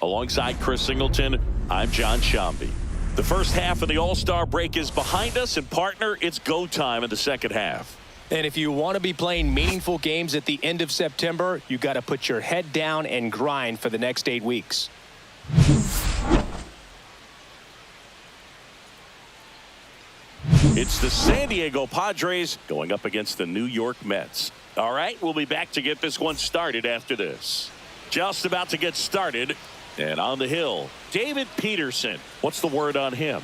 Alongside Chris Singleton, I'm John Shambi. The first half of the All-Star break is behind us, and partner, it's go time in the second half. And if you want to be playing meaningful games at the end of September, you got to put your head down and grind for the next 8 weeks. It's the San Diego Padres going up against the New York Mets. All right, we'll be back to get this one started after this. Just about to get started. And on the hill, David Peterson. What's the word on him?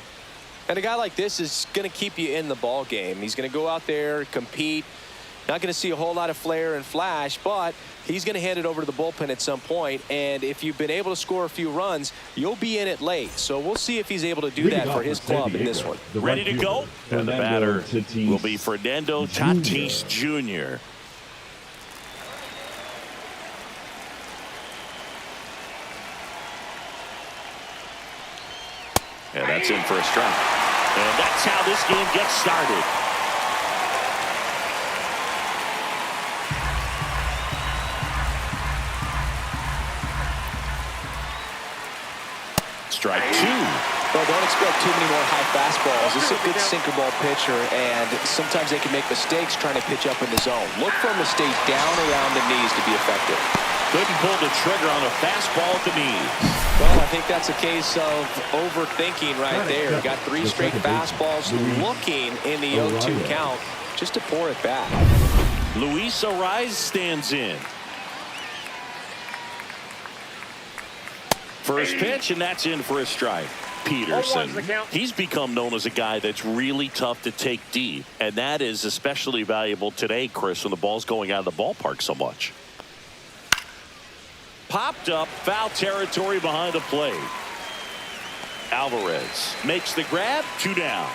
And a guy like this is going to keep you in the ball game. He's going to go out there, compete. Not going to see a whole lot of flair and flash, but he's going to hand it over to the bullpen at some point. And if you've been able to score a few runs, you'll be in it late. So we'll see if he's able to do that for his club in this one. Ready to go? And the batter will be Fernando Tatis Jr. And that's in for a strike. And that's how this game gets started. Strike two. Well, don't expect too many more high fastballs. This is a good sinker ball pitcher, and sometimes they can make mistakes trying to pitch up in the zone. Look for him to stay down around the knees to be effective. Couldn't pull the trigger on a fastball at the knees. Well, I think that's a case of overthinking right there. Got 3 straight fastballs looking in the 0-2 count just to pour it back. Luis Ariz stands in. First pitch, and that's in for a strike. Peterson, he's become known as a guy that's really tough to take deep, and that is especially valuable today, Chris, when the ball's going out of the ballpark so much. Popped up, foul territory behind the plate. Alvarez makes the grab, 2 down.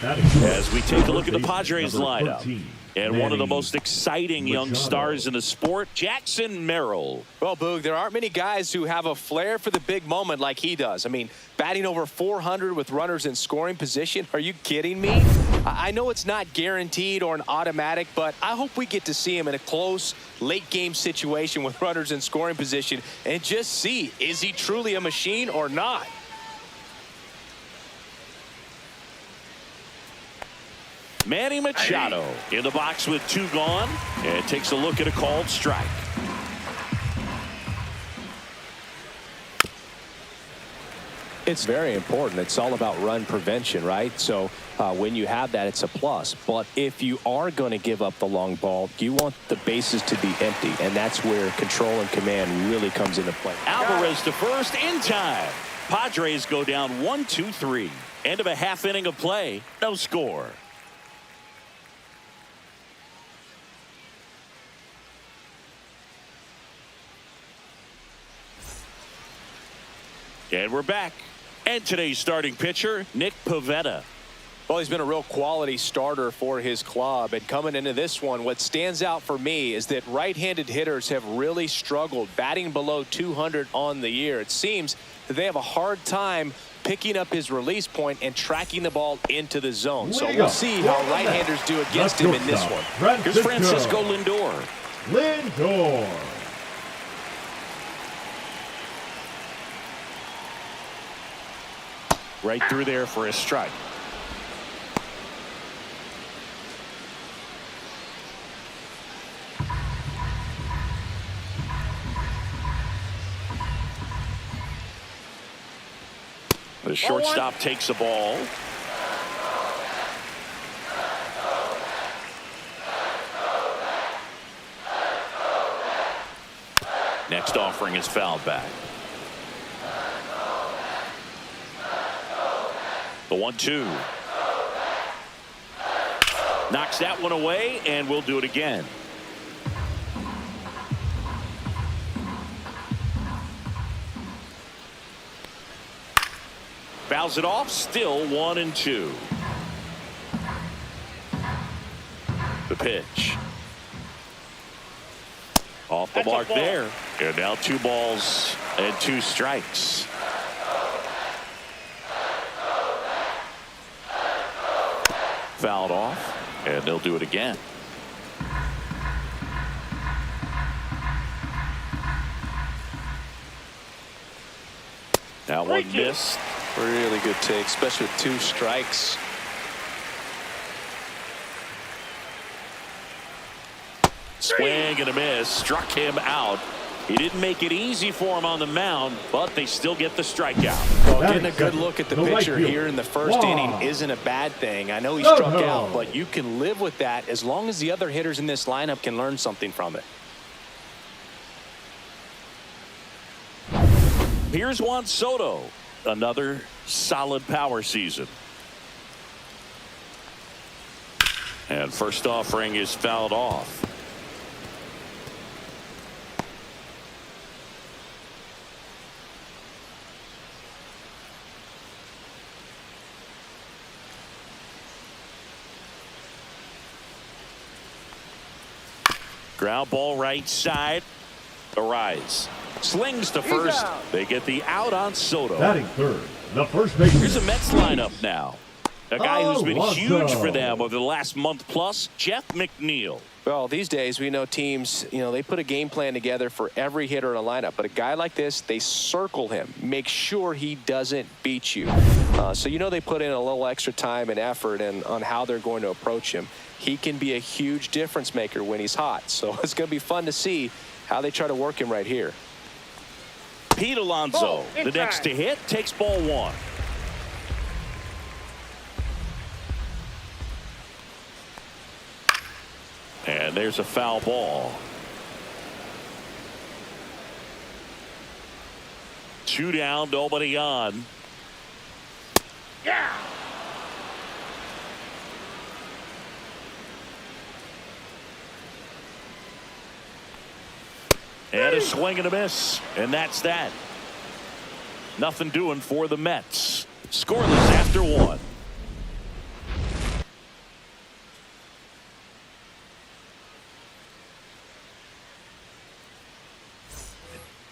As we take a look at the Padres lineup, and one of the most exciting young stars in the sport, Jackson Merrill. Well, Boog, there aren't many guys who have a flair for the big moment like he does. I mean, batting over 400 with runners in scoring position. Are you kidding me? I know it's not guaranteed or an automatic, but I hope we get to see him in a close, late-game situation with runners in scoring position and just see, is he truly a machine or not? Manny Machado in the box with 2 gone, and takes a look at a called strike. It's very important. It's all about run prevention, right? So when you have that, it's a plus. But if you are going to give up the long ball, you want the bases to be empty, and that's where control and command really comes into play. Alvarez to first in time. Padres go down 1-2-3. End of a half inning of play. No score. And we're back. And today's starting pitcher, Nick Pivetta. Well, he's been a real quality starter for his club. And coming into this one, what stands out for me is that right-handed hitters have really struggled batting below 200 on the year. It seems that they have a hard time picking up his release point and tracking the ball into the zone. So we'll see how right-handers do against him in this one. Here's Francisco Lindor. Right through there for a strike. The shortstop takes the ball. Next offering is fouled back. The 1-2. Knocks that one away, and we'll do it again. Fouls it off, still 1-2. The pitch. Off the mark there. And now 2 balls and 2 strikes. Fouled off, and they'll do it again. That one missed. Really good take, especially with 2 strikes. Swing and a miss. Struck him out. He didn't make it easy for him on the mound, but they still get the strikeout. Well, getting a good look at the pitcher here in the first inning isn't a bad thing. I know he struck out, but you can live with that as long as the other hitters in this lineup can learn something from it. Here's Juan Soto. Another solid power season. And first offering is fouled off. Ground ball right side. Arise. Slings to first. They get the out on Soto. Batting third, the first baseman. Here's a Mets lineup now. A guy who's been huge for them over the last month plus, Jeff McNeil. Well, these days we know teams, they put a game plan together for every hitter in a lineup. But a guy like this, they circle him, make sure he doesn't beat you. So they put in a little extra time and effort on how they're going to approach him. He can be a huge difference maker when he's hot. So it's going to be fun to see how they try to work him right here. Pete Alonso, the next to hit, takes ball 1. And there's a foul ball. 2 down, nobody on. Yeah. And a swing and a miss. And that's that. Nothing doing for the Mets. Scoreless after 1.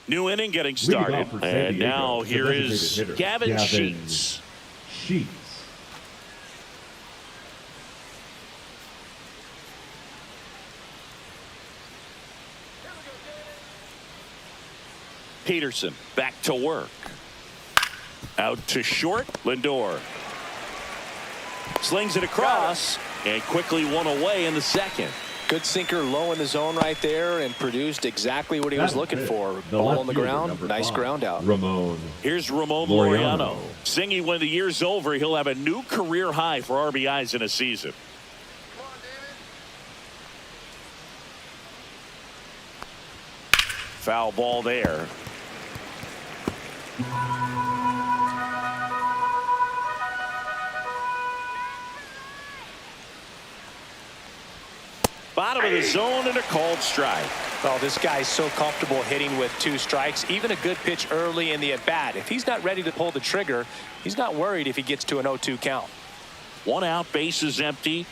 New inning getting started. And now here is Gavin Sheets. Peterson back to work. Out to short. Lindor slings it across and quickly one away in the second. Good sinker low in the zone right there and produced exactly what he was looking for. Ball on the ground. Nice ground out. Here's Ramon Laureano. Singing when the year's over, he'll have a new career high for RBIs in a season. Foul ball there. Bottom of the zone and a called strike. Well, this guy's so comfortable hitting with 2 strikes. Even a good pitch early in the at-bat. If he's not ready to pull the trigger, he's not worried if he gets to an 0-2 count. 1 out, base is empty.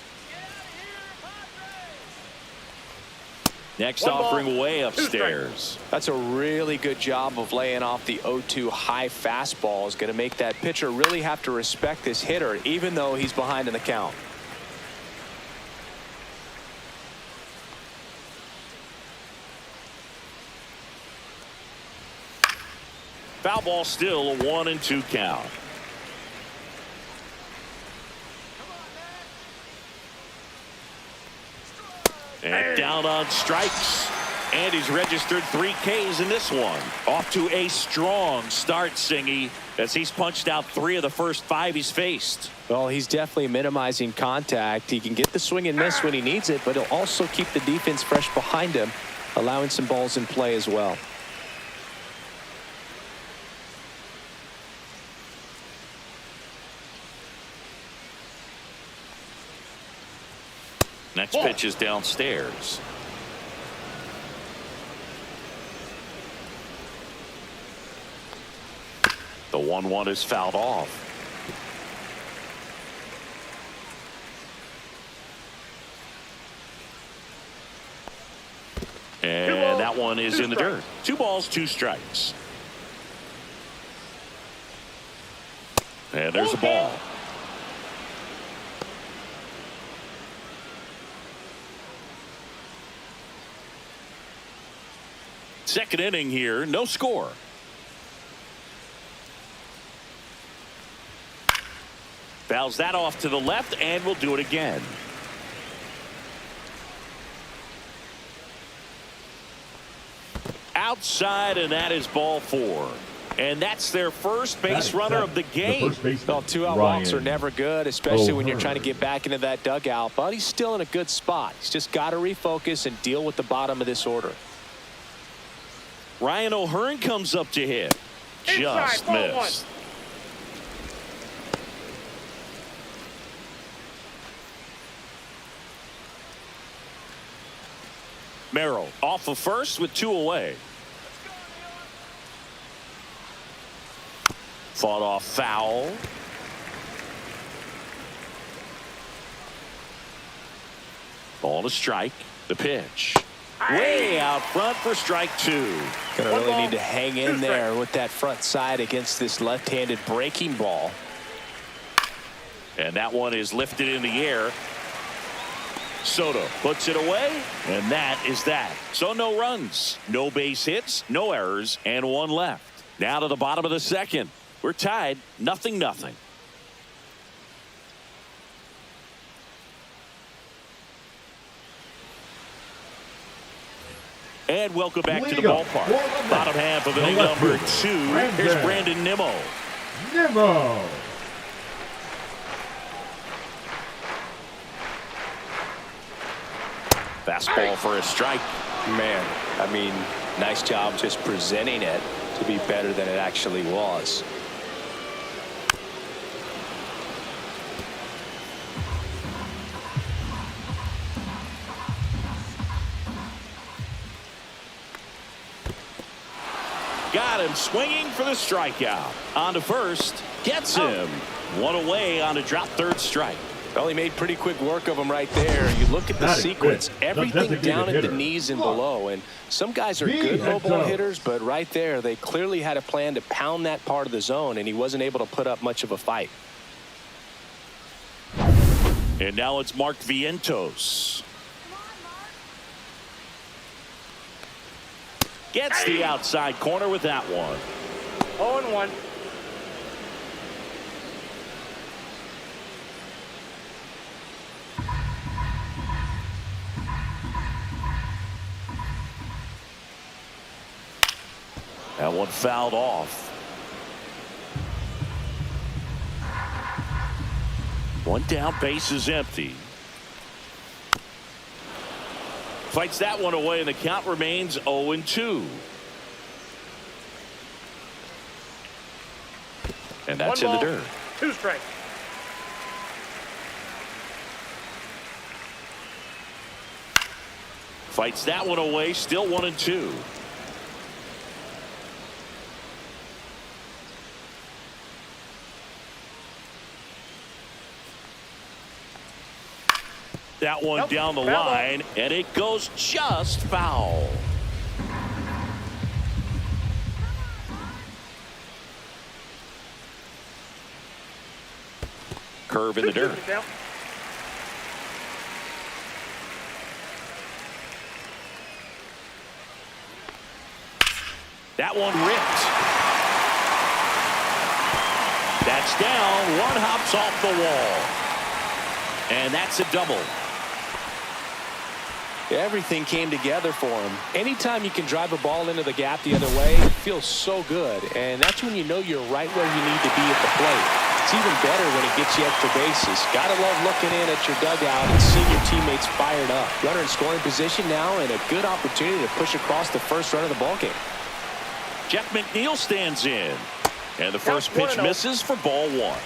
Next offering way upstairs. That's a really good job of laying off the 0-2 high fastball. Is going to make that pitcher really have to respect this hitter, even though he's behind in the count. Foul ball still, a 1-2 count. And down on strikes. And he's registered 3 Ks in this one. Off to a strong start, Singy, as he's punched out 3 of the first 5 he's faced. Well, he's definitely minimizing contact. He can get the swing and miss when he needs it, but he'll also keep the defense fresh behind him, allowing some balls in play as well. Next pitch is downstairs. The 1-1 is fouled off. And that one is in the dirt. 2 balls, 2 strikes. And there's a ball. Second inning here, no score. Fouls that off to the left, and will do it again. Outside, and that is ball 4. And that's their first base runner of the game. Well, 2-out walks are never good, especially when you're trying to get back into that dugout. But he's still in a good spot. He's just got to refocus and deal with the bottom of this order. Ryan O'Hearn comes up to hit. Just missed. Merrill off of first with 2 away. Fought off foul. Ball to strike. The pitch. Way out front for strike 2. Gonna really need to hang in there with that front side against this left-handed breaking ball. And that one is lifted in the air. Soto puts it away, and that is that. So no runs, no base hits, no errors, and 1 left. Now to the bottom of the second. We're tied, 0-0. And welcome back to the ballpark. Bottom half of inning number 2. Here's Brandon Nimmo. Fastball for a strike. Man, I mean, nice job just presenting it to be better than it actually was. Got him swinging for the strikeout. On to first. Gets him. 1 away on a drop third strike. Well, he made pretty quick work of him right there. You look at the sequence, everything down at the knees and below. And some guys are good low ball hitters, but right there, they clearly had a plan to pound that part of the zone, and he wasn't able to put up much of a fight. And now it's Mark Vientos. Gets the outside corner with that one. 0-1. That one fouled off. 1 down, base is empty. Fights that one away, and the count remains 0-2. And that's in the dirt. 2 strikes. Fights that one away, still 1-2. That one down the line, and it goes just foul. Curve in the dirt. That one ripped. That's down. 1 hops off the wall. And that's a double. Everything came together for him. Anytime you can drive a ball into the gap the other way, it feels so good. And that's when you know you're right where you need to be at the plate. It's even better when it gets you extra bases. Gotta love looking in at your dugout and seeing your teammates fired up. Runner in scoring position now, and a good opportunity to push across the first run of the ballgame. Jeff McNeil stands in. And the first pitch misses for ball 1.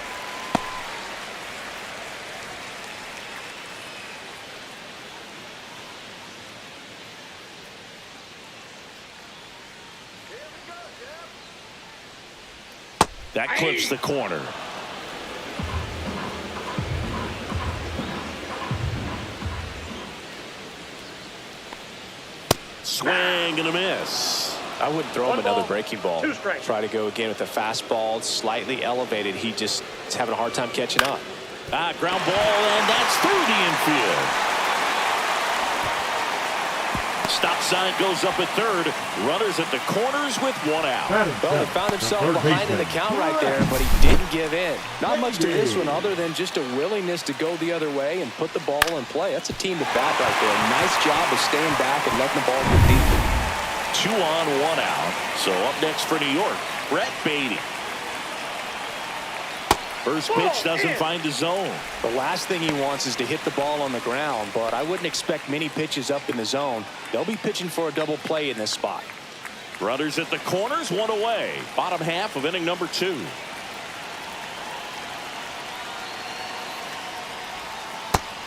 That clips the corner. Swing and a miss. I wouldn't throw him another breaking ball. Try to go again with a fastball, slightly elevated. He just is having a hard time catching up. Ground ball, and that's through the infield. stop sign goes up at third. Runners at the corners with one out. Well, he found himself behind in the count right there, but he didn't give in. Not much to this one other than just a willingness to go the other way and put the ball in play. That's a team to bat right there. Nice job of staying back and letting the ball get deep. 2 on, 1 out. So up next for New York, Brett Beatty. First pitch doesn't find the zone. The last thing he wants is to hit the ball on the ground, but I wouldn't expect many pitches up in the zone. They'll be pitching for a double play in this spot. Runners at the corners, 1 away. Bottom half of inning number 2.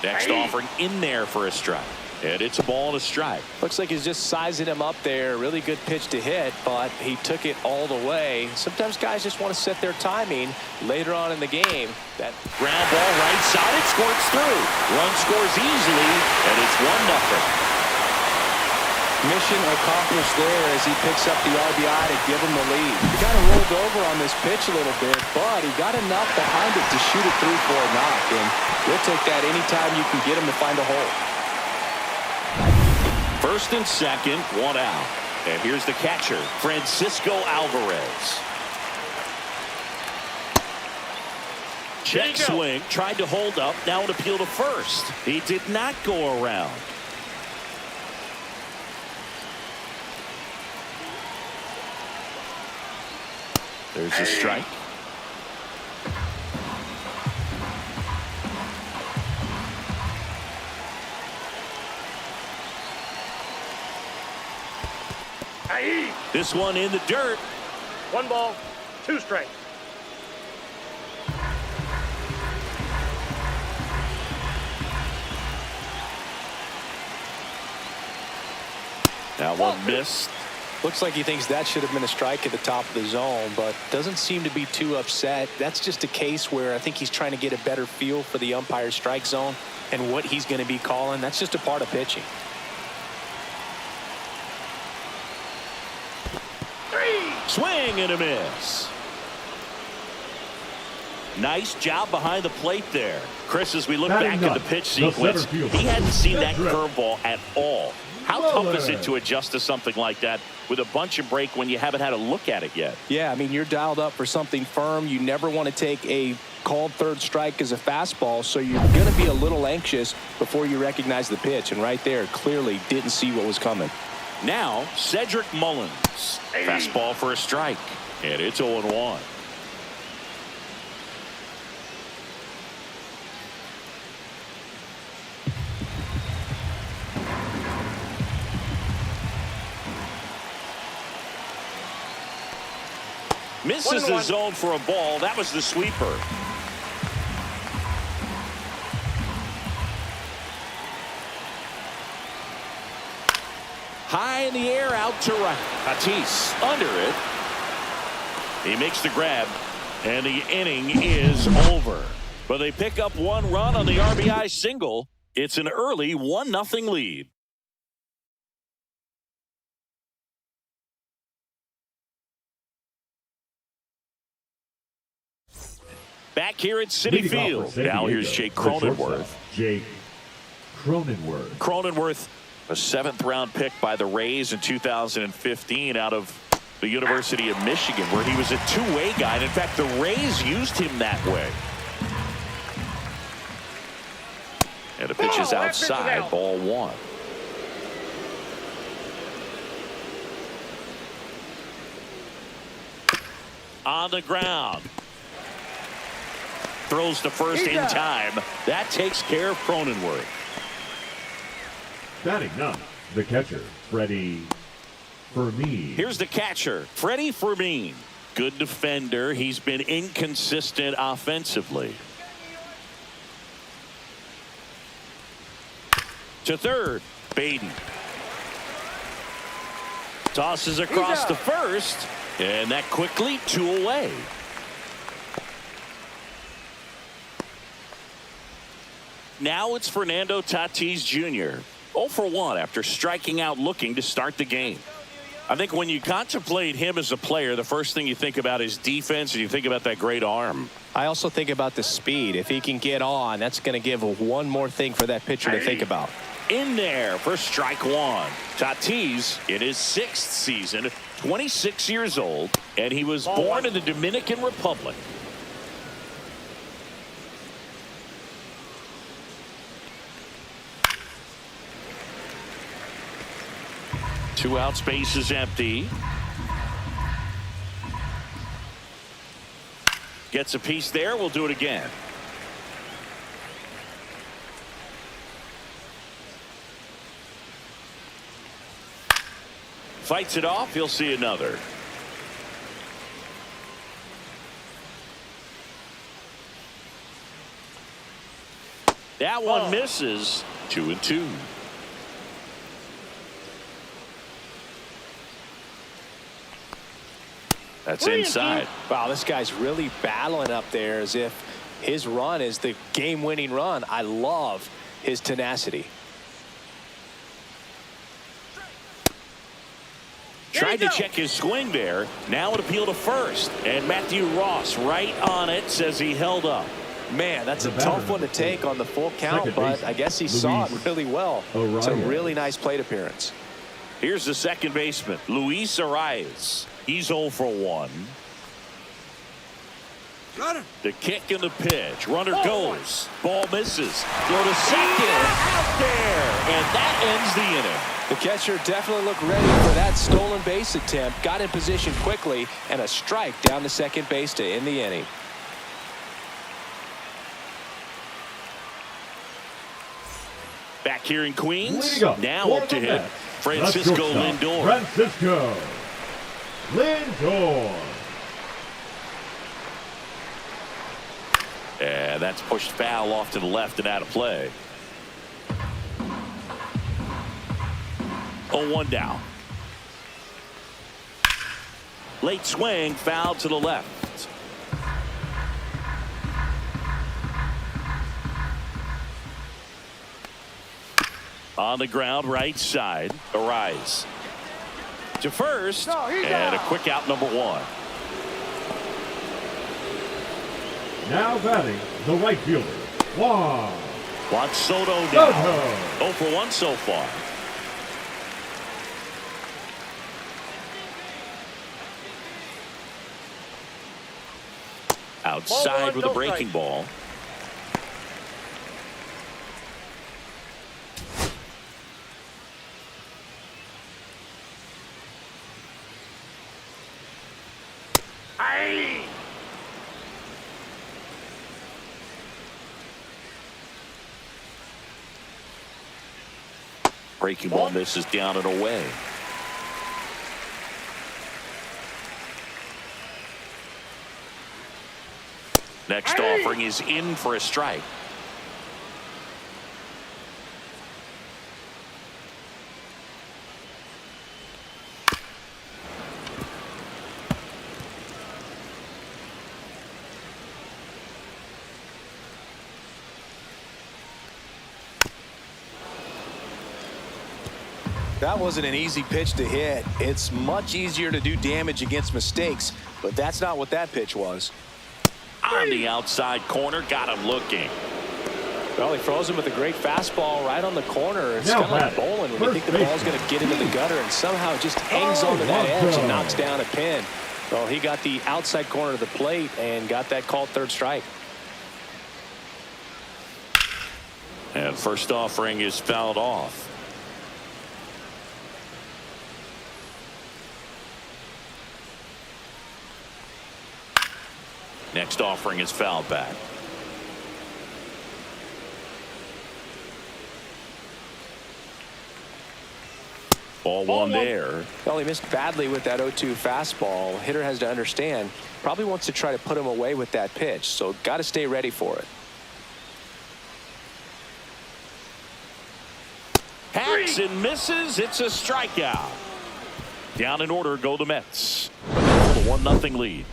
Next offering in there for a strike. And it's a ball and a strike. Looks like he's just sizing him up there. Really good pitch to hit, but he took it all the way. Sometimes guys just want to set their timing later on in the game. That ground ball right side, it squirts through. Run scores easily, and it's 1-0. Mission accomplished there as he picks up the RBI to give him the lead. He kind of rolled over on this pitch a little bit, but he got enough behind it to shoot it through for a knock, and he'll take that anytime you can get him to find a hole. First and second, 1 out. And here's the catcher, Francisco Alvarez. Check swing, tried to hold up, now an appeal to first. He did not go around. There's a strike. This one in the dirt. 1 ball, 2 strikes. Now one missed. Looks like he thinks that should have been a strike at the top of the zone, but doesn't seem to be too upset. That's just a case where I think he's trying to get a better feel for the umpire's strike zone and what he's going to be calling. That's just a part of pitching. Swing and a miss. Nice job behind the plate there. Chris, as we look back at the pitch sequence, he hadn't seen that curveball at all. How tough is it to adjust to something like that with a bunch and break when you haven't had a look at it yet? Yeah, I mean, you're dialed up for something firm. You never want to take a called third strike as a fastball, so you're going to be a little anxious before you recognize the pitch. And right there, clearly didn't see what was coming. Now, Cedric Mullins. Fastball for a strike. And it's 0-1. Misses the zone for a ball. That was the sweeper. High in the air, out to right. Tatis under it. He makes the grab, and the inning is over. But they pick up 1 run on the RBI single. It's an early 1-0 lead. Back here at Citi Field. Now here's Jake Cronenworth. Jake Cronenworth. Cronenworth, a 7th-round pick by the Rays in 2015 out of the University of Michigan, where he was a two-way guy. And in fact, the Rays used him that way. And the pitch is outside, ball 1. On the ground. Throws to first in time. That takes care of Cronenworth. Batting ninth, the catcher, Freddie Fermin. Here's the catcher, Freddie Fermin. Good defender. He's been inconsistent offensively. To third, Baden. Tosses across to first, and that quickly 2 away. Now it's Fernando Tatis Jr. 0 for 1 after striking out looking to start the game. I think when you contemplate him as a player, the first thing you think about is defense, and you think about that great arm. I also think about the speed. If he can get on, that's going to give one more thing for that pitcher to think about. In there for strike one. Tatis in his 6th season, 26 years old, and he was born in the Dominican Republic. Two out, space is empty. Gets a piece there. We'll do it again. Fights it off. He'll see another. That one misses. 2-2. That's inside. Wow, this guy's really battling up there as if his run is the game-winning run. I love his tenacity. Tried to check his swing there. Now an appeal to first. And Matthew Ross right on it, says he held up. Man, that's a tough one to take on the full count, but I guess he saw it really well. It's a really nice plate appearance. Here's the second baseman, Luis Arias. He's 0 for 1. The kick and the pitch. Runner goes. Ball misses. Throw to second. Out there. And that ends the inning. The catcher definitely looked ready for that stolen base attempt. Got in position quickly, and a strike down to second base to end the inning. Back here in Queens. Now up to hit Francisco Lindor. Francisco Lindor. And that's pushed foul off to the left and out of play. 0-1 down. Late swing, foul to the left. On the ground, right side. Arise to first, and a quick out, number 1. Now batting the right fielder, Juan Soto now. 0 for 1 so far. Outside with a breaking ball. Breaking ball misses down and away. Next offering is in for a strike. That wasn't an easy pitch to hit. It's much easier to do damage against mistakes, but that's not what that pitch was. On the outside corner, got him looking. Well, he throws him with a great fastball right on the corner. It's kind of like bowling when you think the ball's going to get into the gutter, and somehow it just hangs onto that edge and knocks down a pin. Well, he got the outside corner of the plate and got that called third strike. And first offering is fouled off. Next offering is fouled back. Ball one there. Well, he missed badly with that 0-2 fastball. Hitter has to understand, probably wants to try to put him away with that pitch, so got to stay ready for it. Hacks and misses. It's a strikeout. Down in order go the Mets. The 1-0 lead.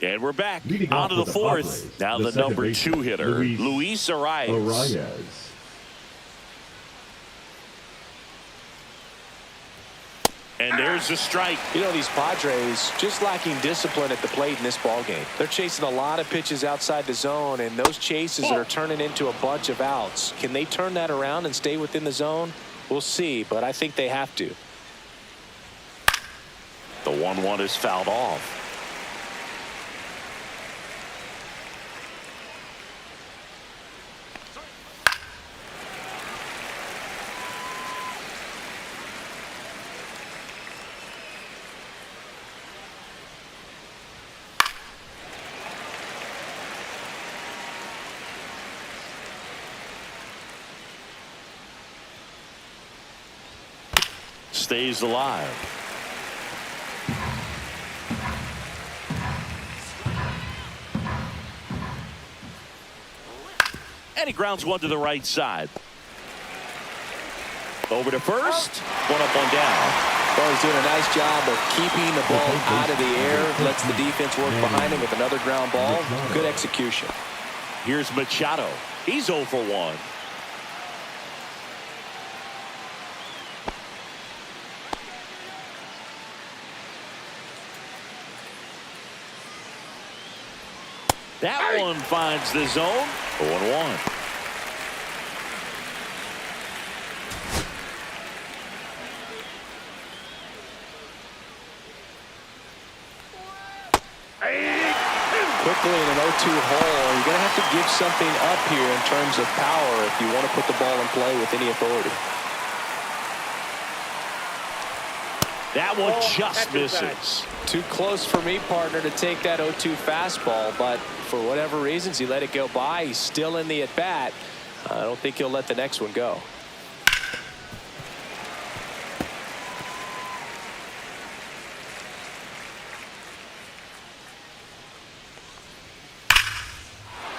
And we're back onto the fourth. Now the number 2 hitter, Luis Arias. And there's the strike. You know, these Padres just lacking discipline at the plate in this ball game. They're chasing a lot of pitches outside the zone, and those chases are turning into a bunch of outs. Can they turn that around and stay within the zone? We'll see, but I think they have to. The 1-1 is fouled off. Stays alive. And he grounds one to the right side. Over to first. One up, one down. Well, he's doing a nice job of keeping the ball out of the air. Lets the defense work behind him with another ground ball. Good execution. Here's Machado. He's 0 for 1. That one finds the zone. 0-1. Quickly in an 0-2 hole, you're going to have to give something up here in terms of power if you want to put the ball in play with any authority. That one just misses. Too close for me, partner, to take that 0-2 fastball, but for whatever reasons, he let it go by. He's still in the at-bat. I don't think he'll let the next one go.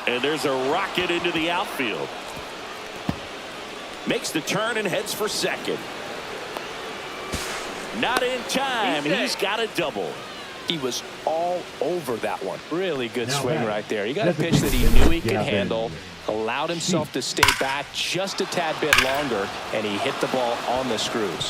And there's a rocket into the outfield. Makes the turn and heads for second. Not in time. He's got a double. He was all over that one. Really good swing right there. He got a pitch that he knew he could handle, allowed himself to stay back just a tad bit longer, and he hit the ball on the screws.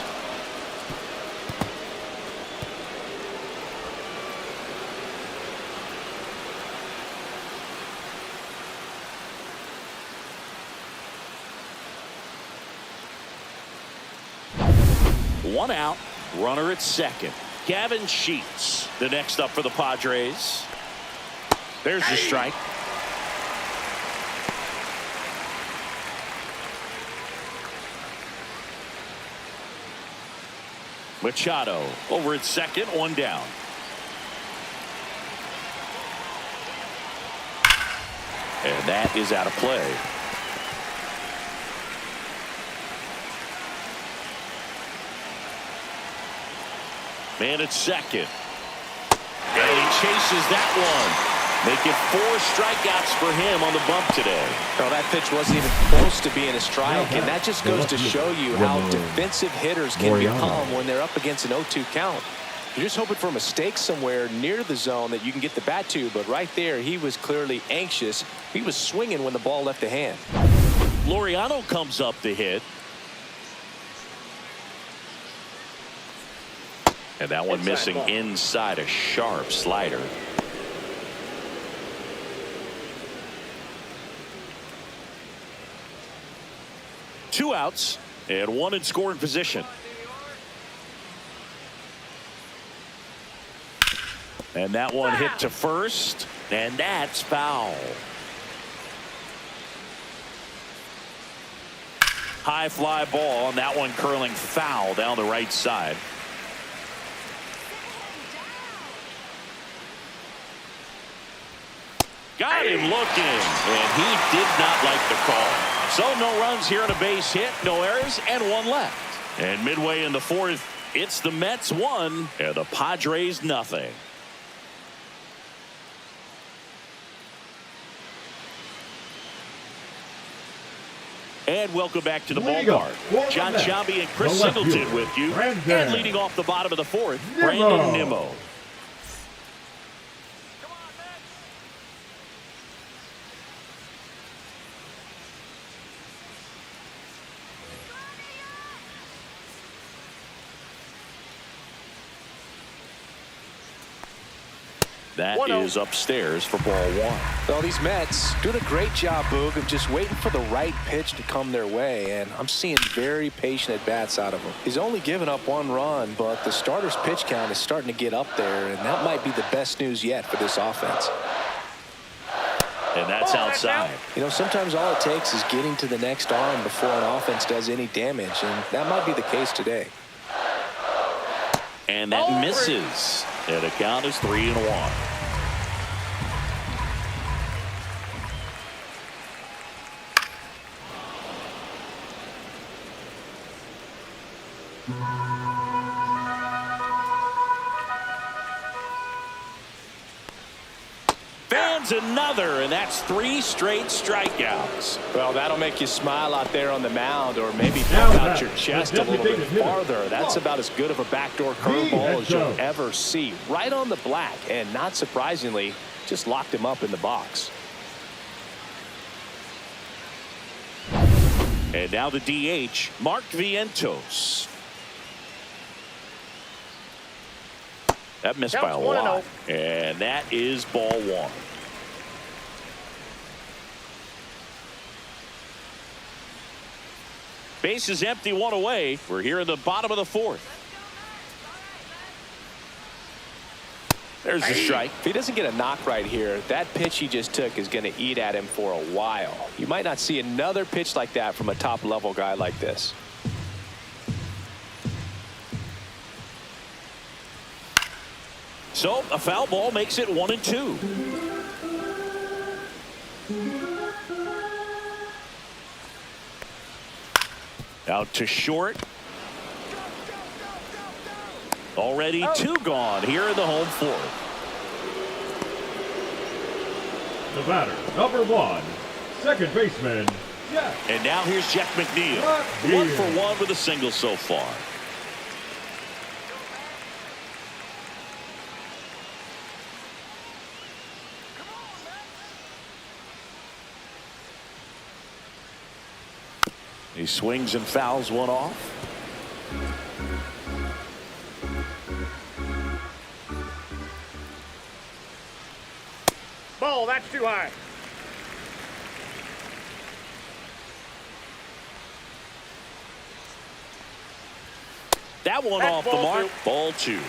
One out. Runner at second. Gavin Sheets, the next up for the Padres. There's the strike. Machado over at second, one down. And that is out of play. Man at second. And he chases that one. Make it 4 strikeouts for him on the bump today. No, that pitch wasn't even close to being a strike, and that just goes to show you how defensive hitters can become when they're up against an 0-2 count. You're just hoping for a mistake somewhere near the zone that you can get the bat to, but right there, he was clearly anxious. He was swinging when the ball left the hand. Laureano comes up to hit. And that one missing inside, a sharp slider. Two outs and one in scoring position. And that one hit to first, and that's foul. High fly ball, and that one curling foul down the right side. Got him looking, and he did not like the call. So no runs here on a base hit, no errors, and one left. And midway in the fourth, it's the Mets 1 and the Padres nothing. And welcome back to the ballpark. John Sciambi and Chris Singleton with you. And leading off the bottom of the fourth, Brandon Nimmo. That 1-0. is upstairs for ball one. Well, these Mets doing a great job, Boog, of just waiting for the right pitch to come their way, and I'm seeing very patient at-bats out of him. He's only given up 1 run, but the starter's pitch count is starting to get up there, and that might be the best news yet for this offense. And that's outside. You know, sometimes all it takes is getting to the next arm before an offense does any damage, and that might be the case today. And that misses. And the count is 3-1. Fans another, and that's 3 straight strikeouts. Well, that'll make you smile out there on the mound, or maybe pump out your chest a little bit farther. That's about as good of a backdoor curveball as you'll ever see. Right on the black, and not surprisingly, just locked him up in the box. And now the DH, Mark Vientos. That missed by a lot. And that is ball one. Base is empty, 1 away. We're here in the bottom of the 4th. There's the strike. If he doesn't get a knock right here, that pitch he just took is going to eat at him for a while. You might not see another pitch like that from a top-level guy like this. So a foul ball makes it 1-2. Out to short. Already 2 gone here in the home 4th. The batter, number 1, second baseman, Jeff. And now here's Jeff McNeil. 1 for 1 with a single so far. He swings and fouls one off. Ball, that's too high. That one That's off the ball mark. 2. Ball 2.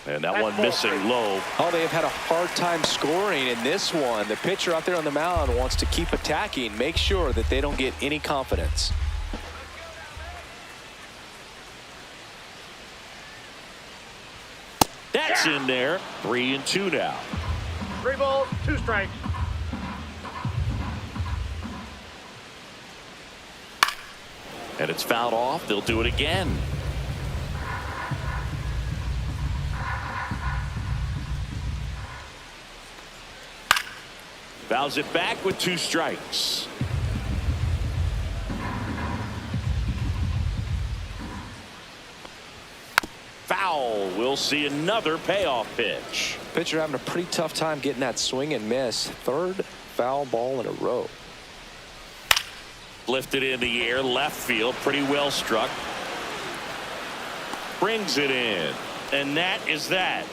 And that one missing low. Oh, they have had a hard time scoring in this one. The pitcher out there on the mound wants to keep attacking, make sure that they don't get any confidence. That's in there. 3-2 now. 3 balls, 2 strikes. And it's fouled off. They'll do it again. Fouls it back with 2 strikes. Foul. We'll see another payoff pitch. Pitcher having a pretty tough time getting that swing and miss. 3rd foul ball in a row. Lifted in the air, left field, pretty well struck. Brings it in, and that is that.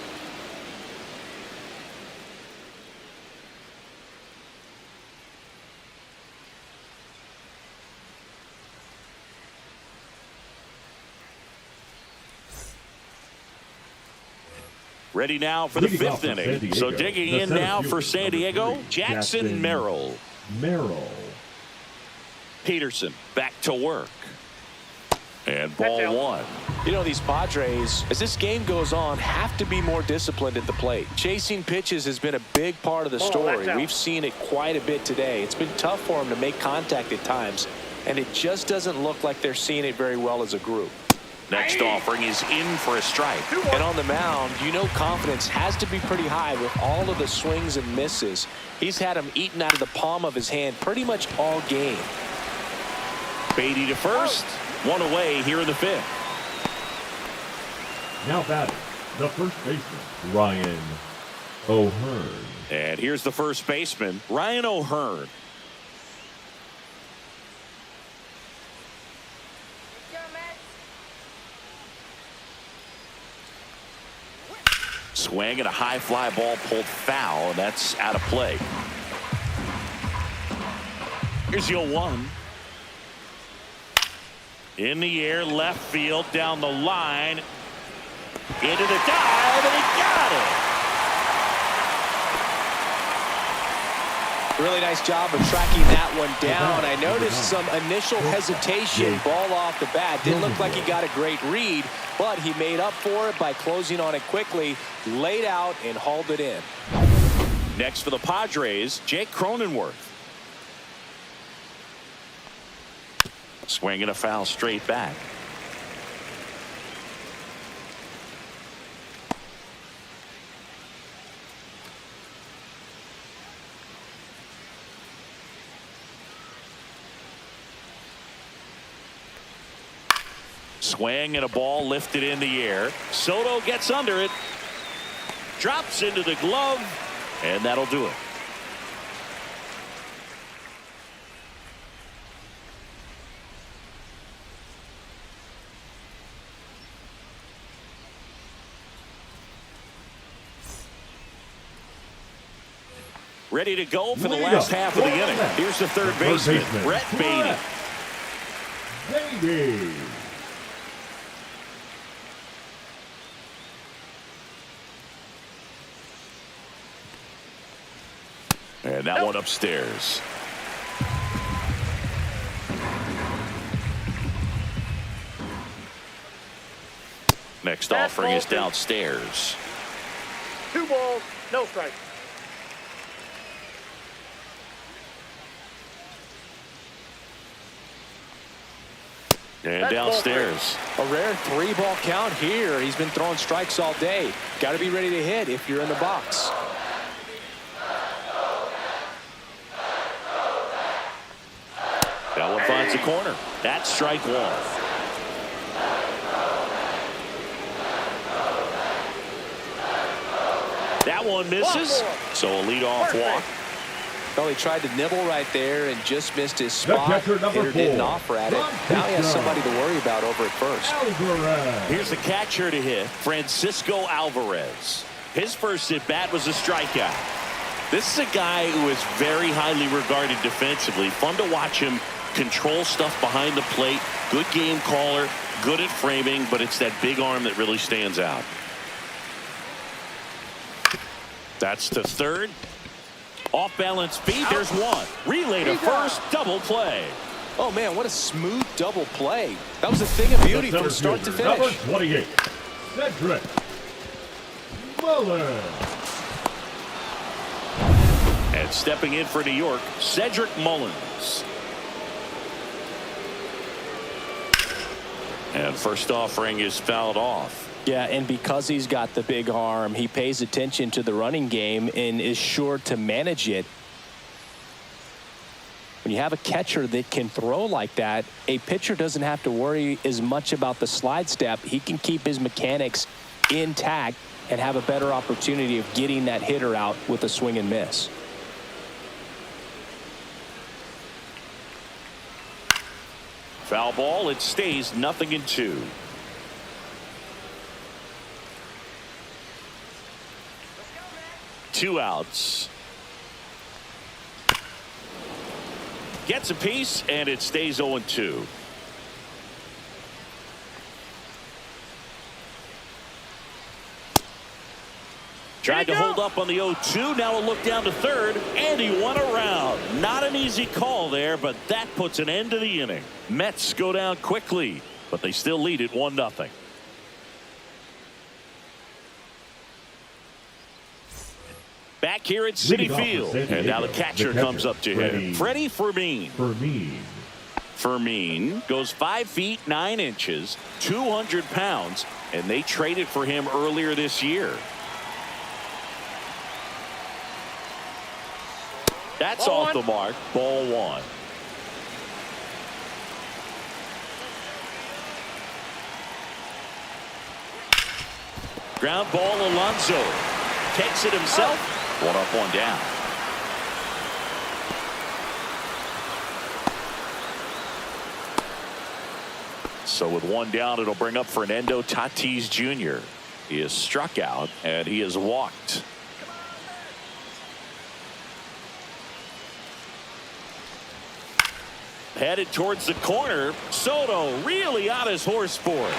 Ready now for the 5th inning. So digging in now for San Diego, Jackson Merrill. Peterson back to work. And ball 1. You know, these Padres, as this game goes on, have to be more disciplined at the plate. Chasing pitches has been a big part of the story. We've seen it quite a bit today. It's been tough for them to make contact at times, and it just doesn't look like they're seeing it very well as a group. Next offering is in for a strike. And on the mound, you know confidence has to be pretty high with all of the swings and misses. He's had them eaten out of the palm of his hand pretty much all game. Beatty to first. 1 away here in the 5th. Now batting, the first baseman, Ryan O'Hearn. And here's the first baseman, Ryan O'Hearn. Swing and a high fly ball pulled foul, and that's out of play. Here's your 1. In the air, left field, down the line. Into the dive, and he got it. Really nice job of tracking that one down. I noticed some initial hesitation. Ball off the bat. Didn't look like he got a great read, but he made up for it by closing on it quickly, laid out, and hauled it in. Next for the Padres, Jake Cronenworth. Swinging a foul straight back. Swing and a ball lifted in the air. Soto gets under it. Drops into the glove. And that'll do it. Ready to go for the last half of the inning. Here's the third baseman, Brett Beatty. Beatty. And that one upstairs. Next offering is downstairs. 2 balls, no strikes. And downstairs. A rare 3-ball count here. He's been throwing strikes all day. Got to be ready to hit if you're in the box. That one finds the corner. That's strike 1. That one misses. So a leadoff walk. Well, he tried to nibble right there and just missed his spot. Hitter didn't offer at it. Now he has somebody to worry about over at first. Here's the catcher to hit, Francisco Alvarez. His first at-bat was a strikeout. This is a guy who is very highly regarded defensively. Fun to watch him control stuff behind the plate. Good game caller, good at framing, but it's that big arm that really stands out. That's to third. Off balance feet, there's one. Relay to first, double play. Oh man, what a smooth double play. That was a thing of beauty from start to finish. Number 28, Cedric Mullins. And stepping in for New York, Cedric Mullins. And first offering is fouled off. Yeah, and because he's got the big arm, he pays attention to the running game and is sure to manage it. When you have a catcher that can throw like that, a pitcher doesn't have to worry as much about the slide step. He can keep his mechanics intact and have a better opportunity of getting that hitter out with a swing and miss. Foul ball, it stays 0-2. Two outs. Gets a piece, and it stays 0-2. Tried to hold up on the 0-2. Now a look down to third, and he won around. Not an easy call there, but that puts an end to the inning. Mets go down quickly, but they still lead it 1-0. Back here at Citi Field, and now the catcher comes up to him. Freddie Fermin. Fermin goes 5 feet 9 inches, 200 pounds, and they traded for him earlier this year. That's off the mark. Ball 1. Ground ball, Alonso takes it himself. 1 up, 1 down. So with 1 down, it'll bring up Fernando Tatis Jr. He is struck out and he is walked. Headed towards the corner. Soto really on his horse for it.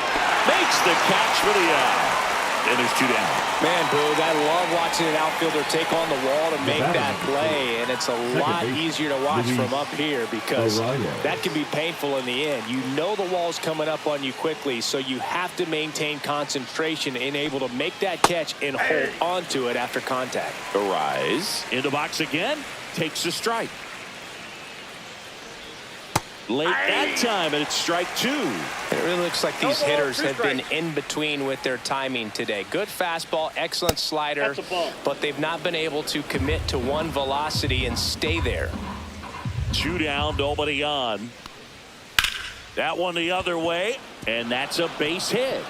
Makes the catch for the out. And there's 2 down. Man, Boog, I love watching an outfielder take on the wall to make that play, and it's a lot easier to watch from up here because that can be painful in the end. You know the wall's coming up on you quickly, so you have to maintain concentration and able to make that catch and hold onto it after contact. Arise. In the box again. Takes a strike. Late that time, and it's strike 2. It really looks like these hitters have been in between with their timing today. Good fastball, excellent slider, but they've not been able to commit to one velocity and stay there. 2 down, nobody on. That one the other way, and that's a base hit.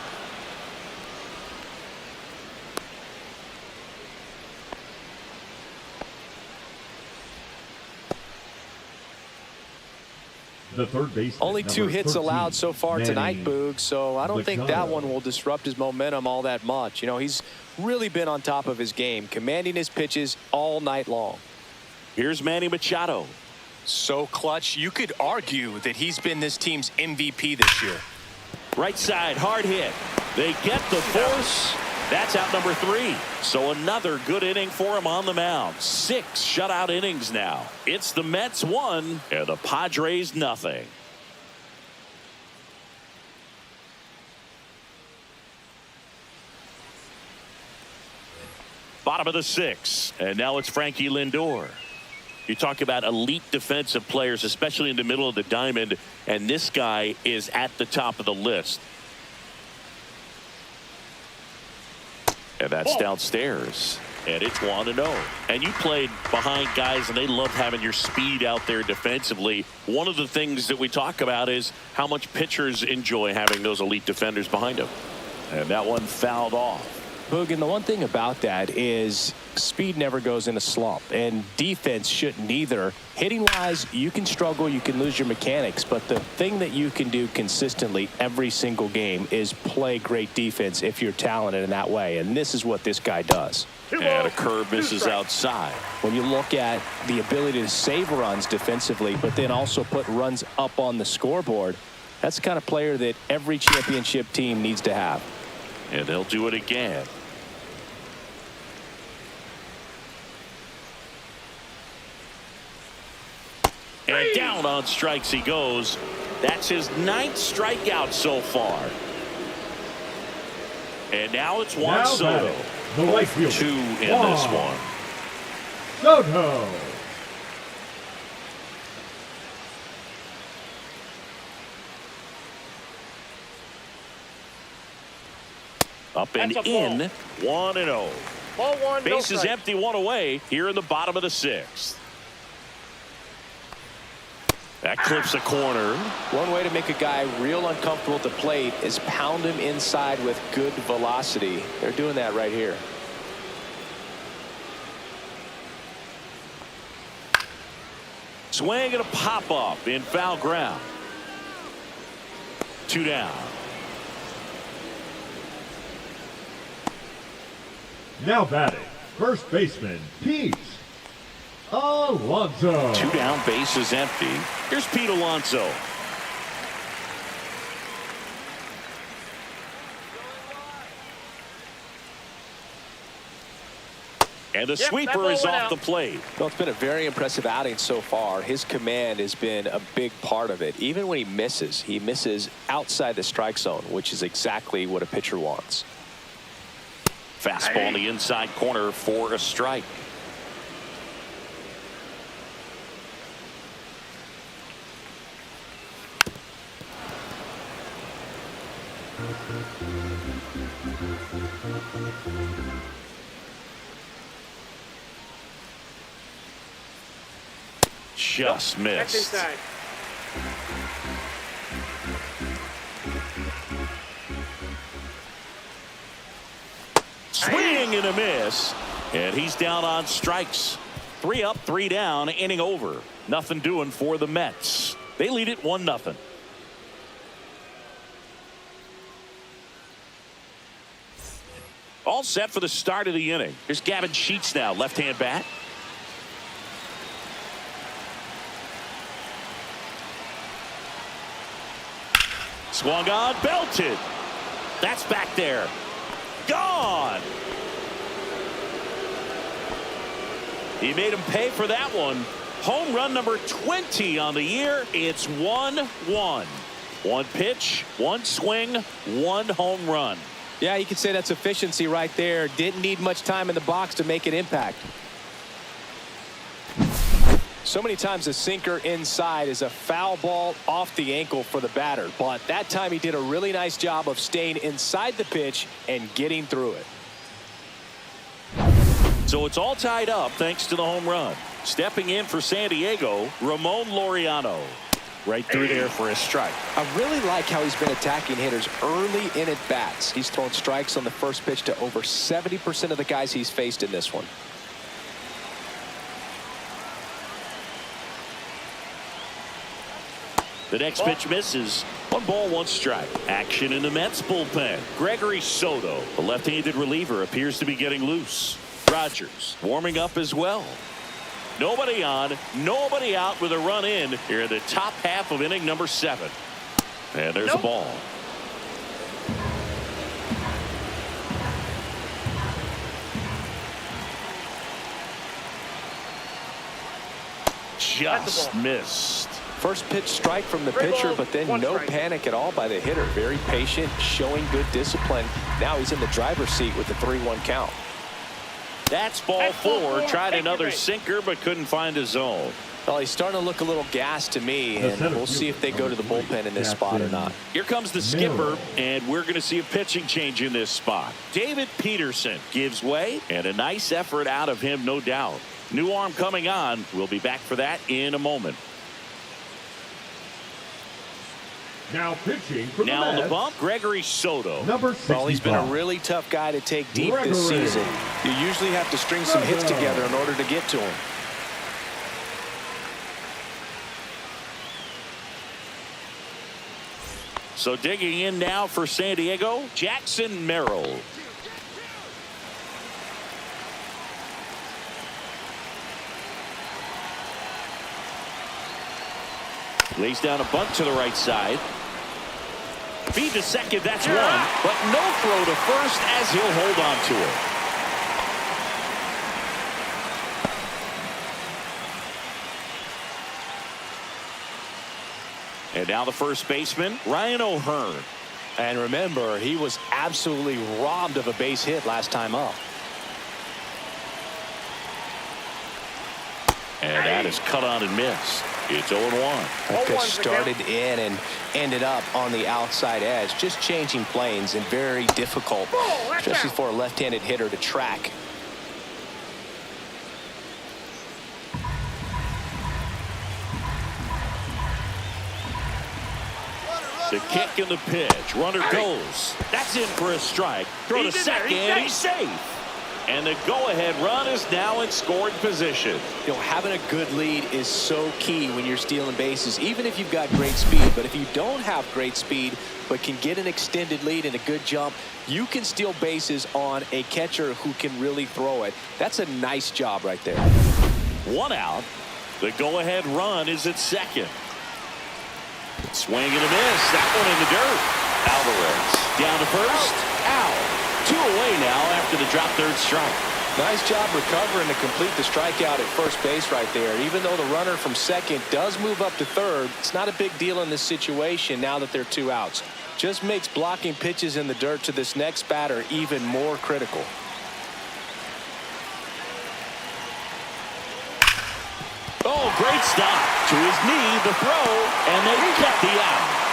The third baseman, only 2 hits 13, allowed so far tonight, Boog, so I don't think that one will disrupt his momentum all that much. You know, he's really been on top of his game, commanding his pitches all night long. Here's Manny Machado. So clutch, you could argue that he's been this team's MVP this year. Right side, hard hit. They get the force. That's out number 3. So another good inning for him on the mound. 6 shutout innings now. It's the Mets 1 and the Padres nothing. Bottom of the 6th, and now it's Frankie Lindor. You talk about elite defensive players, especially in the middle of the diamond, and this guy is at the top of the list. And that's downstairs. And it's 1-0. And you played behind guys, and they love having your speed out there defensively. One of the things that we talk about is how much pitchers enjoy having those elite defenders behind them. And that one fouled off. Boog, and the one thing about that is speed never goes in a slump, and defense shouldn't either. Hitting-wise, you can struggle, you can lose your mechanics, but the thing that you can do consistently every single game is play great defense if you're talented in that way, and this is what this guy does. And a curve misses outside. When you look at the ability to save runs defensively, but then also put runs up on the scoreboard, that's the kind of player that every championship team needs to have. And they'll do it again. And down on strikes he goes. That's his 9th strikeout so far. And now it's Juan Soto. The right fielder, 2 in this one. Soto. Up and in. 1-0. Ball 1, no Base is strike. empty, 1 away here in the bottom of the 6th. That clips a corner. One way to make a guy real uncomfortable at the plate is pound him inside with good velocity. They're doing that right here. Swing and a pop up in foul ground. 2 down. Now batting, first baseman Pete Alonso. 2 down, base is empty. Here's Pete Alonso. And the sweeper is off the plate. Well, it's been a very impressive outing so far. His command has been a big part of it. Even when he misses outside the strike zone, which is exactly what a pitcher wants. Fastball in the inside corner for a strike. Just That's missed. inside. Swing and a miss. And he's down on strikes. 3 up, 3 down, inning over. Nothing doing for the Mets. They lead it 1-0. All set for the start of the inning. Here's Gavin Sheets now, left-hand bat. Swung on, belted. That's back there. Gone. He made him pay for that one. Home run number 20 on the year. It's 1-1. One pitch, one swing, one home run. Yeah, you could say that's efficiency right there. Didn't need much time in the box to make an impact. So many times a sinker inside is a foul ball off the ankle for the batter. But that time he did a really nice job of staying inside the pitch and getting through it. So it's all tied up thanks to the home run. Stepping in for San Diego, Ramon Laureano. Right through there for a strike. I really like how he's been attacking hitters early in at bats. He's thrown strikes on the first pitch to over 70% of the guys he's faced in this one. The next pitch misses. 1 ball, 1 strike. Action in the Mets bullpen. Gregory Soto, the left-handed reliever, appears to be getting loose. Rogers warming up as well. Nobody on, nobody out with a run in here in the top half of inning number 7. And there's a ball. Just missed. First pitch strike from the pitcher, but then no panic at all by the hitter. Very patient, showing good discipline. Now he's in the driver's seat with the 3-1 count. That's ball 4. Tried another sinker, but couldn't find a zone. Well, he's starting to look a little gassed to me, and we'll see if they go to the bullpen in this spot or not. Here comes the skipper, and we're going to see a pitching change in this spot. David Peterson gives way, and a nice effort out of him, no doubt. New arm coming on. We'll be back for that in a moment. Now pitching for the Now on the Mets, bump, Gregory Soto. number 65. Well, he's been a really tough guy to take deep this season. You usually have to string some hits together in order to get to him. So digging in now for San Diego, Jackson Merrill. Lays down a bunt to the right side. Feed to second, that's one. But no throw to first as he'll hold on to it. And now the first baseman, Ryan O'Hearn. And remember, he was absolutely robbed of a base hit last time up. And that is cut on and missed. It's 0-1. That pitch started in and ended up on the outside edge. Just changing planes and very difficult, especially for a left-handed hitter to track. The kick and the pitch. Runner goes. That's in for a strike. Throw to second. He's safe. And the go-ahead run is now in scoring position. You know, having a good lead is so key when you're stealing bases, even if you've got great speed. But if you don't have great speed but can get an extended lead and a good jump, you can steal bases on a catcher who can really throw it. That's a nice job right there. 1 out. The go-ahead run is at second. Swing and a miss. That one in the dirt. Alvarez down to first. Out. 2 away now after the drop third strike. Nice job recovering to complete the strikeout at first base right there. Even though the runner from second does move up to third, it's not a big deal in this situation now that there are 2 outs. Just makes blocking pitches in the dirt to this next batter even more critical. Oh, great stop. To his knee, the throw, and they get the out.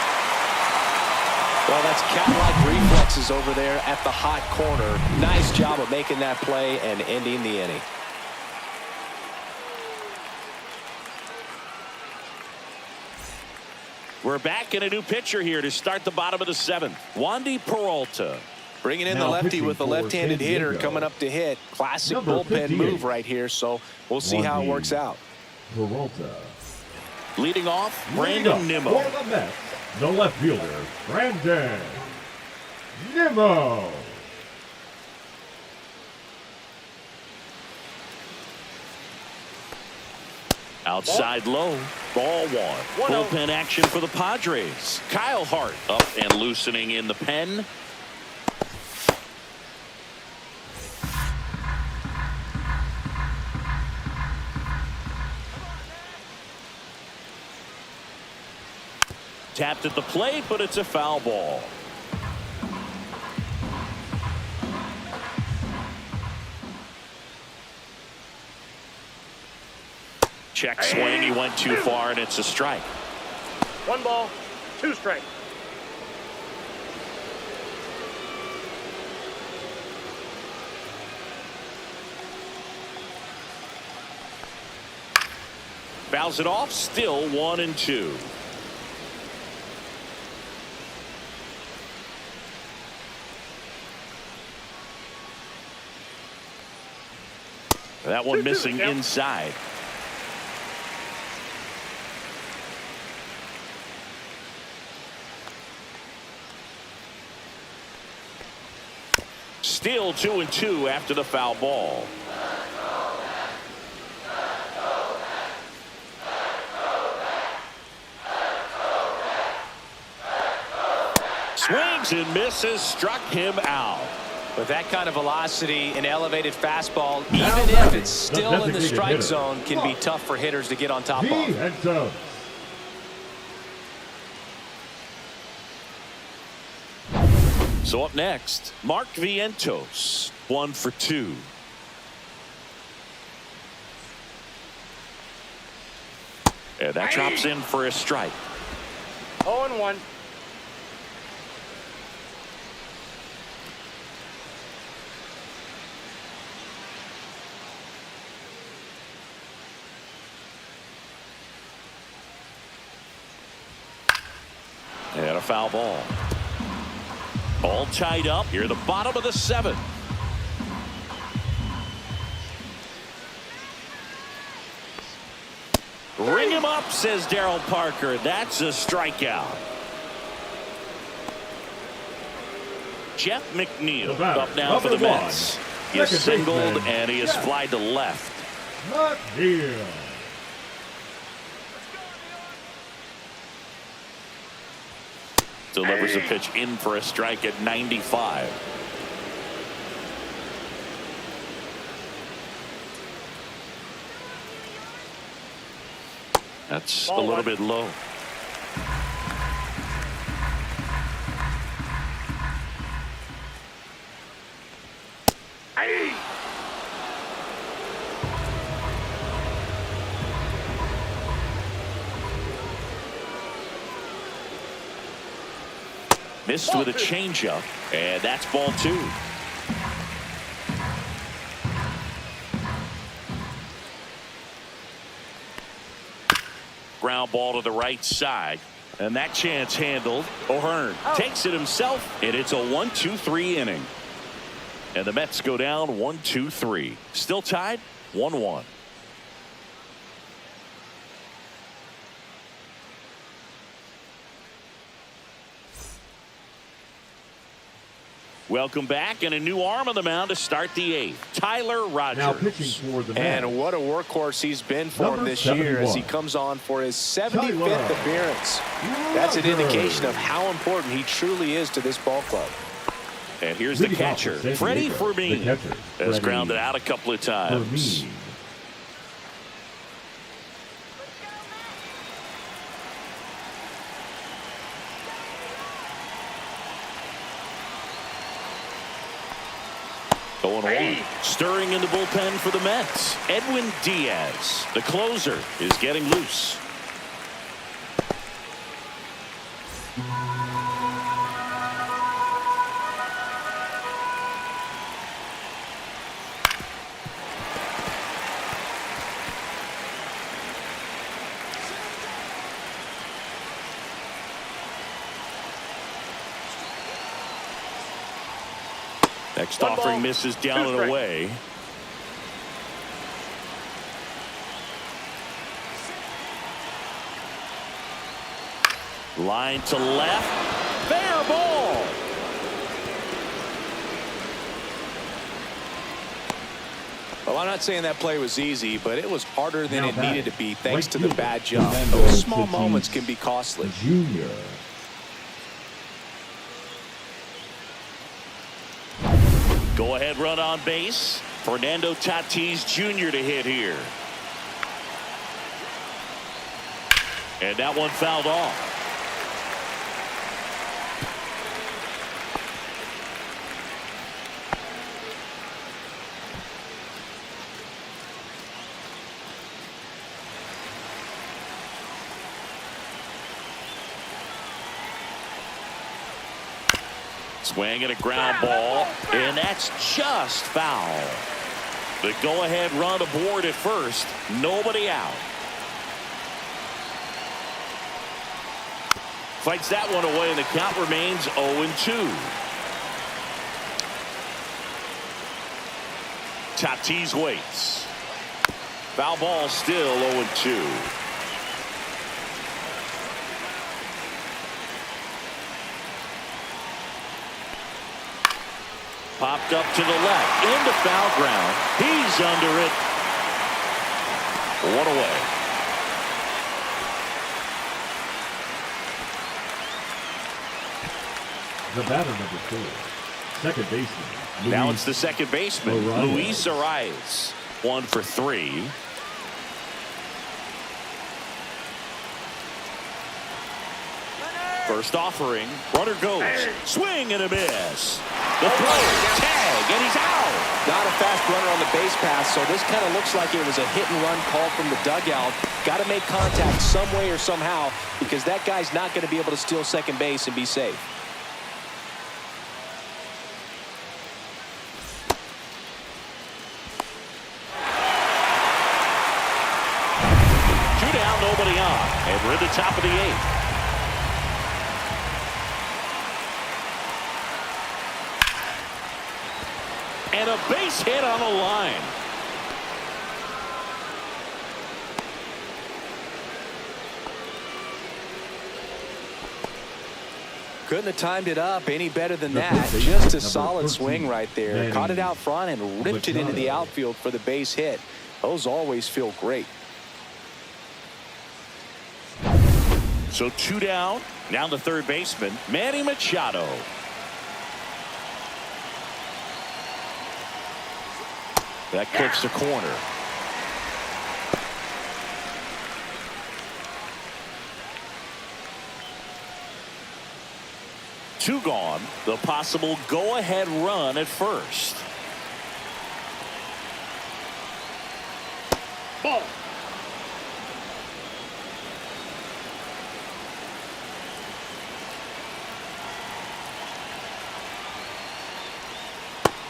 Well, that's cat-like reflexes over there at the hot corner. Nice job of making that play and ending the inning. We're back in a new pitcher here to start the bottom of the 7th. Wandy Peralta. Bringing in the lefty with the left-handed hitter coming up to hit. Classic bullpen move right here, so we'll see how it works out. Peralta. Leading off, Brandon Nimmo. For the Mets, the left fielder, Brandon Nimmo. Outside low. Ball one. 1-0. Bullpen action for the Padres. Kyle Hart up and loosening in the pen. Tapped at the plate, but it's a foul ball. Check swing. He went too far, and it's a strike. 1 ball, 2 strikes. Fouls it off. Still 1-2. That one missing inside. Still 2-2 after the foul ball. Swings and misses. Struck him out. With that kind of velocity and elevated fastball, even if it's still in the strike zone, can be tough for hitters to get on top of. So up next, Mark Vientos, 1 for 2. And that drops in for a strike. 0-1. And a foul ball. All tied up here at the bottom of the 7th. Ring him up, says Darryl Parker. That's a strikeout. Jeff McNeil up now for the Mets. He is singled and he is flied to left. McNeil. Delivers a pitch in for a strike at 95. That's a little bit low. Missed with a changeup, and that's ball 2. Ground ball to the right side, and that chance handled. O'Hearn takes it himself, and it's a 1-2-3 inning. And the Mets go down 1-2-3. Still tied 1-1. Welcome back, and a new arm on the mound to start the 8th. Tyler Rogers. Now pitching for the Mets. And what a workhorse he's been for him this year as he comes on for his 75th appearance. That's an indication of how important he truly is to this ball club. And here's the catcher, Freddie Fermin, has grounded out a couple of times. Stirring in the bullpen for the Mets, Edwin Diaz. The closer is getting loose. Next offering misses down and away. Line to left. Fair ball. Well, I'm not saying that play was easy, but it was harder than Now it batting, needed to be thanks right to the fielder, bad jump. Fernando Those small Tatis moments can be costly. Jr. Go ahead run on base. Fernando Tatis Jr. to hit here. And that one fouled off. Swing and a ground ball, and that's just foul. The go-ahead run aboard at first, nobody out. Fights that one away, and the count remains 0-2. Tatis waits. Foul ball, still 0-2. Popped up to the left, into foul ground. He's under it. One away. The batter number 4, second baseman. Now it's the second baseman, Luis Arias. 1 for 3. First offering, runner goes, swing and a miss. The throw, tag, and he's out. Not a fast runner on the base pass, so this kind of looks like it was a hit-and-run call from the dugout. Got to make contact some way or somehow, because that guy's not going to be able to steal second base and be safe. Two down, nobody on, and we're at the top of the 8th. And a base hit on the line. Couldn't have timed it up any better than that. Just a solid swing right there. Caught it out front and ripped it into the outfield for the base hit. Those always feel great. So 2 down. Now the third baseman, Manny Machado. That clips the corner. Two gone. The possible go-ahead run at first. Ball.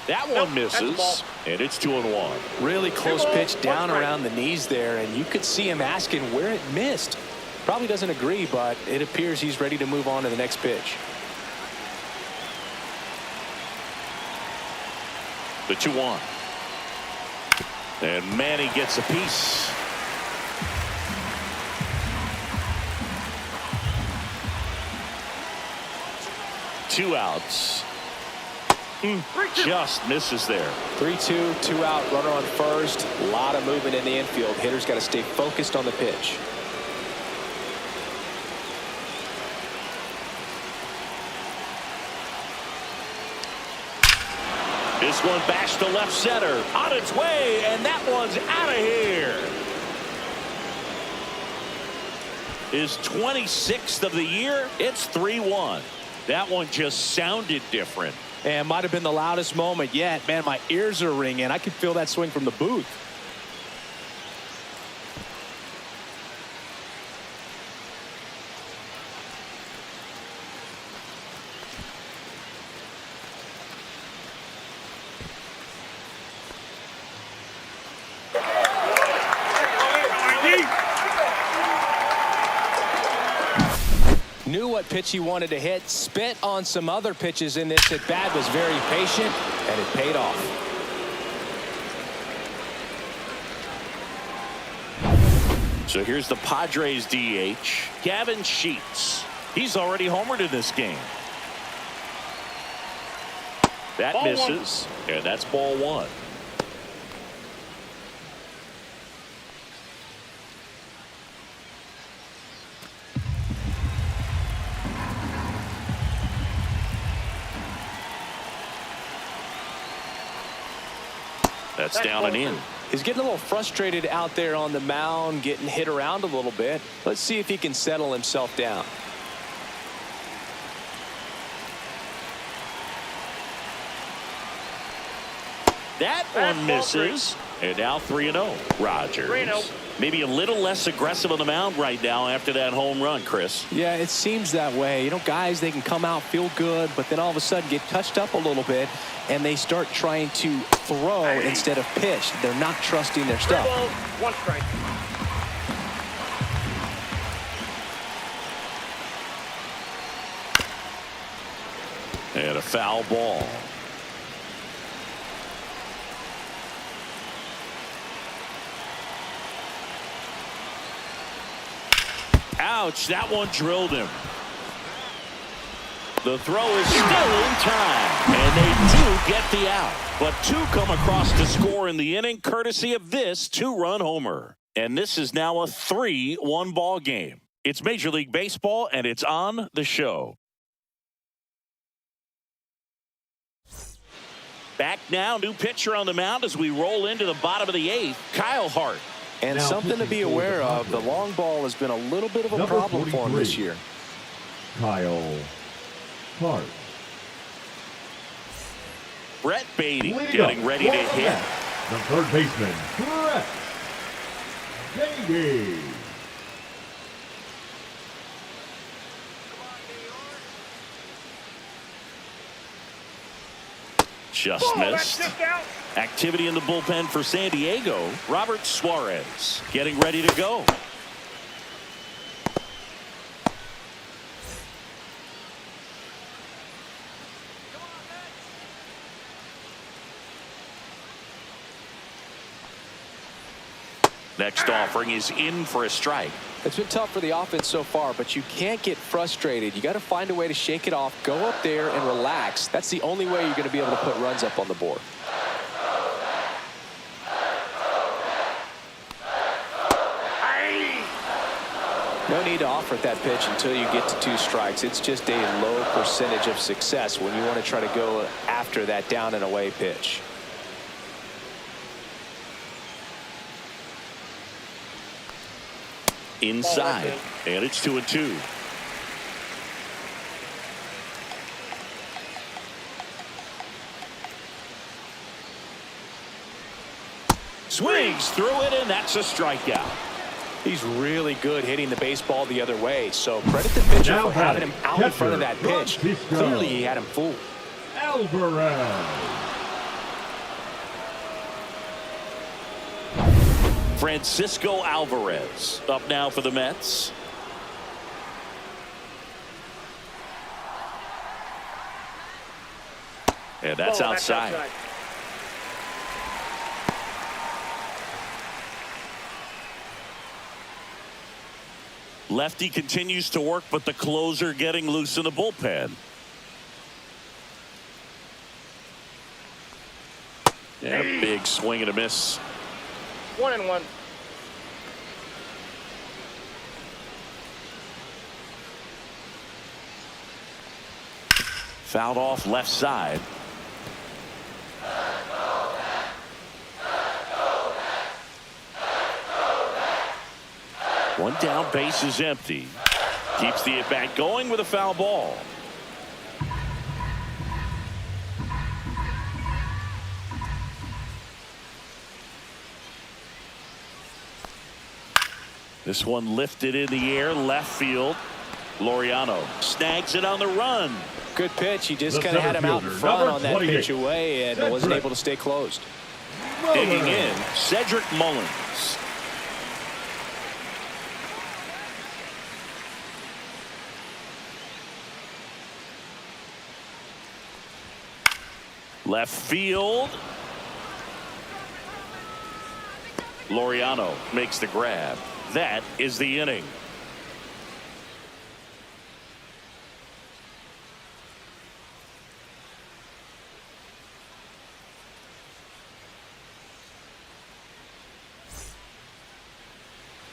That one misses, and it's 2-1. Really close pitch down around the knees there, and you could see him asking where it missed. Probably doesn't agree, but it appears he's ready to move on to the next pitch. The 2-1. And Manny gets a piece. Two outs. Just misses there. 3-2, 2 out, runner on first. A lot of movement in the infield. Hitter's got to stay focused on the pitch. This one bashed to left center. On its way, and that one's out of here. His 26th of the year. It's 3-1. That one just sounded different. And might have been the loudest moment yet. Man, my ears are ringing. I could feel that swing from the booth. Knew what pitch he wanted to hit, spent on some other pitches in this at bat, was very patient, and it paid off. So here's the Padres DH, Gavin Sheets. He's already homered in this game. That Ball misses, and that's ball 1. That's down and in. He's getting a little frustrated out there on the mound, getting hit around a little bit. Let's see if he can settle himself down. That one misses. And now 3-0. Rogers. 3-0. Maybe a little less aggressive on the mound right now after that home run, Chris. Yeah, it seems that way. You know, guys, they can come out, feel good, but then all of a sudden get touched up a little bit, and they start trying to throw instead of pitch. They're not trusting their 3 stuff. balls, 1 strike. And a foul ball. Ouch, that one drilled him. The throw is still in time, and they do get the out. But 2 come across to score in the inning, courtesy of this 2-run homer. And this is now a 3-1 ball game. It's Major League Baseball, and it's on the show. Back now, new pitcher on the mound as we roll into the bottom of the 8th, Kyle Hart. And Now something to be aware of, the long ball has been a little bit of a Number problem for him 43. this year. Kyle Hart. Brett Beatty Leading getting up ready to for the hit. Mets, the third baseman, Brett Beatty. Just Oh, that's missed. just out. Activity in the bullpen for San Diego. Robert Suarez getting ready to go. Next offering is in for a strike. It's been tough for the offense so far, but you can't get frustrated. You got to find a way to shake it off, go up there and relax. That's the only way you're going to be able to put runs up on the board. No need to offer at that pitch until you get to 2 strikes. It's just a low percentage of success when you want to try to go after that down and away pitch. Inside, and it's 2-2. Swings through it, and that's a strikeout. He's really good hitting the baseball the other way, so credit the pitcher Now for having him out in front of that catcher, pitch. Francisco Clearly he had him fooled. Alvarez. Francisco Alvarez up now for the Mets. And that's Oh, outside. Lefty continues to work, but the closer getting loose in the bullpen. And a big swing and a miss. 1-1. Fouled off left side. One down, base is empty. Keeps the at-bat going with a foul ball. This one lifted in the air, left field. Laureano snags it on the run. Good pitch. He just The kind of had him out in center front fielder, on that number pitch 28, away and wasn't able to stay closed. Digging in, Cedric Mullins. Left field. Laureano makes the grab. That is the inning.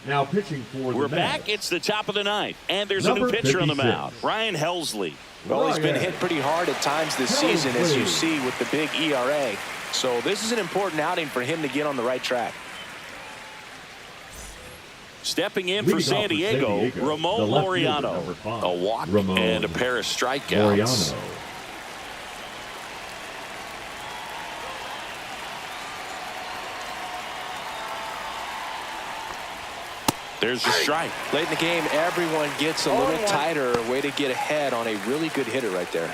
Now pitching for We're the back. Mets, It's the top of the ninth, and there's a new Number pitcher on the 56. mound, Ryan Helsley. Well, he's been Ryan hit pretty hard at times this season, as you see with the big ERA. So this is an important outing for him to get on the right track. Stepping in for San Diego, Ramon Laureano. A walk and a pair of strikeouts. There's the strike. Late in the game, everyone gets a little tighter. A way to get ahead on a really good hitter right there.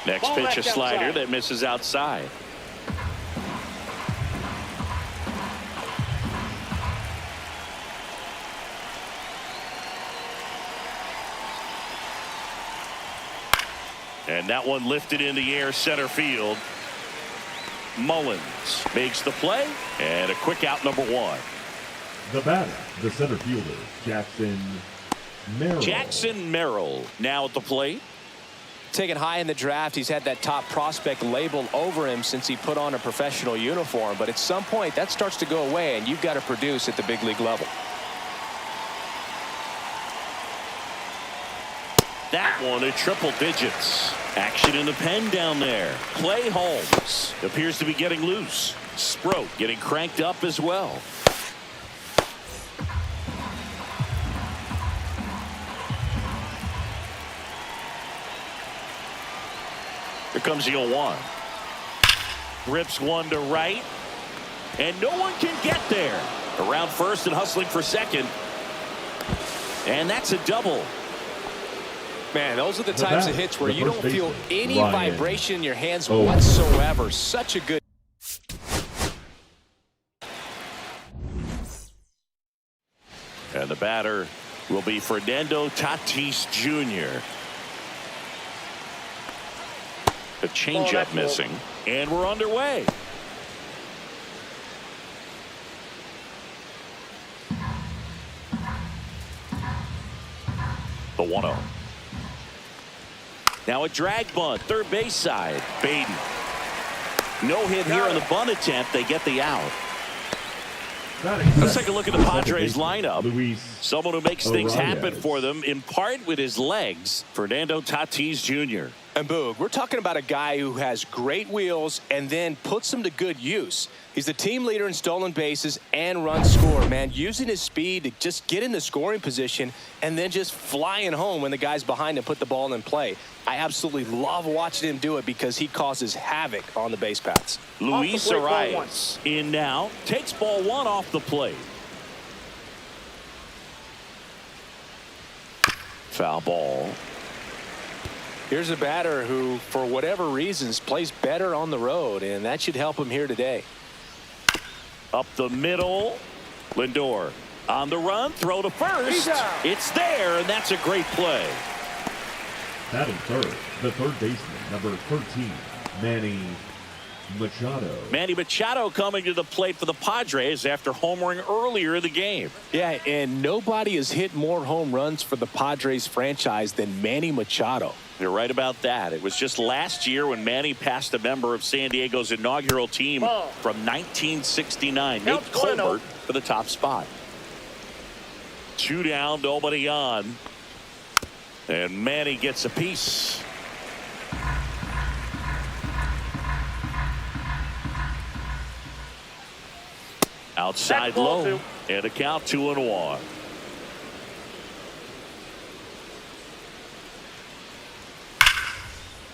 Next pitch, a slider that misses outside. And that one lifted in the air, center field. Mullins makes the play, and a quick out, number one. The batter, the center fielder, Jackson Merrill. Jackson Merrill now at the plate. Taken high in the draft, he's had that top prospect label over him since he put on a professional uniform. But at some point, that starts to go away, and you've got to produce at the big league level. That one at triple digits. Action in the pen down there. Clay Holmes appears to be getting loose. Sproat getting cranked up as well. Here comes the 0-1. Rips one to right. And no one can get there. Around first and hustling for second. And that's a double. Man, those are the types of hits where you don't feel any vibration in your hands whatsoever. Such a good. And the batter will be Fernando Tatis Jr. A changeup missing, and we're underway. The 1-0. Now a drag bunt, third base side. Baden. No hit here on the bunt attempt. They get the out. Let's take a look at the Padres lineup. Someone who makes things happen for them, in part with his legs, Fernando Tatis Jr. And Boog, we're talking about a guy who has great wheels and then puts them to good use. He's the team leader in stolen bases and runs scored, man. Using his speed to just get in the scoring position and then just flying home when the guys behind him put the ball in play. I absolutely love watching him do it because he causes havoc on the base paths. Luis Arias in now. Takes ball one off the plate. Foul ball. Here's a batter who, for whatever reasons, plays better on the road, and that should help him here today. Up the middle. Lindor on the run. Throw to first. It's there, and that's a great play. Batting third, the third baseman, number 13, Manny Machado. Manny Machado coming to the plate for the Padres after homering earlier in the game. Yeah, and nobody has hit more home runs for the Padres franchise than Manny Machado. You're right about that. It was just last year when Manny passed a member of San Diego's inaugural team from 1969, Nate Colbert, for the top spot. 2 down, nobody on. And Manny gets a piece. Outside low, and a count 2-1.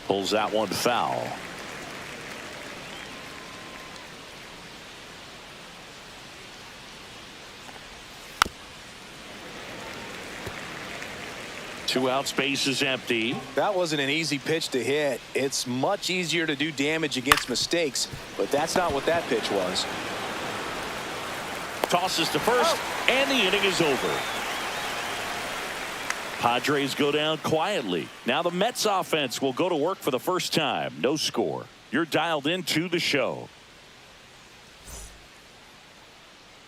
Pulls that one foul. Two out, space is empty. That wasn't an easy pitch to hit. It's much easier to do damage against mistakes, but that's not what that pitch was. Tosses to first, and the inning is over. Padres go down quietly. Now the Mets offense will go to work for the first time. No score. You're dialed into the show.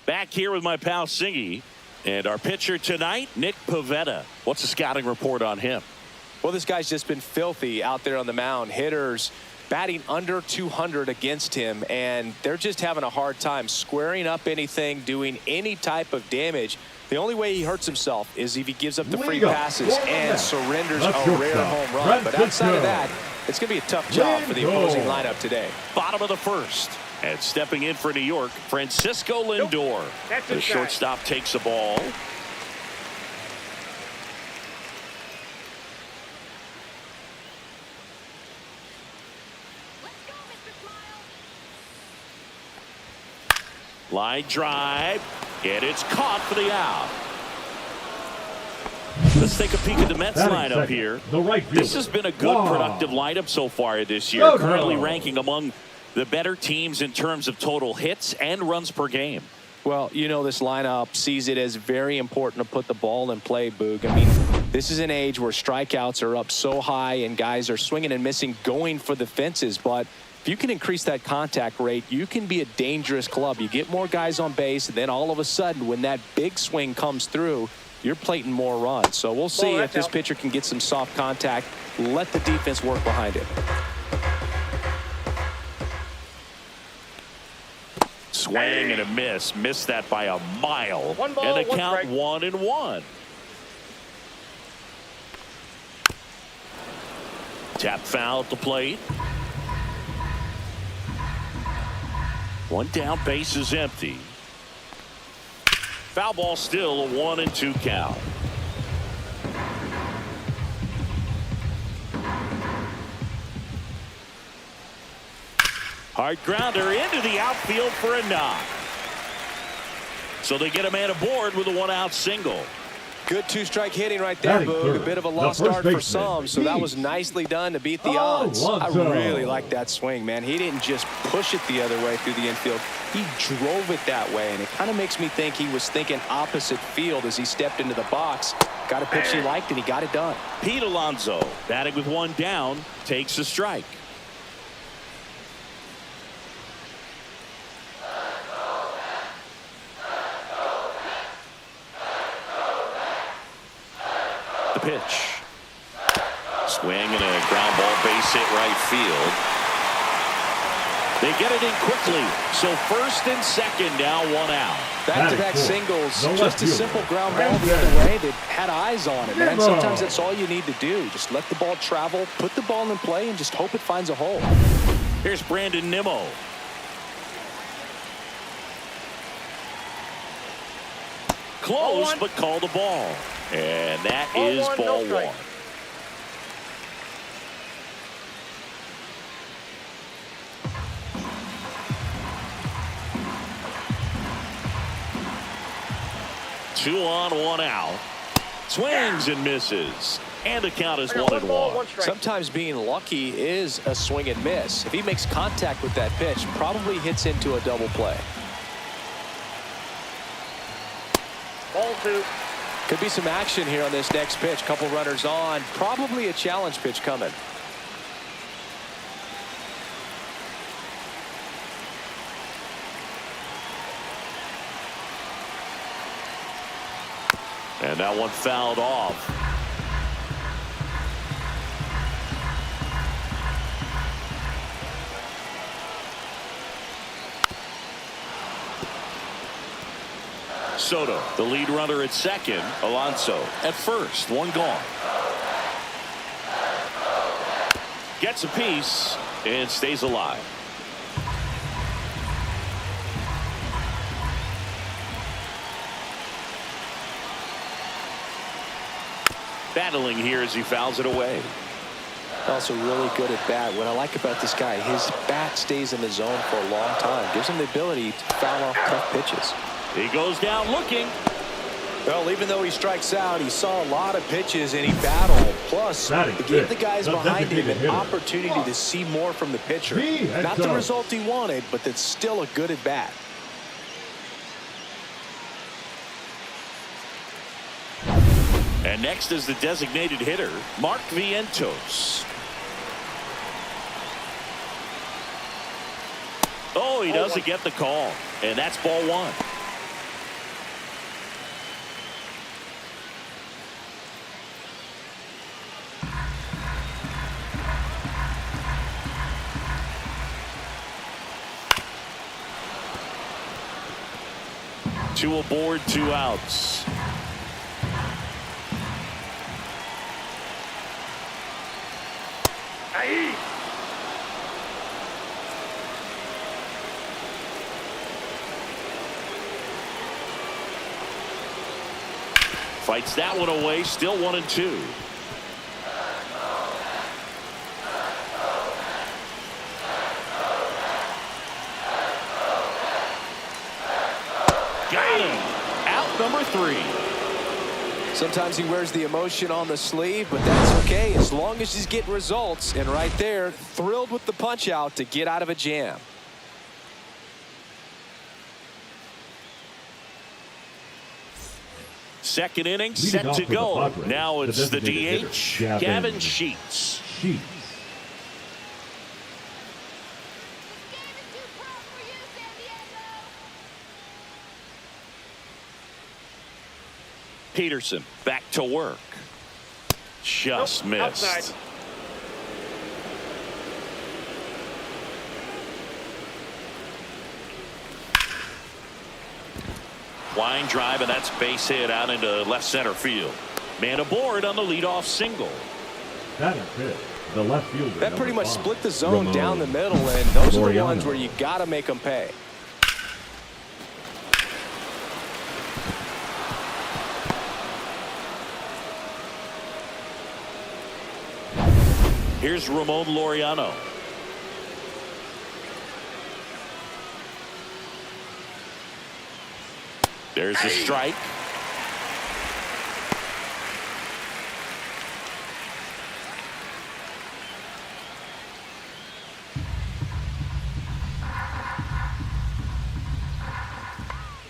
Back here with my pal Singy. And our pitcher tonight, Nick Pivetta. What's the scouting report on him? Well, this guy's just been filthy out there on the mound. Hitters batting under 200 against him, and they're just having a hard time squaring up anything, doing any type of damage. The only way he hurts himself is if he gives up the free passes and surrenders a rare home run. But outside of that, it's going to be a tough job for the opposing lineup today. Bottom of the first. And stepping in for New York, Francisco Lindor. The shortstop takes the ball. Line drive, and it's caught for the out. Let's take a peek at the Mets lineup here. This has been a good, productive lineup so far this year. Currently ranking among the better teams in terms of total hits and runs per game. Well, you know, this lineup sees it as very important to put the ball in play, Boog. I mean, this is an age where strikeouts are up so high and guys are swinging and missing, going for the fences. But if you can increase that contact rate, you can be a dangerous club. You get more guys on base, and then all of a sudden, when that big swing comes through, you're plating more runs. So we'll see if this pitcher can get some soft contact, let the defense work behind it. Swing and a miss. Missed that by a mile. One ball, and a one count strike. 1-1. Tap foul at the plate. One down, base is empty. Foul ball, still a 1-2 count. Hard grounder into the outfield for a knock. So they get a man aboard with a one-out single. Good two-strike hitting right there, Boog. A bit of a lost start for some, so that was nicely done to beat the odds. I really like that swing, man. He didn't just push it the other way through the infield. He drove it that way, and it kind of makes me think he was thinking opposite field as he stepped into the box. Got a pitch he liked, and he got it done. Pete Alonso, batting with one down, takes a strike. The pitch. Swing and a ground ball, base hit right field. They get it in quickly. So first and second, now one out. Back-to-back singles, just a simple ground ball the other way that had eyes on it, man. Sometimes that's all you need to do. Just let the ball travel, put the ball in play, and just hope it finds a hole. Here's Brandon Nimmo. Close, but call the ball. And that is ball one. Two on, one out. Swings and misses. And the count is 1-1. Sometimes being lucky is a swing and miss. If he makes contact with that pitch, probably hits into a double play. Ball two. Could be some action here on this next pitch. Couple runners on. Probably a challenge pitch coming. And that one fouled off. Soto, the lead runner at second. Alonso at first. One gone. Gets a piece and stays alive. Battling here as he fouls it away. Also really good at bat. What I like about this guy, his bat stays in the zone for a long time. Gives him the ability to foul off tough pitches. He goes down looking. Well, even though he strikes out, he saw a lot of pitches and he battled. Plus, it gave the guys behind him an opportunity to see more from the pitcher. Not the result he wanted, but that's still a good at bat. And next is the designated hitter, Mark Vientos. Oh, he doesn't get the call. And that's ball one. Two aboard, 2 outs. Aye. Fights that one away. Still 1-2. Got him. Out number 3. Sometimes he wears the emotion on the sleeve, but that's okay as long as he's getting results. And right there, thrilled with the punch out to get out of a jam. Second inning Leading set off to for the go. Padres, Now it's the designated DH, hitter, Gavin Sheets. Sheets. Peterson back to work. Just Nope, missed. outside. Line drive, and that's base hit out into left center field. Man aboard on the leadoff single. That is it. The left fielder. That pretty number much 5, split the zone Ramon down the middle, and those are the Laureano. ones where you got to make them pay. Here's Ramon Laureano. There's the strike.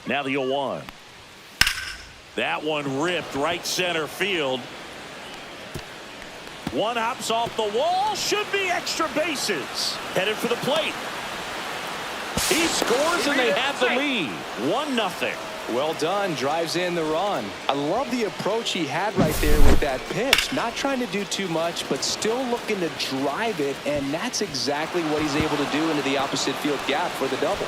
Now the 0-1. That one ripped right center field. One hops off the wall. Should be extra bases. Headed for the plate. He scores and they have the lead. 1-0. Well done. Drives in the run. I love the approach he had right there with that pitch. Not trying to do too much, but still looking to drive it, and that's exactly what he's able to do into the opposite field gap for the double.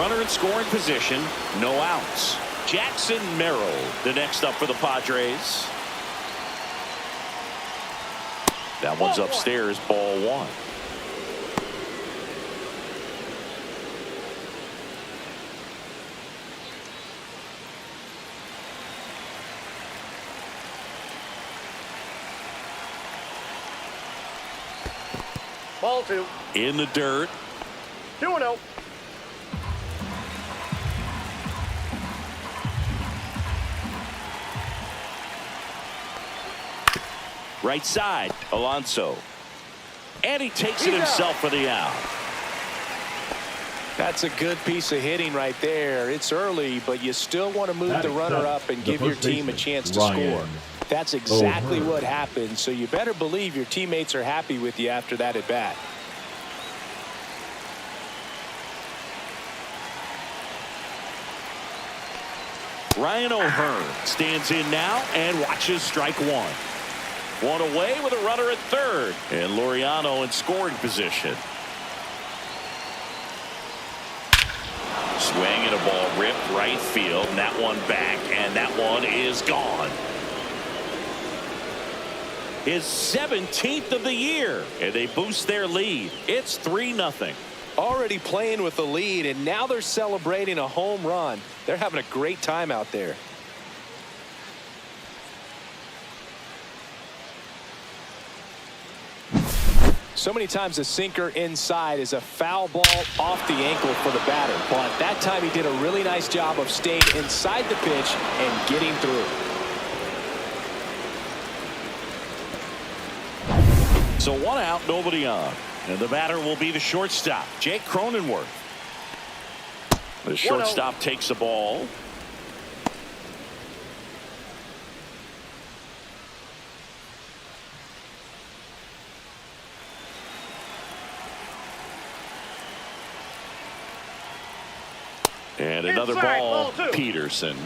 Runner in scoring position. No outs. Jackson Merrill, the next up for the Padres. That one's upstairs, ball 1. Ball 2. In the dirt. 2-0. Right side, Alonso. And he takes it himself for the out. That's a good piece of hitting right there. It's early, but you still want to move the runner up and give your team a chance to score. That's exactly what happened, so you better believe your teammates are happy with you after that at bat. Ryan O'Hearn stands in now and watches strike 1. One away with a runner at third, and Laureano in scoring position. Swing and a ball ripped right field, and that one back, and that one is gone. His 17th of the year, and they boost their lead. It's 3-0. Already playing with the lead, and now they're celebrating a home run. They're having a great time out there. So many times a sinker inside is a foul ball off the ankle for the batter. But that time he did a really nice job of staying inside the pitch and getting through. So 1 out, nobody on. And the batter will be the shortstop, Jake Cronenworth. The shortstop takes the ball. And another Inside, ball, ball 2. Peterson.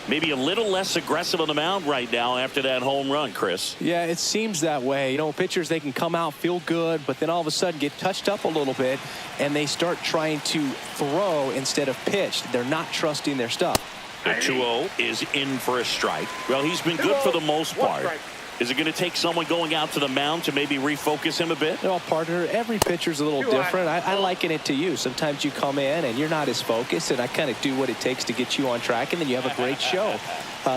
Maybe a little less aggressive on the mound right now after that home run, Chris. Yeah, it seems that way. You know, pitchers, they can come out, feel good, but then all of a sudden get touched up a little bit, and they start trying to throw instead of pitch. They're not trusting their stuff. The 2-0 is in for a strike. Well, he's been good for the most part. Is it going to take someone going out to the mound to maybe refocus him a bit? Well, partner, every pitcher's a little different. I liken it to you. Sometimes you come in and you're not as focused, and I kind of do what it takes to get you on track, and then you have a great show.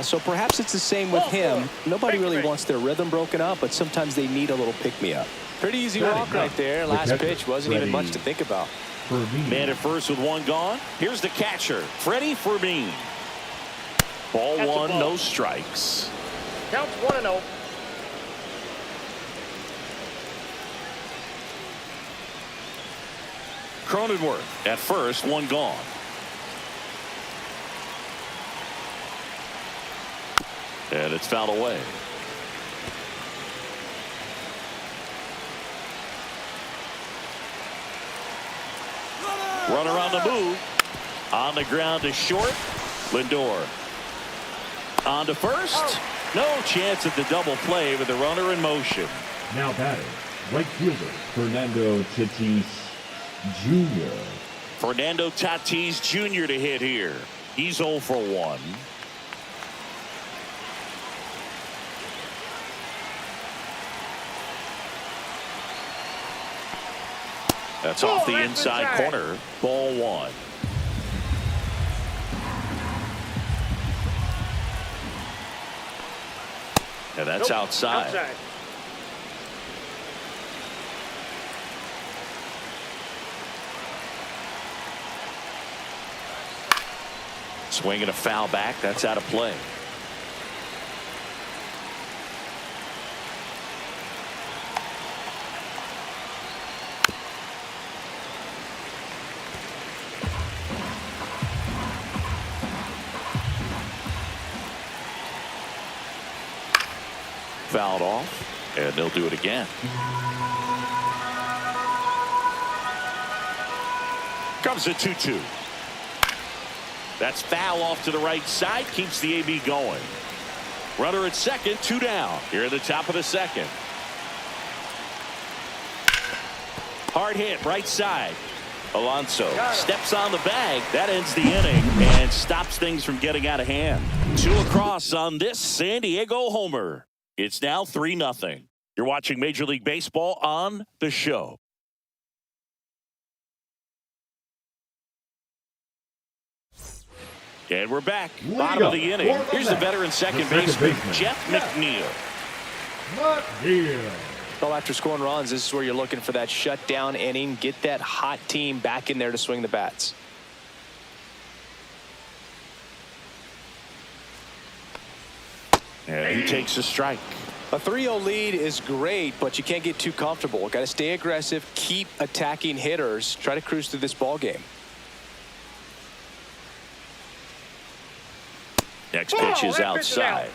So perhaps it's the same with him. Nobody really wants their rhythm broken up, but sometimes they need a little pick-me-up. Pretty easy walk right there. Last pitch wasn't even much to think about. Man at first with one gone. Here's the catcher, Freddie Fermin. Ball one, no strikes. Counts 1-0. Cronenworth at first, one gone. And it's fouled away. Runner on the move. On the ground to short. Lindor. On to first. No chance at the double play with the runner in motion. Now batting, right fielder Fernando Tatis Jr. Fernando Tatis Jr. to hit here. He's 0 for 1. That's off the inside corner. Ball 1. And that's outside. Swinging a foul back. That's out of play. Fouled off, and they'll do it again. Comes a 2-2. That's foul off to the right side, keeps the AB going. Runner at second, 2 down. Here at the top of the second. Hard hit, right side. Alonso steps on the bag. That ends the inning and stops things from getting out of hand. 2 across on this San Diego homer. It's now 3-0. You're watching Major League Baseball on The Show. And we're back. Bottom of the inning. Here's the veteran second baseman, Jeff McNeil. Well, after scoring runs, this is where you're looking for that shutdown inning. Get that hot team back in there to swing the bats. And he takes a strike. A 3-0 lead is great, but you can't get too comfortable. Got to stay aggressive, keep attacking hitters, try to cruise through this ball game. Next pitch is outside.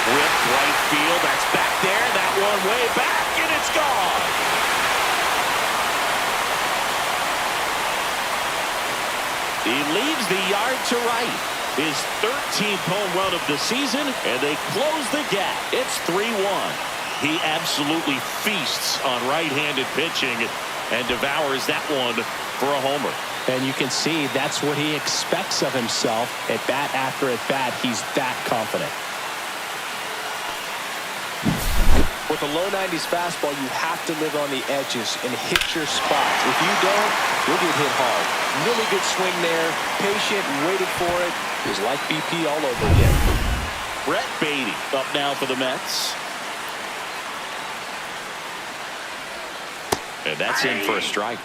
Whip right field. That's back there. That one way back, and it's gone. He leaves the yard to right. His 13th home run of the season, and they close the gap. It's 3-1. He absolutely feasts on right-handed pitching and devours that one for a homer. And you can see that's what he expects of himself at bat after at bat. He's that confident. With a low 90s fastball, you have to live on the edges and hit your spots. If you don't, you'll get hit hard. Really good swing there. Patient, waited for it. It was like BP all over again. Brett Beatty up now for the Mets. And that's in for a strike.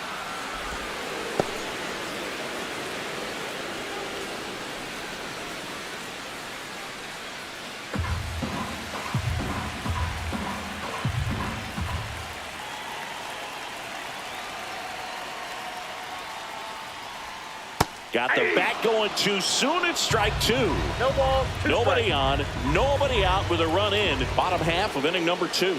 Got the bat going too soon. It's strike 2. No ball. Nobody on, nobody out with a run in. Bottom half of inning number 2.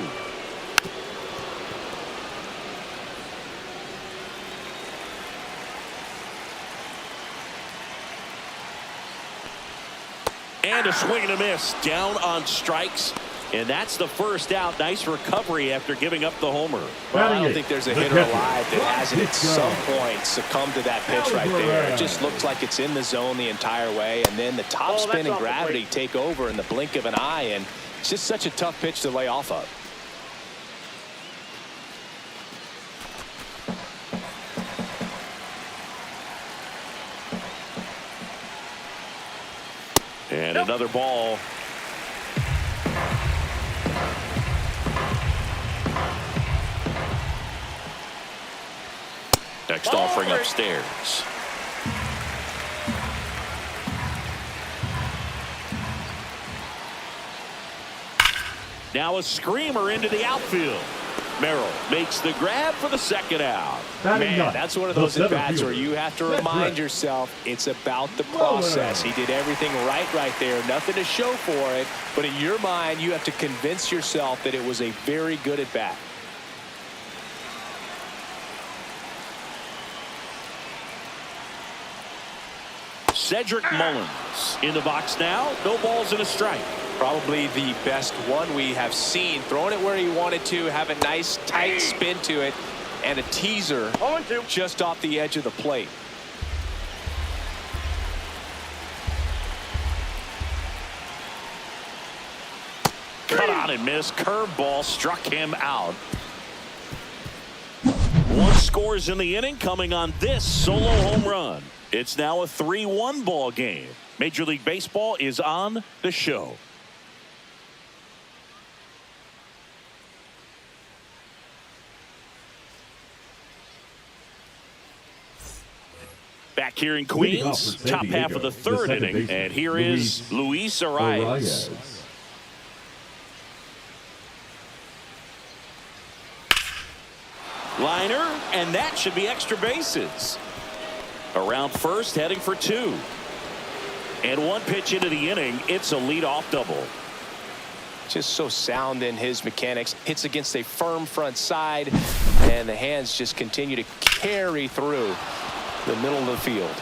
And a swing and a miss. Down on strikes. And that's the first out. Nice recovery after giving up the homer. Well, I don't think there's a hitter alive that hasn't at some point succumbed to that pitch right there. It just looks like it's in the zone the entire way. And then the top spin and gravity take over in the blink of an eye. And it's just such a tough pitch to lay off of. And another ball. Next offering upstairs. Now a screamer into the outfield. Merrill makes the grab for the second out. Man, that's one of those at-bats where you have to remind yourself it's about the process. He did everything right there. Nothing to show for it. But in your mind, you have to convince yourself that it was a very good at-bat. Cedric Mullins in the box now. No balls and a strike. Probably the best one we have seen. Throwing it where he wanted to, have a nice tight spin to it, and a teaser just off the edge of the plate. Cut on and miss. Curveball struck him out. One scores in the inning coming on this solo home run. It's now a 3-1 ball game. Major League Baseball is on the show. Back here in Queens, top half of the third inning, and here is Luis Arias. Liner, and that should be extra bases. Around first, heading for two. And one pitch into the inning, it's a leadoff double. Just so sound in his mechanics. Hits against a firm front side, and the hands just continue to carry through the middle of the field.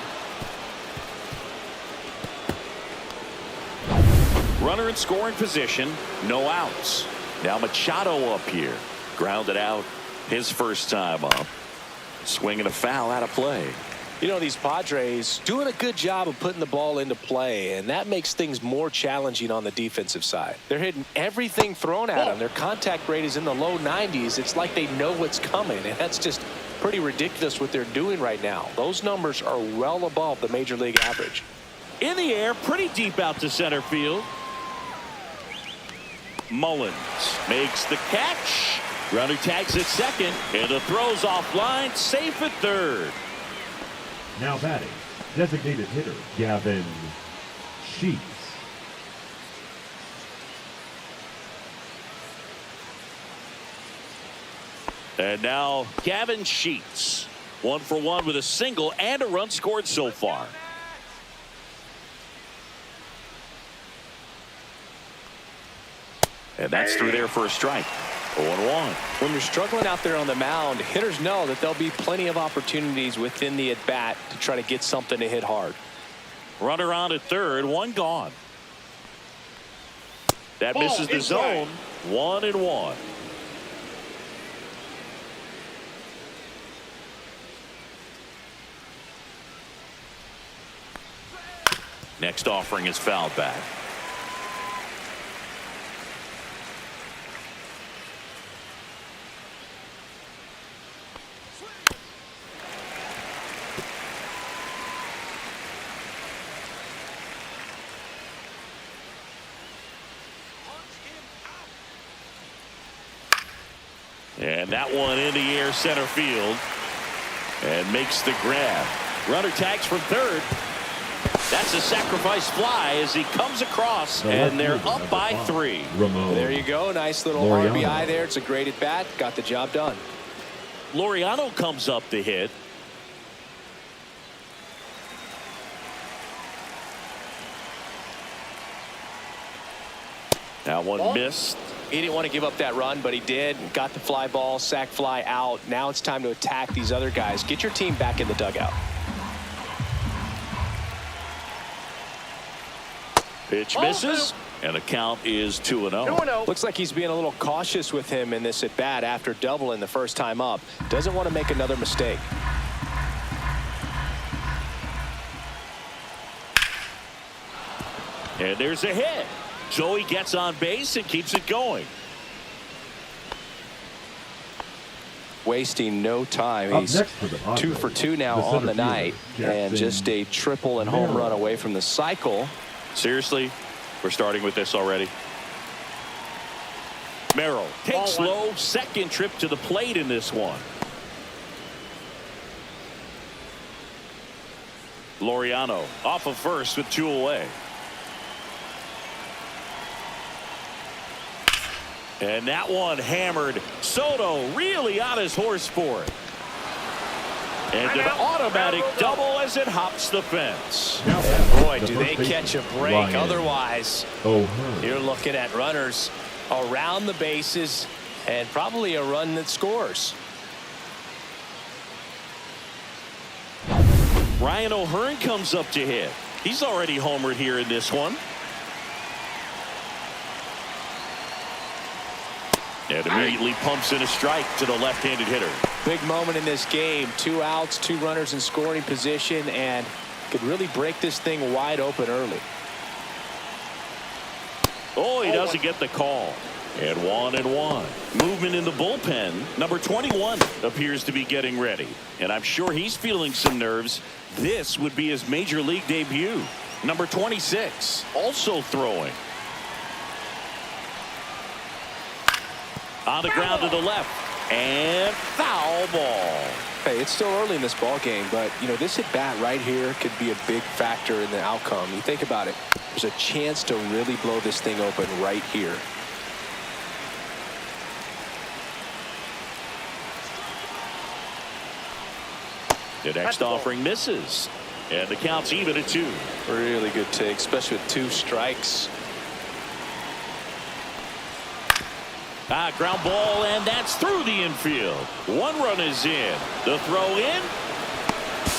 Runner in scoring position, no outs. Now Machado up here. Grounded out his first time up. Swinging a foul out of play. You know, these Padres doing a good job of putting the ball into play, and that makes things more challenging on the defensive side. They're hitting everything thrown at them. Their contact rate is in the low 90s. It's like they know what's coming, and that's just pretty ridiculous what they're doing right now. Those numbers are well above the major league average. In the air, pretty deep out to center field. Mullins makes the catch. Runner tags at second, and the throw's offline, safe at third. Now batting, designated hitter Gavin Sheets. And now Gavin Sheets, 1 for 1 with a single and a run scored so far. And that's through there for a strike. 0-1. When you're struggling out there on the mound, hitters know that there'll be plenty of opportunities within the at-bat to try to get something to hit hard. Runner on at third, one gone. That misses the zone. 1-1. Next offering is fouled back. And that one in the air center field and makes the grab. Runner tags from third. That's a sacrifice fly as he comes across, and they're up by 3. There you go. Nice little RBI there. It's a great at bat. Got the job done. Laureano comes up to hit. That one missed. He didn't want to give up that run, but he did. Got the fly ball, sac fly out. Now it's time to attack these other guys. Get your team back in the dugout. Pitch misses, and the count is 2-0. 2-0. Looks like he's being a little cautious with him in this at bat after doubling the first time up. Doesn't want to make another mistake. And there's a hit. So he gets on base and keeps it going. Wasting no time. Up He's next for the Padres, 2 for 2 now the on center the fielder, night, Jackson and just a triple and home run away from the cycle. Seriously, we're starting with this already. Merrill takes slow second trip to the plate in this one. Laureano off of first with 2 away. And that one hammered. Soto really on his horse for it. And an automatic double as it hops the fence. And boy, do they catch a break. Otherwise, you're looking at runners around the bases and probably a run that scores. Ryan O'Hearn comes up to hit. He's already homered here in this one. And immediately pumps in a strike to the left-handed hitter. Big moment in this game. 2 outs, 2 runners in scoring position, and could really break this thing wide open early. Oh, he doesn't get the call. And 1-1. Movement in the bullpen. Number 21 appears to be getting ready. And I'm sure he's feeling some nerves. This would be his major league debut. Number 26 also throwing. On the ground to the left. And foul ball. Hey, it's still early in this ball game, but you know, this at bat right here could be a big factor in the outcome. You think about it. There's a chance to really blow this thing open right here. The next offering misses. And the count's even at 2. Really good take, especially with 2 strikes. Ground ball, and that's through the infield. 1 run is in. The throw in.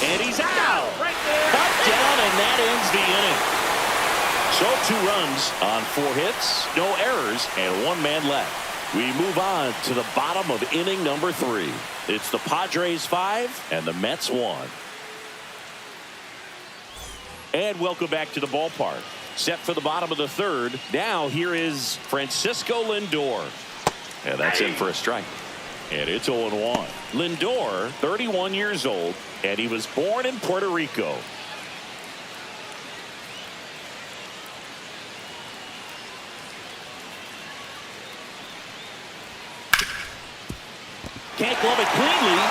And he's out. Right there. Cut down, and that ends the inning. So 2 runs on 4 hits, no errors, and 1 man left. We move on to the bottom of inning number 3. It's the Padres 5 and the Mets 1. And welcome back to the ballpark. Set for the bottom of the 3rd. Now here is Francisco Lindor. And that's in for a strike. And it's 0-1. Lindor, 31 years old, and he was born in Puerto Rico. Can't glove it cleanly.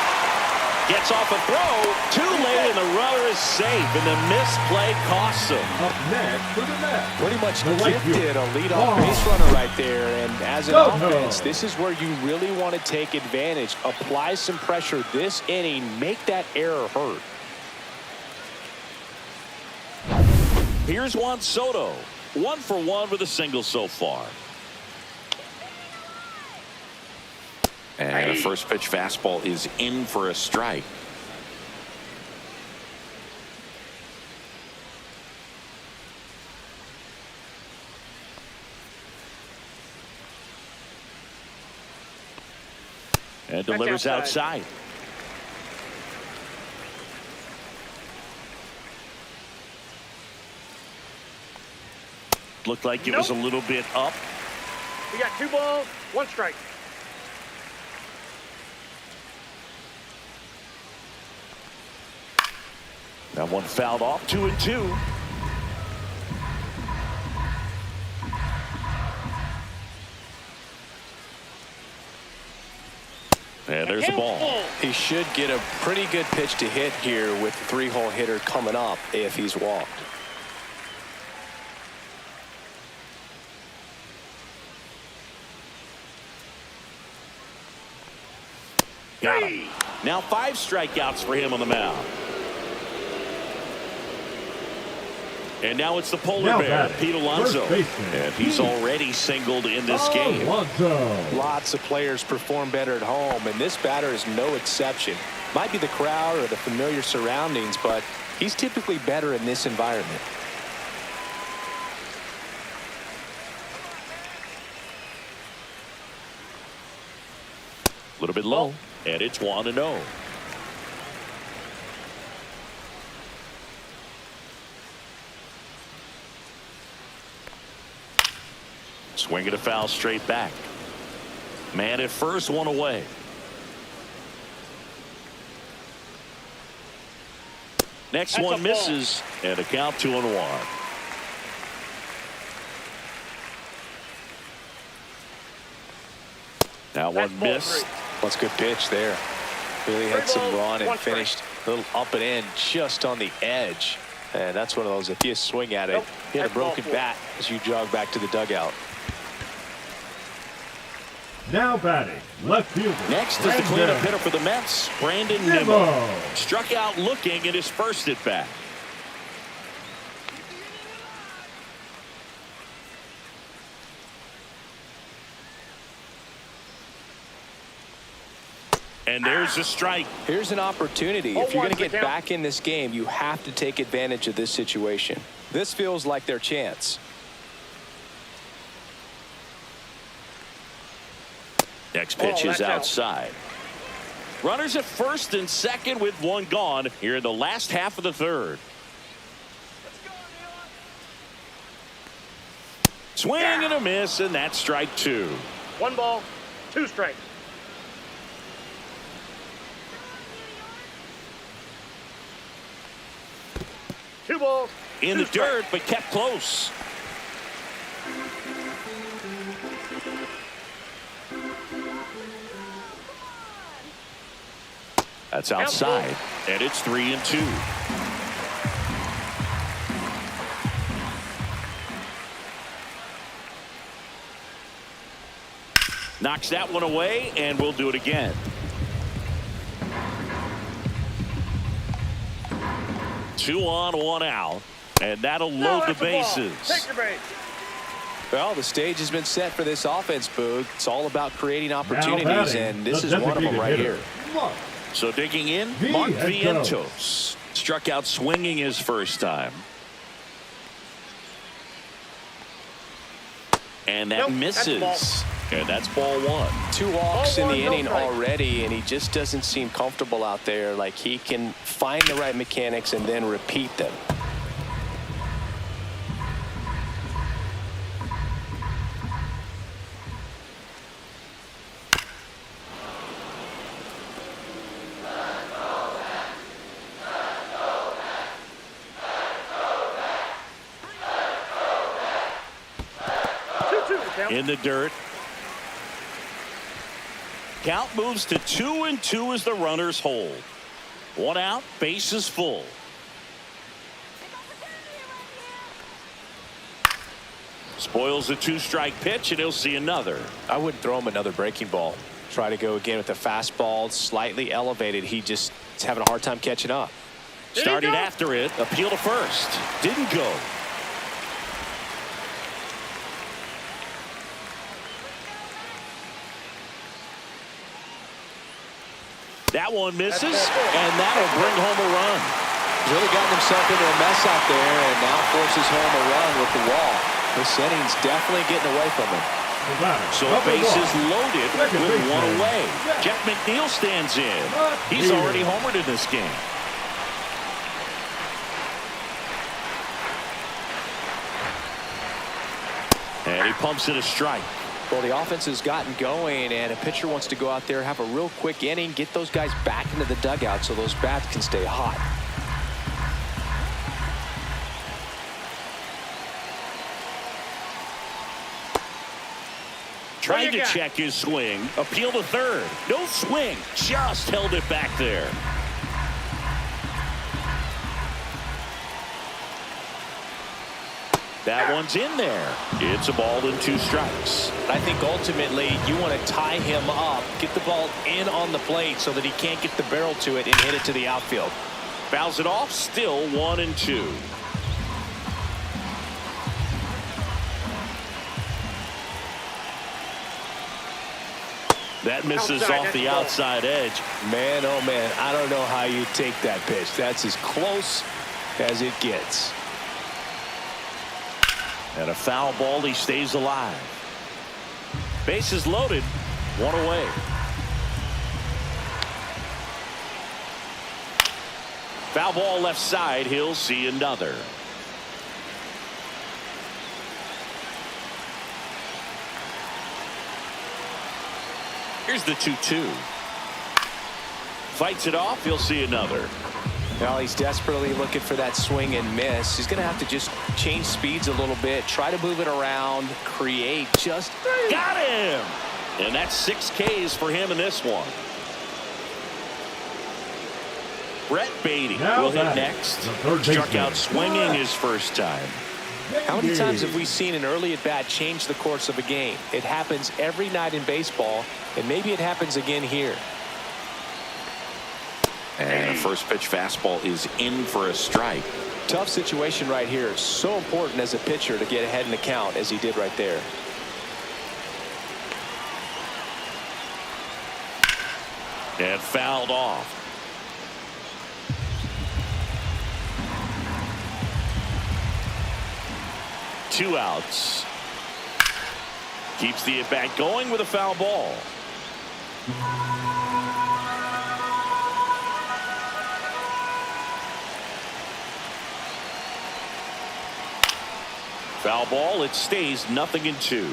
Gets off a throw. Too late, and the runner is safe, and the misplay costs him. Up next for the Mets. Pretty much The right gifted fielder, a leadoff base runner right there. And as an Soto. offense, this is where you really want to take advantage. Apply some pressure this inning. Make that error hurt. Here's Juan Soto. 1 for 1 with a single so far. And a first pitch fastball is in for a strike. And delivers outside. Looked like it was a little bit up. We got 2 balls, 1 strike. That one fouled off. 2-2. And there's the ball. He should get a pretty good pitch to hit here with the 3-hole hitter coming up if he's walked. Got him. Now 5 strikeouts for him on the mound. And now it's the polar bear, Pete Alonso. And he's already singled in this game. Lots of players perform better at home, and this batter is no exception. Might be the crowd or the familiar surroundings, but he's typically better in this environment. little bit low, and it's 1-0. Swing and a foul straight back. Man at first, one away. Next one misses, and a count 2-1. Now one missed. That's a good pitch there. Really had some run and finished a little up and in just on the edge. And that's one of those, if you swing at it, hit a broken bat as you jog back to the dugout. Now batting, left fielder. Next is the cleanup hitter for the Mets, Brandon Nimmo. Struck out looking at his first at bat. And there's a strike. Here's an opportunity. If you're going to get back in this game, you have to take advantage of this situation. This feels like their chance. Next pitch is outside. Runners at first and second with one gone here in the last half of the third. Swing and a miss, and that's strike two. 1 ball, 2 strikes. Two balls. In the dirt, but kept close. That's outside, and it's 3-2. Knocks that one away, and we'll do it again. Two on, one out, and that'll load the bases. Take your base. Well, the stage has been set for this offense, Boog. It's all about creating opportunities, and this is one of them right here. So digging in, Mark Vientos struck out swinging his first time. And that misses. And that's ball one. 2 walks in the inning already, and he just doesn't seem comfortable out there. Like he can find the right mechanics and then repeat them. In the dirt. Count moves to 2-2 as the runners hold. One out, bases full. Spoils the 2-strike pitch, and he'll see another. I wouldn't throw him another breaking ball. Try to go again with the fastball, slightly elevated. He just is having a hard time catching up. Started after it, appeal to first. Didn't go. That one misses, and that'll bring home a run. He's really gotten himself into a mess out there, and now forces home a run with the wall. This inning's definitely getting away from him. So bases loaded with one away. Jeff McNeil stands in. He's already homered in this game. And he pumps it a strike. Well, the offense has gotten going, and a pitcher wants to go out there, have a real quick inning, get those guys back into the dugout so those bats can stay hot. Trying to check his swing. Appeal to third. No swing. Just held it back there. That one's in there. It's a ball and 2 strikes. I think ultimately you want to tie him up, get the ball in on the plate so that he can't get the barrel to it and hit it to the outfield. Fouls it off, still 1-2. That misses off the outside edge. Man, oh man, I don't know how you take that pitch. That's as close as it gets. And a foul ball, he stays alive. Bases loaded, one away. Foul ball left side. He'll see another. Here's the 2-2. Fights it off. He'll see another. Well, he's desperately looking for that swing and miss. He's going to have to just change speeds a little bit, try to move it around, create just. Got him! And that's 6 Ks for him in this one. Brett Beatty will hit next. Struck out swinging his first time. How many times have we seen an early at bat change the course of a game? It happens every night in baseball, and maybe it happens again here. And a first pitch fastball is in for a strike. Tough situation right here. It's so important as a pitcher to get ahead in the count as he did right there. And fouled off. Two outs. Keeps the at bat going with a foul ball. Foul ball. It stays 0-2.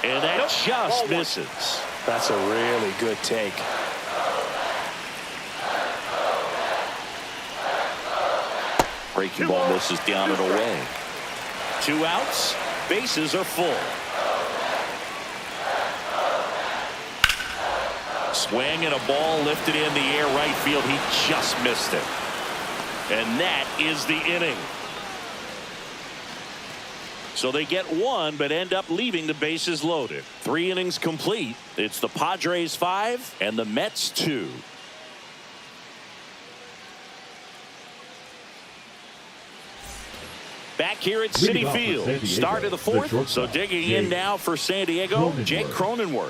And that just misses. That's a really good take. Breaking ball misses down and away. 2 outs. Bases are full. Swing and a ball lifted in the air right field. He just missed it. And that is the inning. So they get 1 but end up leaving the bases loaded. 3 innings complete. It's the Padres 5 and the Mets 2. Back here at Citi Field. Start of the 4th. So digging in now for San Diego, Jake Cronenworth.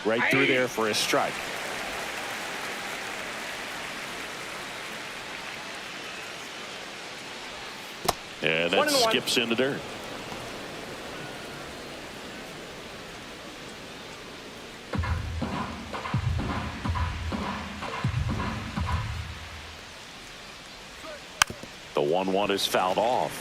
Right through there for a strike. And that skips into dirt. The 1-1 is fouled off.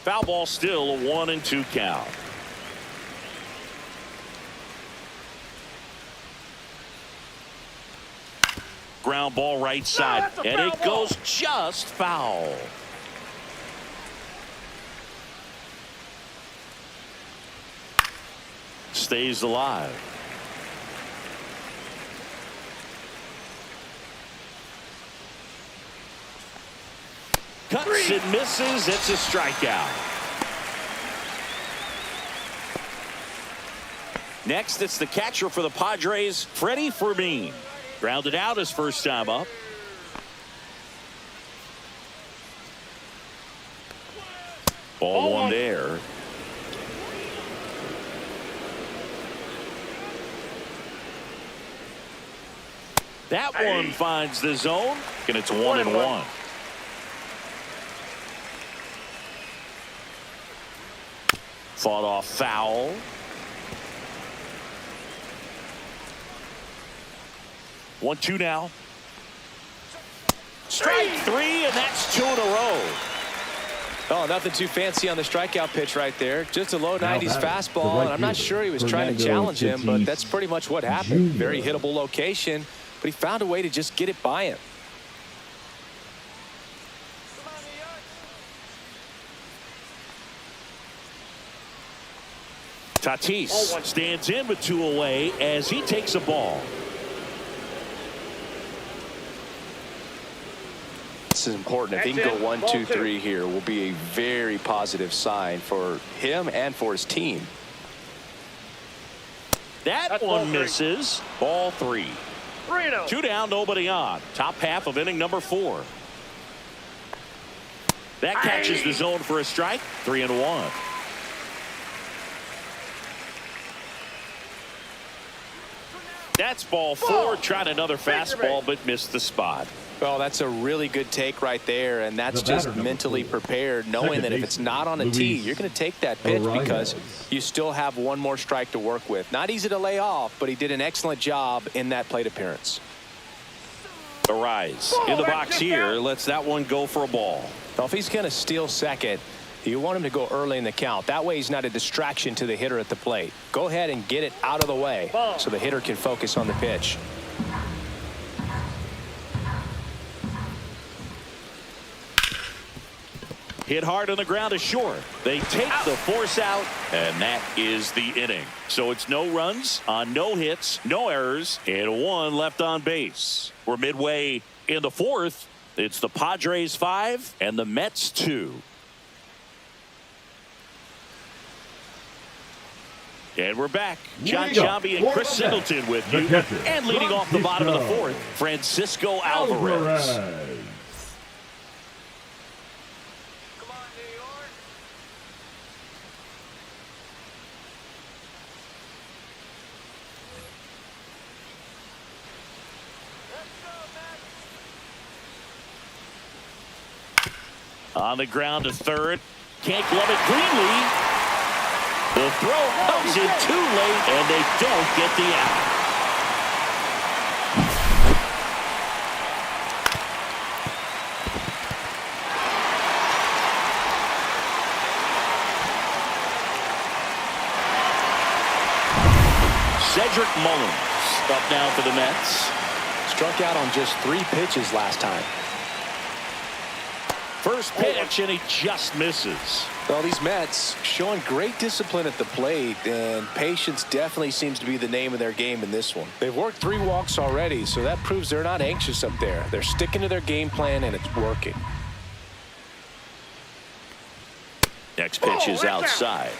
Foul ball, still a 1-2 count. Ground ball right side, and it goes just foul. Stays alive. Cuts and misses. It's a strikeout. Next, it's the catcher for the Padres, Freddie Fermin. Grounded out his first time up. Ball 1 there. That one finds the zone, and it's 1-1. Fought off foul. 1-2 now. Strike 3, and that's 2 in a row. Oh, nothing too fancy on the strikeout pitch right there. Just a low 90s fastball, and I'm not sure he was trying to challenge him, but that's pretty much what happened. Very hittable location, but he found a way to just get it by him. Tatis stands in with 2 away as he takes a ball. This is important. If he can go 1, 2, 3 here, will be a very positive sign for him and for his team. That one misses. Ball 3. 2 down, nobody on. Top half of inning number 4. That catches the zone for a strike. 3-1. That's ball 4. Tried another fastball, but missed the spot. Well, that's a really good take right there, and that's just mentally prepared, knowing that if it's not on a tee, you're going to take that pitch because you still have one more strike to work with. Not easy to lay off, but he did an excellent job in that plate appearance. Arise in the box here. Lets that one go for a ball. Well, if he's going to steal second, you want him to go early in the count. That way he's not a distraction to the hitter at the plate. Go ahead and get it out of the way so the hitter can focus on the pitch. Hit hard on the ground to short. They take the force out, and that is the inning. So it's no runs on no hits, no errors, and 1 left on base. We're midway in the 4th. It's the Padres 5 and the Mets 2. And we're back. John Sciambi and Chris Singleton with you. And leading off the bottom of the 4th, Francisco Alvarez. On the ground to third. Can't glove it cleanly. The throw comes in too late, and they don't get the out. Cedric Mullins up now for the Mets. Struck out on just 3 pitches last time. First pitch, and he just misses. Well, these Mets showing great discipline at the plate, and patience definitely seems to be the name of their game in this one. They've worked 3 walks already, so that proves they're not anxious up there. They're sticking to their game plan, and it's working. Next pitch is outside.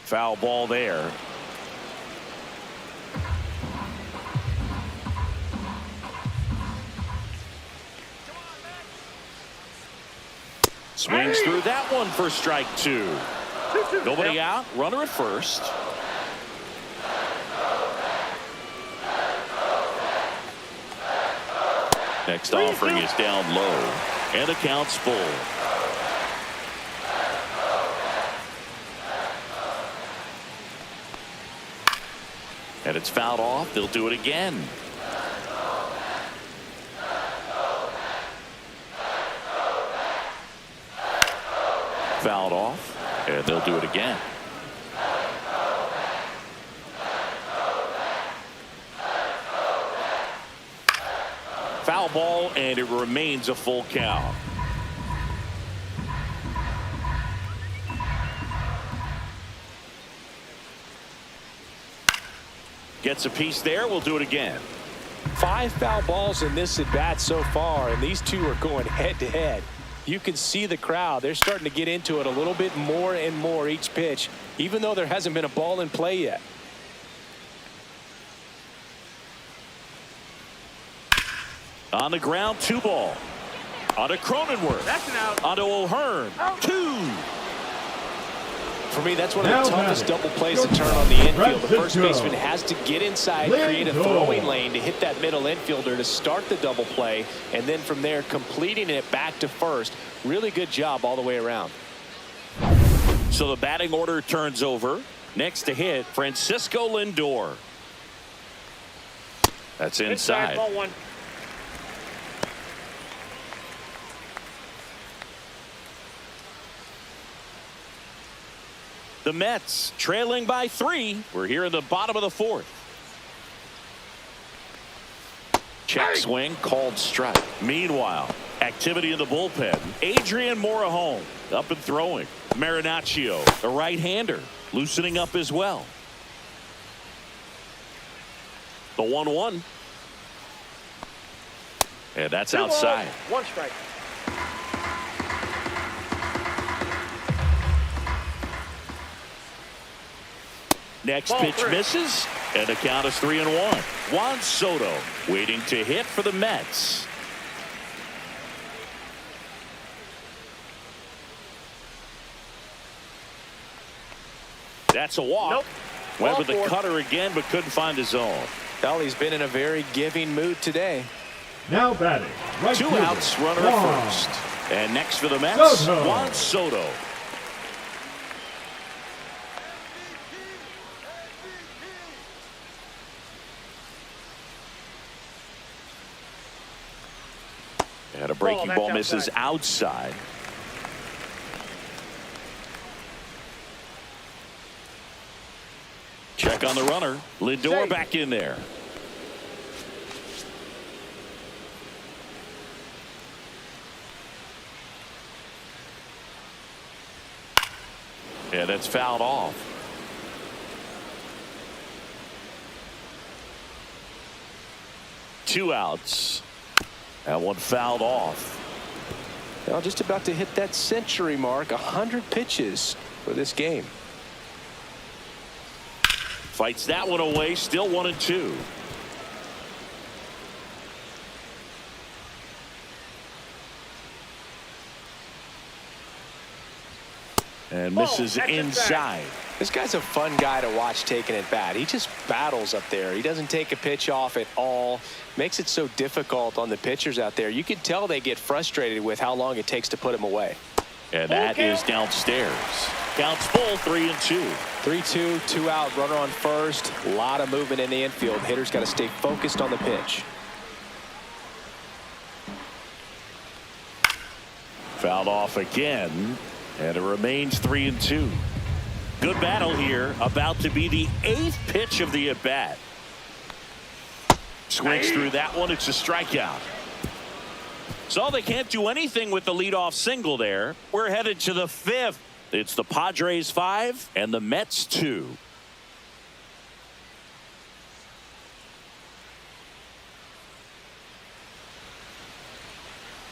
Foul ball there. Swings through that one for strike 2. Nobody out. Runner at first. Next offering is down low. And the count's full. And it's fouled off. They'll do it again. Fouled off, and they'll do it again. Foul ball, and it remains a full count. Gets a piece there. We'll do it again. 5 foul balls in this at bat so far, and these two are going head to head. You can see the crowd. They're starting to get into it a little bit more and more each pitch, even though there hasn't been a ball in play yet. On the ground, 2 ball. On to Cronenworth. That's an out. On to O'Hearn. 2. For me, that's one of the toughest double plays to turn on the infield. The first baseman has to get inside, create a throwing lane to hit that middle infielder to start the double play, and then from there completing it back to first. Really good job all the way around. So the batting order turns over. Next to hit, Francisco Lindor. That's inside. Ball 1. The Mets trailing by 3. We're here in the bottom of the 4th. Check swing, called strike. Meanwhile, activity in the bullpen. Adrian Morejon up and throwing. Marinaccio, the right-hander, loosening up as well. The 1-1. And that's outside. 1 strike. Next pitch misses, and the count is 3-1. Juan Soto waiting to hit for the Mets. That's a walk. Nope. Went Ball with the four. cutter again, but couldn't find his zone. Well, he's been in a very giving mood today. Now batting. Right Two fielder, outs, runner Juan at first. And next for the Mets, Soto. Juan Soto. And a breaking Ball, ball that's misses outside. Check on the runner. Lindor Safe. back in there. Yeah, that's fouled off. Two outs. That one fouled off. Well, just about to hit that century mark. 100 pitches for this game. Fights that one away. Still 1-2. And misses that's inside. This guy's a fun guy to watch taking at bat. He just battles up there. He doesn't take a pitch off at all. Makes it so difficult on the pitchers out there. You can tell they get frustrated with how long it takes to put him away. And that is downstairs. Counts full, 3-2. 3-2, 2 out, runner on first. A lot of movement in the infield. Hitter's got to stay focused on the pitch. Fouled off again. And it remains 3-2. Good battle here. About to be the 8th pitch of the at-bat. Swings through that one. It's a strikeout. So they can't do anything with the leadoff single there. We're headed to the 5th. It's the Padres 5 and the Mets 2.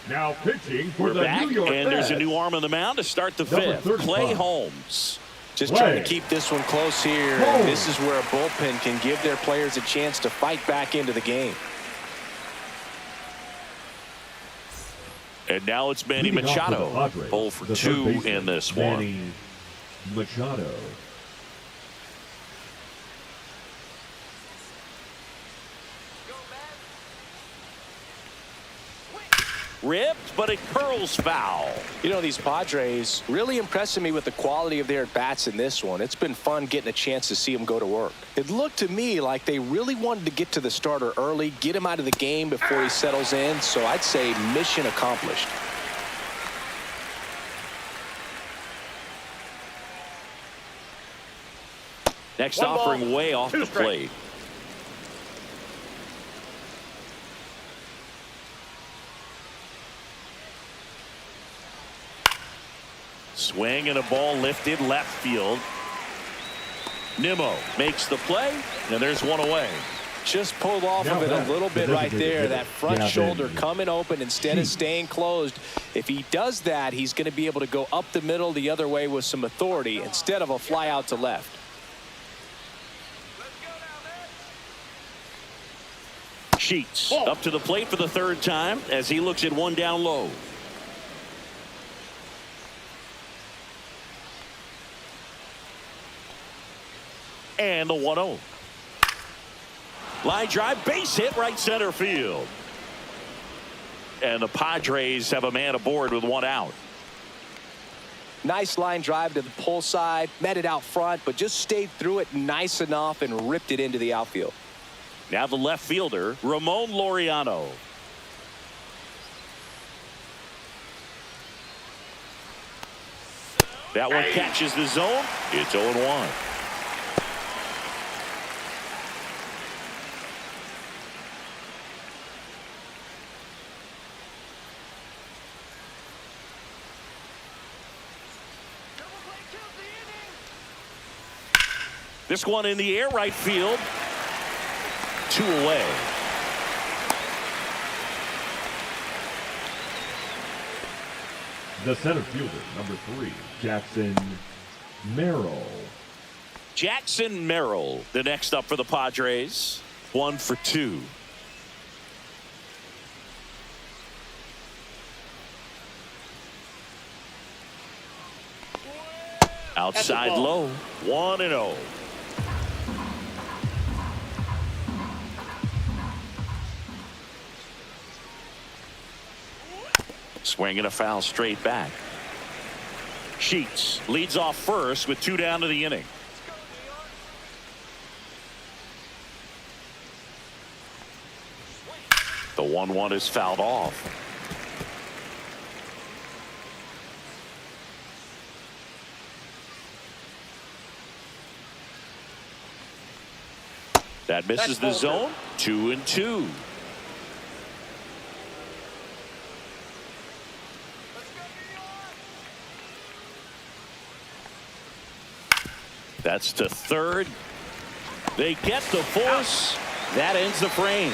Now pitching for We're the back, New York and there's a Mets. new arm on the mound to start the Number 5th. 35. Clay Holmes. Just Play. trying to keep this one close here. Hold. This is where a bullpen can give their players a chance to fight back into the game. And now it's Manny Leading off for the Machado. Padres, 0 for the 2 third baseman, in this one. Manny Machado. Ripped, but it curls foul. You know, these Padres really impressing me with the quality of their at-bats in this one. It's been fun getting a chance to see them go to work. It looked to me like they really wanted to get to the starter early, get him out of the game before he settles in. So I'd say mission accomplished. Next One ball, offering way off two the strikes. plate. Swing and a ball lifted left field. Nimmo makes the play, and there's one away. Just pulled off Now of it a back, little the bit right designated there. hitter, That front Gavin shoulder coming open instead of Sheets. staying closed. If he does that, he's going to be able to go up the middle the other way with some authority instead of a fly out to left. Sheets up to the plate for the 3rd time as he looks at one down low. And the 1-0. Line drive, base hit, right center field. And the Padres have a man aboard with 1 out. Nice line drive to the pull side, met it out front, but just stayed through it nice enough and ripped it into the outfield. Now the left fielder, Ramon Laureano. That one catches the zone. It's 0-1. This one in the air, right field. 2 away. The center fielder, number 3, Jackson Merrill. Jackson Merrill, the next up for the Padres. 1 for 2. Outside low. 1-0. Swinging a foul straight back. Sheets leads off first with 2 down to the inning. The 1-1 is fouled off. That misses the zone. 2-2. That's to third. They get the force. That ends the frame.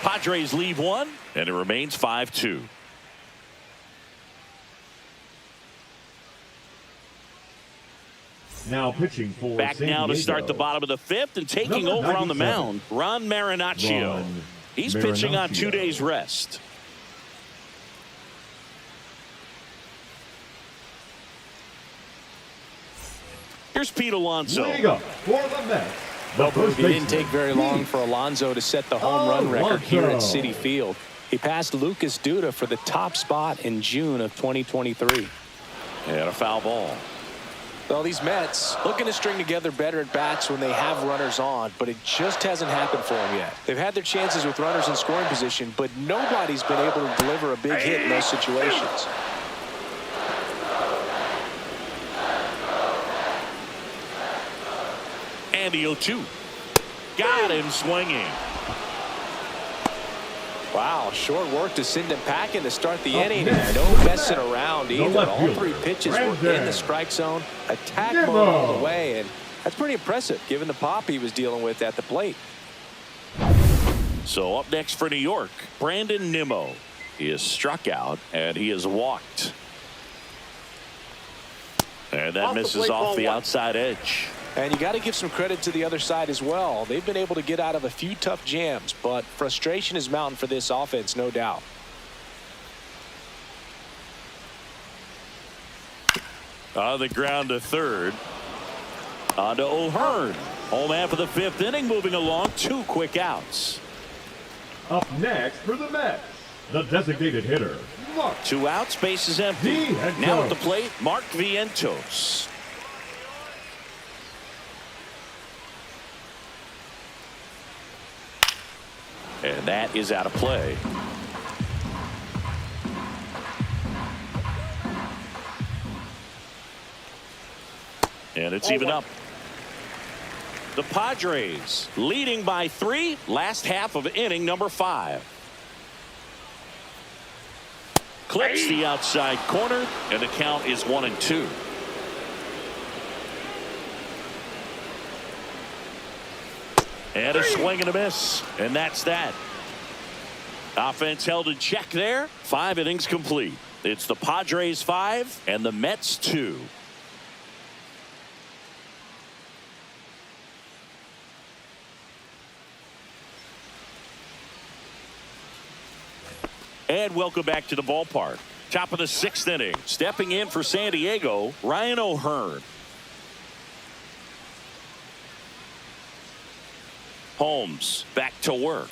Padres leave one, and it remains 5-2. Now pitching for Back San now to Diego. start the bottom of the 5th and taking Number over on the 97. mound, Ron Marinaccio. Ron He's pitching on Marinaccio. 2 days rest. Here's Pete Alonso. Leading up for the Mets. The first It didn't baseman, take very long Pete for Alonso to set the home run record here at Alonso. Citi Field. He passed Lucas Duda for the top spot in June of 2023. And a foul ball. Well, these Mets looking to string together better at bats when they have runners on, but it just hasn't happened for them yet. They've had their chances with runners in scoring position, but nobody's been able to deliver a big hit in those situations. And the 0-2. Got him swinging. Wow, short work to send him packing to start the Up inning. next, No messing around either. left All fielder, 3 pitches were in Brandon the strike zone. Attack Nimmo. mode all the way, and that's pretty impressive given the pop he was dealing with at the plate. So up next for New York, Brandon Nimmo. He is struck out, and he is walked. And that Off the misses plate, off ball the 1. outside edge. And you got to give some credit to the other side as well. They've been able to get out of a few tough jams, but frustration is mounting for this offense, no doubt. On the ground to third. On to O'Hearn. Home half of the 5th inning, moving along. 2 quick outs. Up next for the Mets, the designated hitter, Mark 2 outs, base is empty. Vientos. Now at the plate, Mark Vientos. And that is out of play. And it's even up. The Padres leading by 3, last half of inning number 5. Clips the outside corner, and the count is 1-2. And a swing and a miss, and that's that. Offense held in check there. 5 innings complete. It's the Padres 5 and the Mets 2. And welcome back to the ballpark. Top of the 6th inning. Stepping in for San Diego, Ryan O'Hearn. Holmes back to work.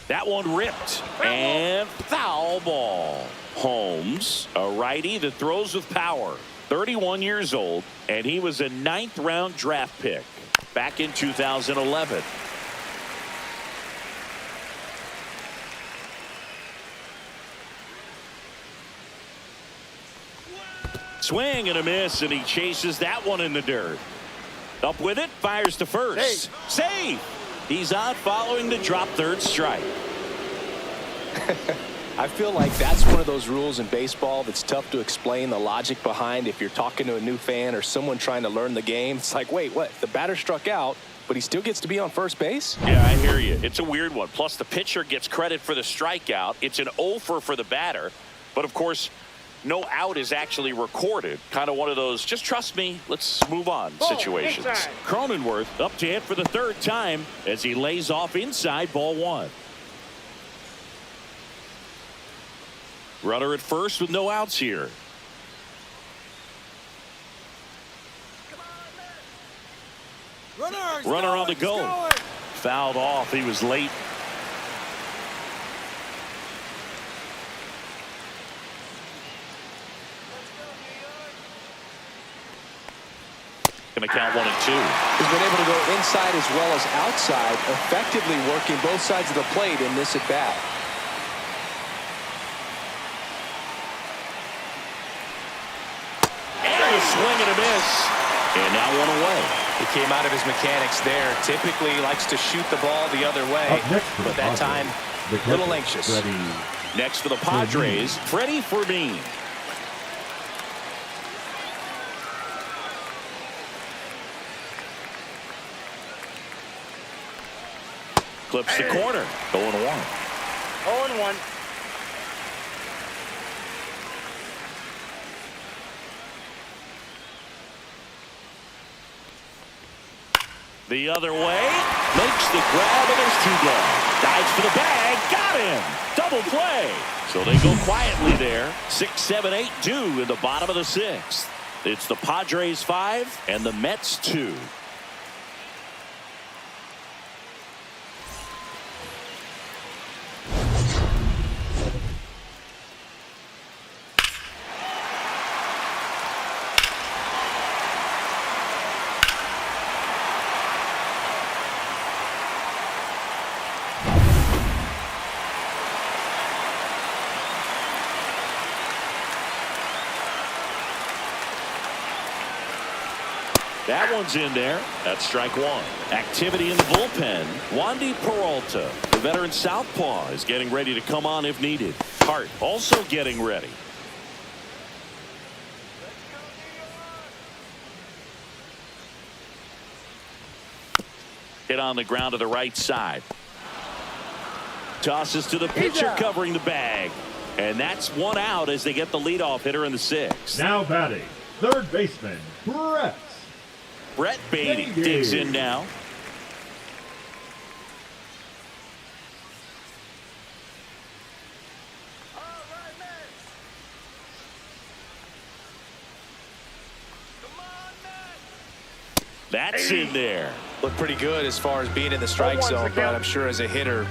That one ripped. And foul ball. Holmes, a righty that throws with power. 31 years old, and he was a 9th round draft pick back in 2011. Swing and a miss, and he chases that one in the dirt. Up with it, fires to first. Save! He's on following the drop third strike. I feel like that's one of those rules in baseball that's tough to explain the logic behind if you're talking to a new fan or someone trying to learn the game. It's like, wait, what? The batter struck out, but he still gets to be on first base? Yeah, I hear you. It's a weird one. Plus, the pitcher gets credit for the strikeout. It's an offer for the batter. But, of course, no out is actually recorded. Kind of one of those, just trust me, let's move on situations. inside. Cronenworth up to hit for the 3rd time as he lays off inside, ball 1. Runner at first with no outs here. Runner on the go. Fouled off. He was late. Going to count 1 and 2. He's been able to go inside as well as outside, effectively working both sides of the plate in this at bat. And a swing and a miss. And now 1 away. He came out of his mechanics there. Typically likes to shoot the ball the other way, but that time a little anxious. Next for the Padres, Freddie Fermin. Clips the corner. 0-1. 0-1. The other way. Makes the grab, and there's 2 gone. Dives for the bag. Got him. Double play. So they go quietly there. 6, 7, 8 due in the bottom of the 6th. It's the Padres 5 and the Mets 2. That one's in there. That's strike 1. Activity in the bullpen. Wandy Peralta, the veteran southpaw, is getting ready to come on if needed. Hart also getting ready. Hit on the ground to the right side. Tosses to the pitcher covering the bag. And that's 1 out as they get the leadoff hitter in the 6th. Now batting, third baseman, Brett Beatty digs in now. That's in there. Looked pretty good as far as being in the strike zone, but I'm sure as a hitter,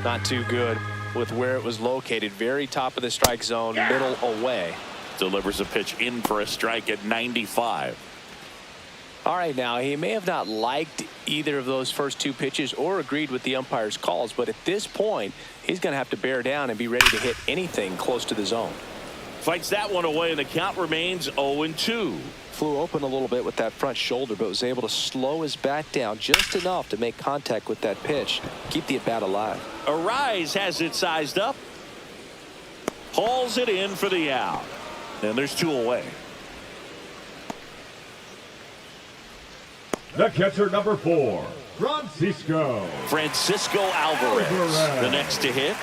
not too good with where it was located. Very top of the strike zone, middle away. Delivers a pitch in for a strike at 95. All right, now he may have not liked either of those first 2 pitches or agreed with the umpire's calls, but at this point, he's going to have to bear down and be ready to hit anything close to the zone. Fights that one away, and the count remains 0-2. Flew open a little bit with that front shoulder, but was able to slow his bat down just enough to make contact with that pitch, keep the at-bat alive. Arise has it sized up. Hauls it in for the out. And there's 2 away. The catcher, number 4, Francisco Alvarez, the next to hit.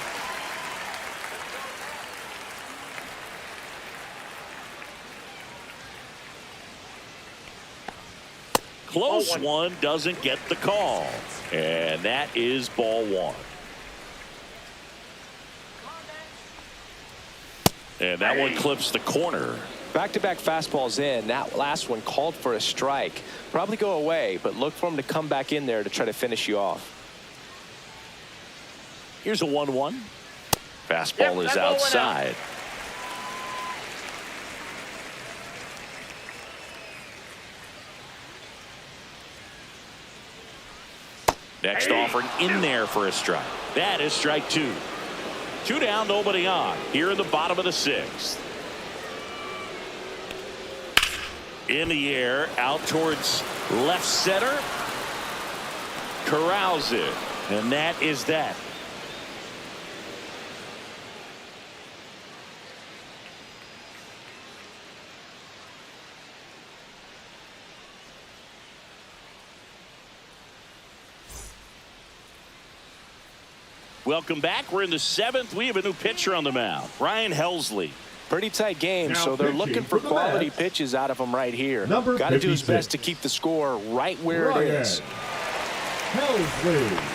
Close one, doesn't get the call. And that is ball 1. And that one clips the corner. Back-to-back fastballs in. That last one called for a strike. Probably go away, but look for him to come back in there to try to finish you off. Here's a 1-1. Fastball is outside. Next offering in there for a strike. That is strike 2. 2 down, nobody on. Here in the bottom of the 6th. In the air, out towards left center. Corrals it. And that is that. Welcome back. We're in the 7th. We have a new pitcher on the mound, Ryan Helsley. Pretty tight game, so they're looking for quality pitches out of him right here. Got to do his best to keep the score right where it is.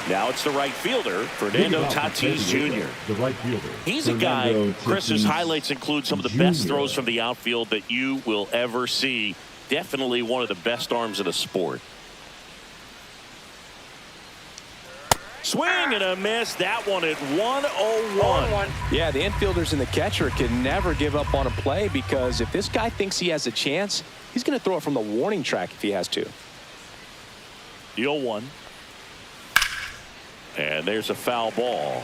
Now it's the right fielder, Fernando Tatis Jr. The right fielder. He's a guy, Chris's highlights include some of the best throws from the outfield that you will ever see. Definitely one of the best arms of the sport. Swing and a miss. That one at 101. 0-1. Yeah, the infielders and the catcher can never give up on a play, because if this guy thinks he has a chance, he's going to throw it from the warning track if he has to. The 0-1. And there's a foul ball.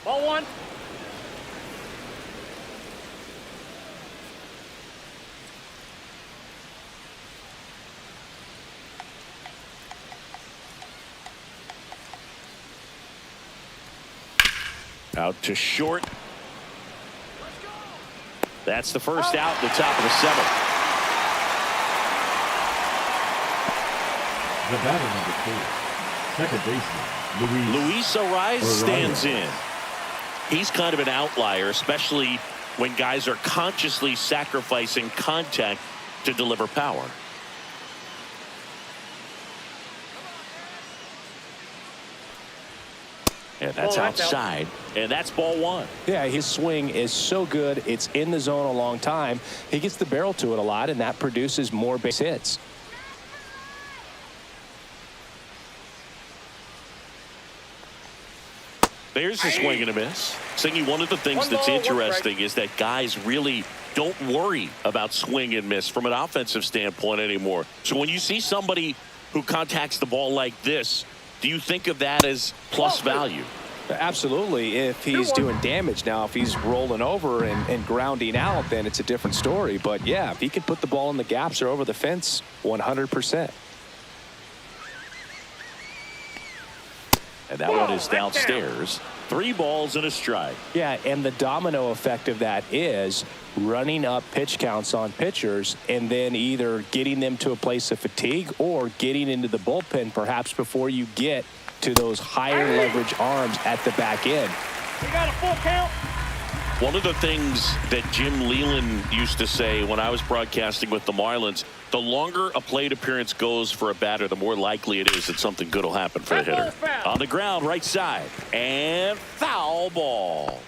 Ball 1. Out to short. That's the first out, the top of the 7th. The batter number 2, second baseman, Luis Ariz stands in. He's kind of an outlier, especially when guys are consciously sacrificing contact to deliver power. And that's outside, and that's ball 1. Yeah, his swing is so good. It's in the zone a long time. He gets the barrel to it a lot, and that produces more base hits. There's a swing and a miss. Singy, one of the things that's interesting is that guys really don't worry about swing and miss from an offensive standpoint anymore. So when you see somebody who contacts the ball like this, do you think of that as plus value? Absolutely, if he's doing damage. Now, if he's rolling over and grounding out, then it's a different story. But, yeah, if he can put the ball in the gaps or over the fence, 100%. And that one is downstairs. 3 balls and a strike. Yeah, and the domino effect of that is running up pitch counts on pitchers and then either getting them to a place of fatigue or getting into the bullpen perhaps before you get to those higher leverage arms at the back end. We got a full count. One of the things that Jim Leland used to say when I was broadcasting with the Marlins, the longer a plate appearance goes for a batter, the more likely it is that something good will happen for the hitter. On the ground, right side, and foul ball.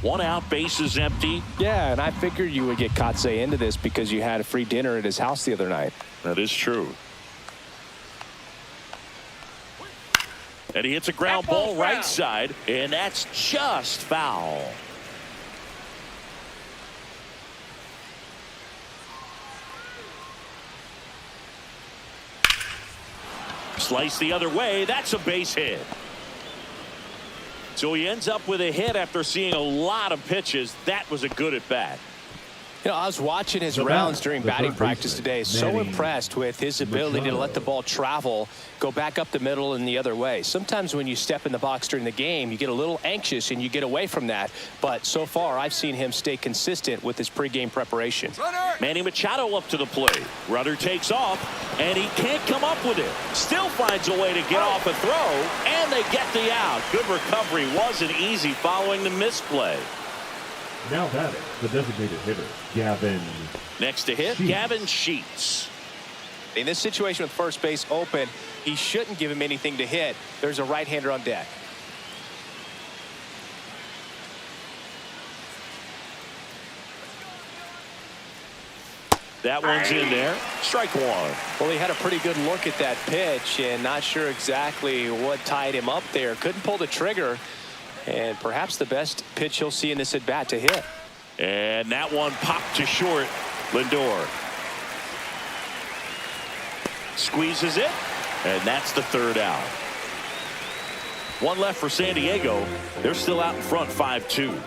1 out, bases empty. Yeah, and I figured you would get Kotsay into this because you had a free dinner at his house the other night. That is true. And he hits a ground ball right side, and that's just foul. Slice the other way. That's a base hit. So he ends up with a hit after seeing a lot of pitches. That was a good at bat. You know, I was watching his rounds during batting practice today. So impressed with his ability to let the ball travel, go back up the middle and the other way. Sometimes when you step in the box during the game, you get a little anxious and you get away from that. But so far, I've seen him stay consistent with his pregame preparation. Manny Machado up to the plate. Rudder takes off, and he can't come up with it. Still finds a way to get off a throw, and they get the out. Good recovery. Wasn't easy following the misplay. Now batting, the designated hitter, Gavin. Next to hit, Gavin Sheets. In this situation with first base open, he shouldn't give him anything to hit. There's a right-hander on deck. That one's in there. Strike 1. Well, he had a pretty good look at that pitch and not sure exactly what tied him up there. Couldn't pull the trigger. And perhaps the best pitch he'll see in this at bat to hit. And that one popped to short. Lindor squeezes it, and that's the 3rd out. 1 left for San Diego. They're still out in front, 5-2.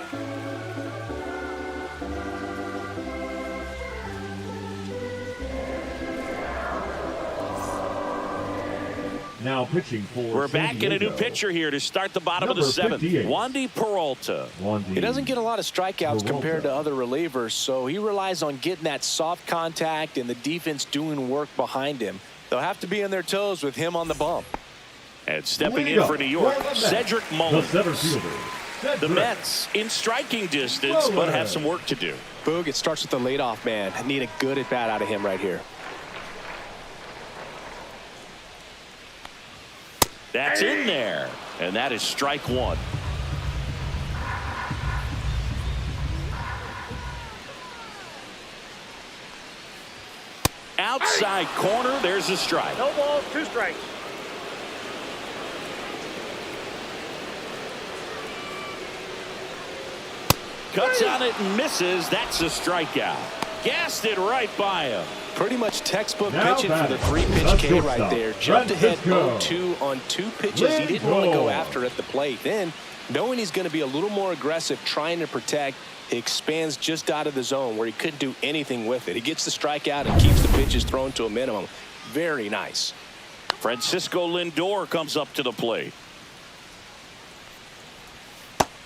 Now pitching for We're back in a new pitcher here to start the bottom of the 7th. Wandy Peralta. He doesn't get a lot of strikeouts compared to other relievers, so he relies on getting that soft contact and the defense doing work behind him. They'll have to be on their toes with him on the bump. And stepping in for New York, Cedric Mullins. The center fielder. The Mets in striking distance, but have some work to do. Boog, it starts with the leadoff man. I need a good at bat out of him right here. That's in there, and that is strike 1. inside corner. There's a strike. No balls, 2 strikes. Cuts on it and misses. That's a strikeout. Gassed it right by him. Pretty much textbook Now pitching for the batting, 3-pitch the K right shortstop, there. Jumped ahead Francisco 0-2 on 2 pitches. He didn't want to go Lindor. after at the plate. Then, knowing he's going to be a little more aggressive, trying to protect, he expands just out of the zone where he couldn't do anything with it. He gets the strikeout and keeps the pitches thrown to a minimum. Very nice. Francisco Lindor comes up to the plate.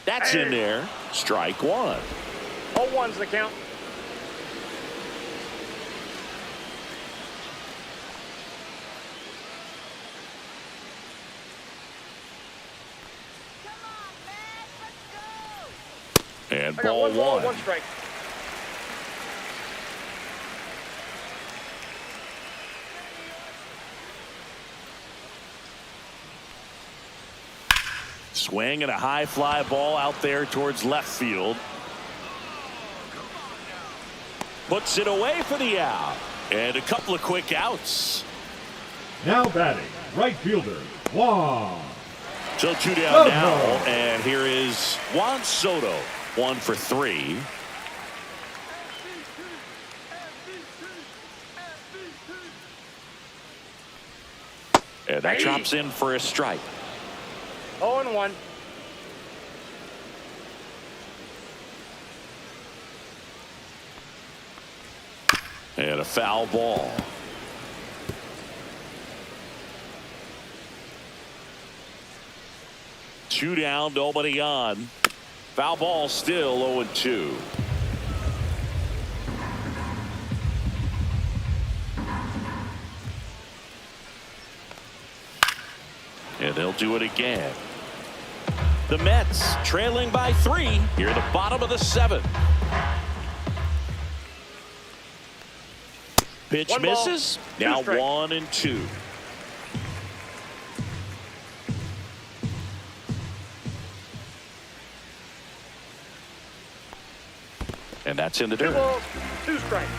That's in there. Strike 1. 0-1's the count. And I got ball 1 ball, 1. 1 strike. Swing and a high fly ball out there towards left field. Puts it away for the out. And a couple of quick outs. Now batting, right fielder, Juan. So 2 down Soto. now. And here is Juan Soto. 1 for 3. And that drops in for a strike. 0-1. And a foul ball. Two down, nobody on. Foul ball still 0-2. And they'll do it again. The Mets trailing by 3 here at the bottom of the 7th. Pitch 1 ball, misses. 2 Now strikes. 1-2. And that's in the 2 dirt. balls, 2 strikes.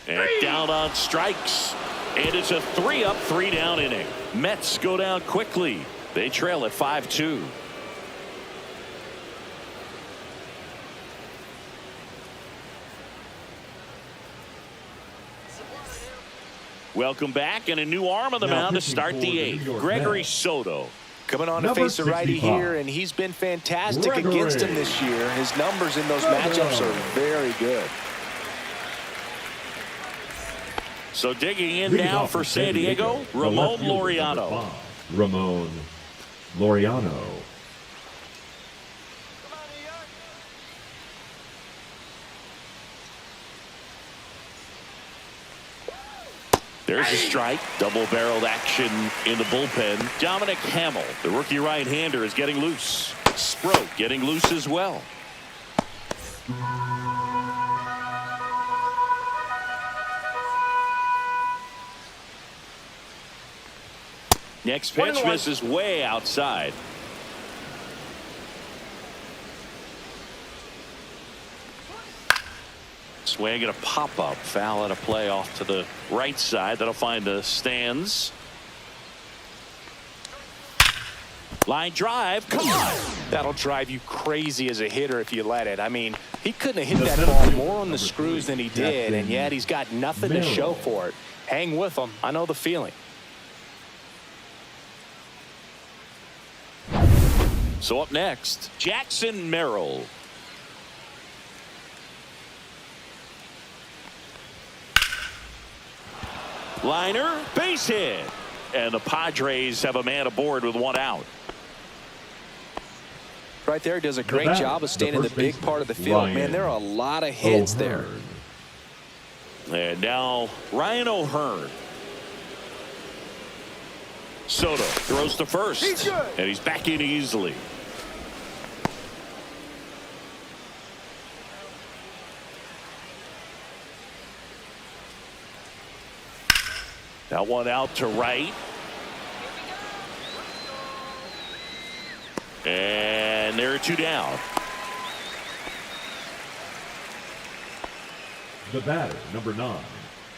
And down on strikes. And it's a 3-up, 3-down inning. Mets go down quickly. They trail at 5-2. Welcome back, and a new arm on the Now mound to pitching start for the the 8th. New York Gregory Mets. Soto. Coming on to Number face a righty 65. here, and he's been fantastic Gregory. against him this year. His numbers in those matchups are very good. So digging in Leading now off for from San Diego, the Ramon left fielder, Laureano. number 5, Ramon Laureano. There's a strike. Double-barreled action in the bullpen. Dominic Hamill, the rookie right-hander, is getting loose. Sproat getting loose as well. Next pitch 1-1. misses way outside. Swing and a pop-up. Foul and a play off to the right side. That'll find the stands. Line drive. Come on. That'll drive you crazy as a hitter if you let it. I mean, he couldn't have hit that ball more on the screws than he did, and yet he's got nothing to show for it. Hang with him. I know the feeling. So up next, Jackson Merrill. Liner, base hit. And the Padres have a man aboard with 1 out. Right there, does a great batter, job of staying in the first big baseman, part of the field. Ryan Man, there are a lot of hits there. O'Hearn. And now Ryan O'Hearn. Soto throws to first. He's good. And he's back in easily. That one out to right. And there are 2 down. The batter, number 9,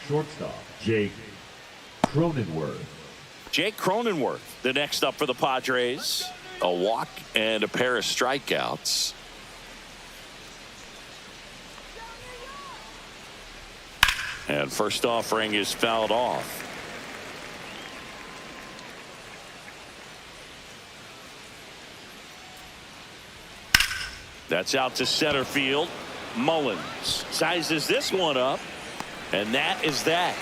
shortstop, Jake Cronenworth. Jake Cronenworth, the next up for the Padres. A walk and a pair of strikeouts. And first offering is fouled off. That's out to center field. Mullins sizes this one up, and that is that.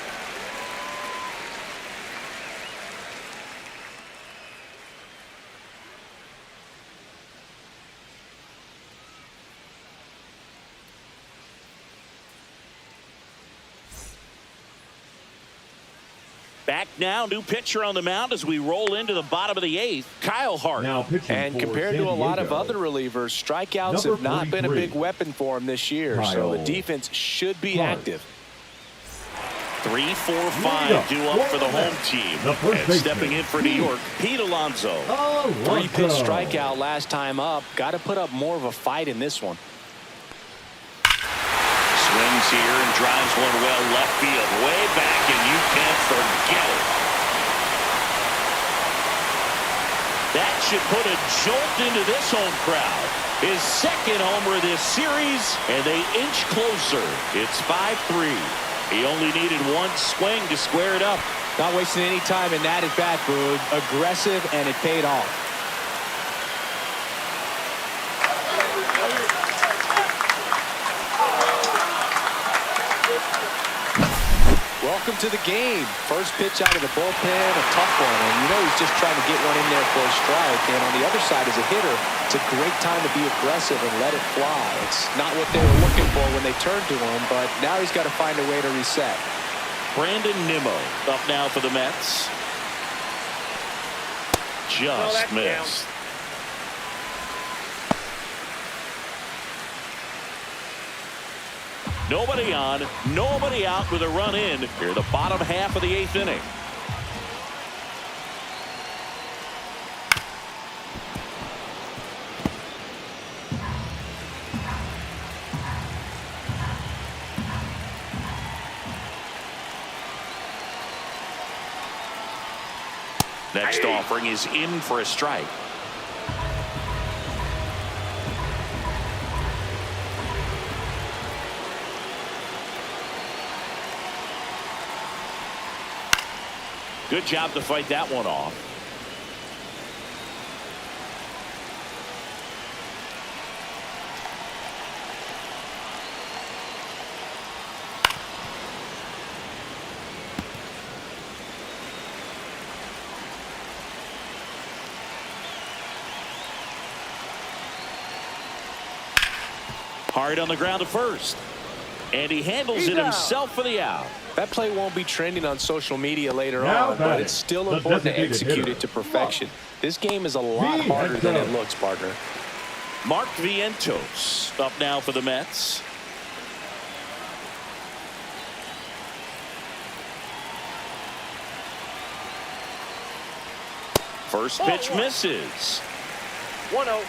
Back now, new pitcher on the mound as we roll into the bottom of the 8th. Kyle Hart. Now pitching And for compared San to a lot of Diego, other relievers, strikeouts number have not been a 43, big weapon for him this year. So the Kyle defense should be Hart. active. 3, 4, 5 due up for the home team. The first And baseman, stepping in for New York, Pete Alonso. 3-pitch strikeout last time up. Got to put up more of a fight in this one. Swings here and drives one well left field. Way back, and you can't forget it. That should put a jolt into this home crowd. His second homer this series, and they inch closer. It's 5-3. He only needed one swing to square it up. Not wasting any time in that at bat, Boog. Aggressive, and it paid off. Welcome to the game. First pitch out of the bullpen, a tough one. And you know he's just trying to get one in there for a strike. And on the other side, as a hitter, it's a great time to be aggressive and let it fly. It's not what they were looking for when they turned to him, but now he's got to find a way to reset. Brandon Nimmo up now for the Mets. Just missed. Nobody on, nobody out with a run in here, the bottom half of the 8th inning. Next offering is in for a strike. Good job to fight that one off. Hard on the ground to first. And he handles it himself for the out. That play won't be trending on social media later Now on, but it's still the important to designated execute hitter. it to perfection. This game is a lot harder than it looks, partner. Mark Vientos up now for the Mets. First pitch misses. 1-0.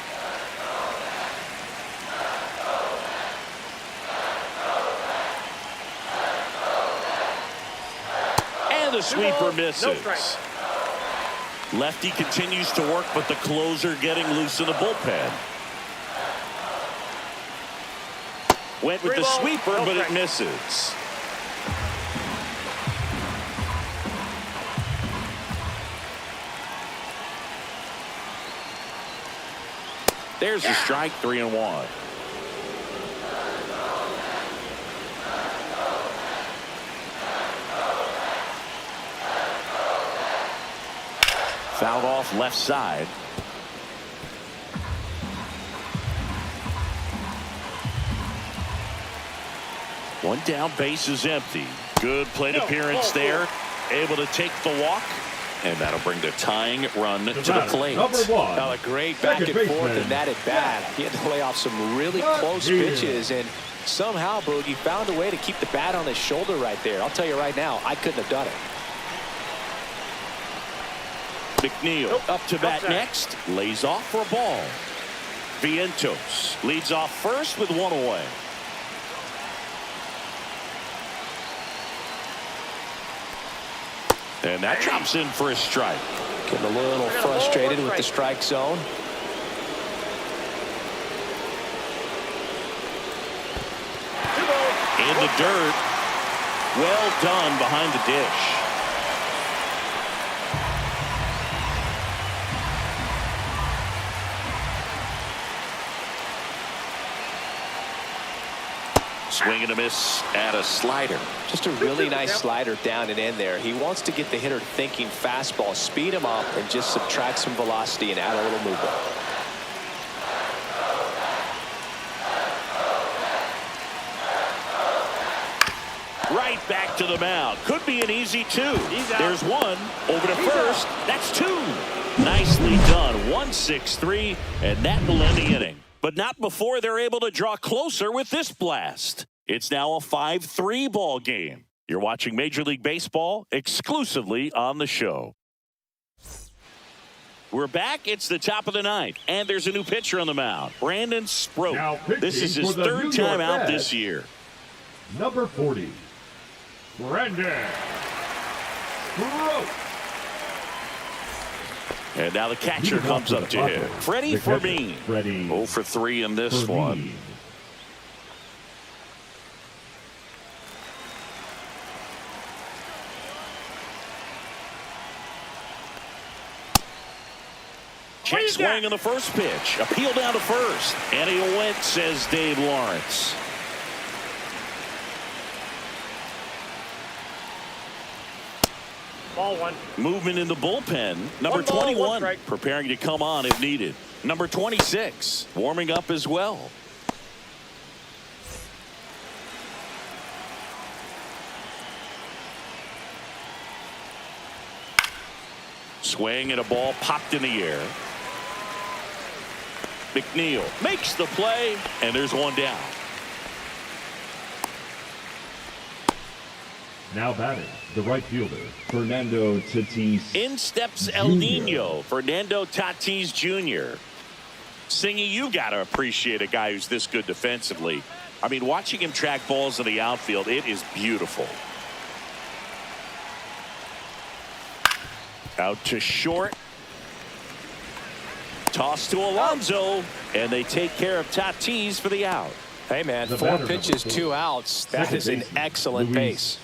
And the sweeper misses. No strike. Lefty continues to work, but the closer getting loose in the bullpen. Went with the sweeper, but it misses. There's the strike, 3-1. Fouled off left side. One down, base is empty. Good plate appearance there. Able to take the walk. And that'll bring the tying run to the plate. Number 1. Now a great back and forth in that at bat. He had to lay off some really close pitches, and somehow Boogie found a way to keep the bat on his shoulder right there. I'll tell you right now, I couldn't have done it. McNeil up to bat next. Lays off for a ball. Vientos leads off first with one away. And that drops in for a strike. Getting a little frustrated with the strike zone. In the dirt. Well done behind the dish. Swing and a miss at a slider. Just a really nice slider down and in there. He wants to get the hitter thinking fastball, speed him up, and just subtract some velocity and add a little movement. Right back to the mound. Could be an easy two. There's one. Over to first. That's two. Nicely done. 1-6-3, and that will end the inning. But not before they're able to draw closer with this blast. It's now a 5-3 ball game. You're watching Major League Baseball exclusively on the show. We're back. It's the top of the ninth, and there's a new pitcher on the mound, Brandon Sproat. This is his third time out this year. Number 40, Brandon Sproat. And now the catcher comes up to him. Freddie Fermin. 0 for 3 in this one. Check swing on the first pitch. Appeal down to first. And he went, says Dave Lawrence. Ball one. Movement in the bullpen. Number 21 preparing to come on if needed. Number 26 warming up as well. Swing and a ball popped in the air. McNeil makes the play, and there's one down. Now batting, the right fielder, Fernando Tatis. In steps El Nino, Fernando Tatis Jr. Singy, you got to appreciate a guy who's this good defensively. I mean, watching him track balls in the outfield, it is beautiful. Out to short. Toss to Alonso, and they take care of Tatis for the out. Hey, man, 4 pitches, 2 outs. That is an excellent base.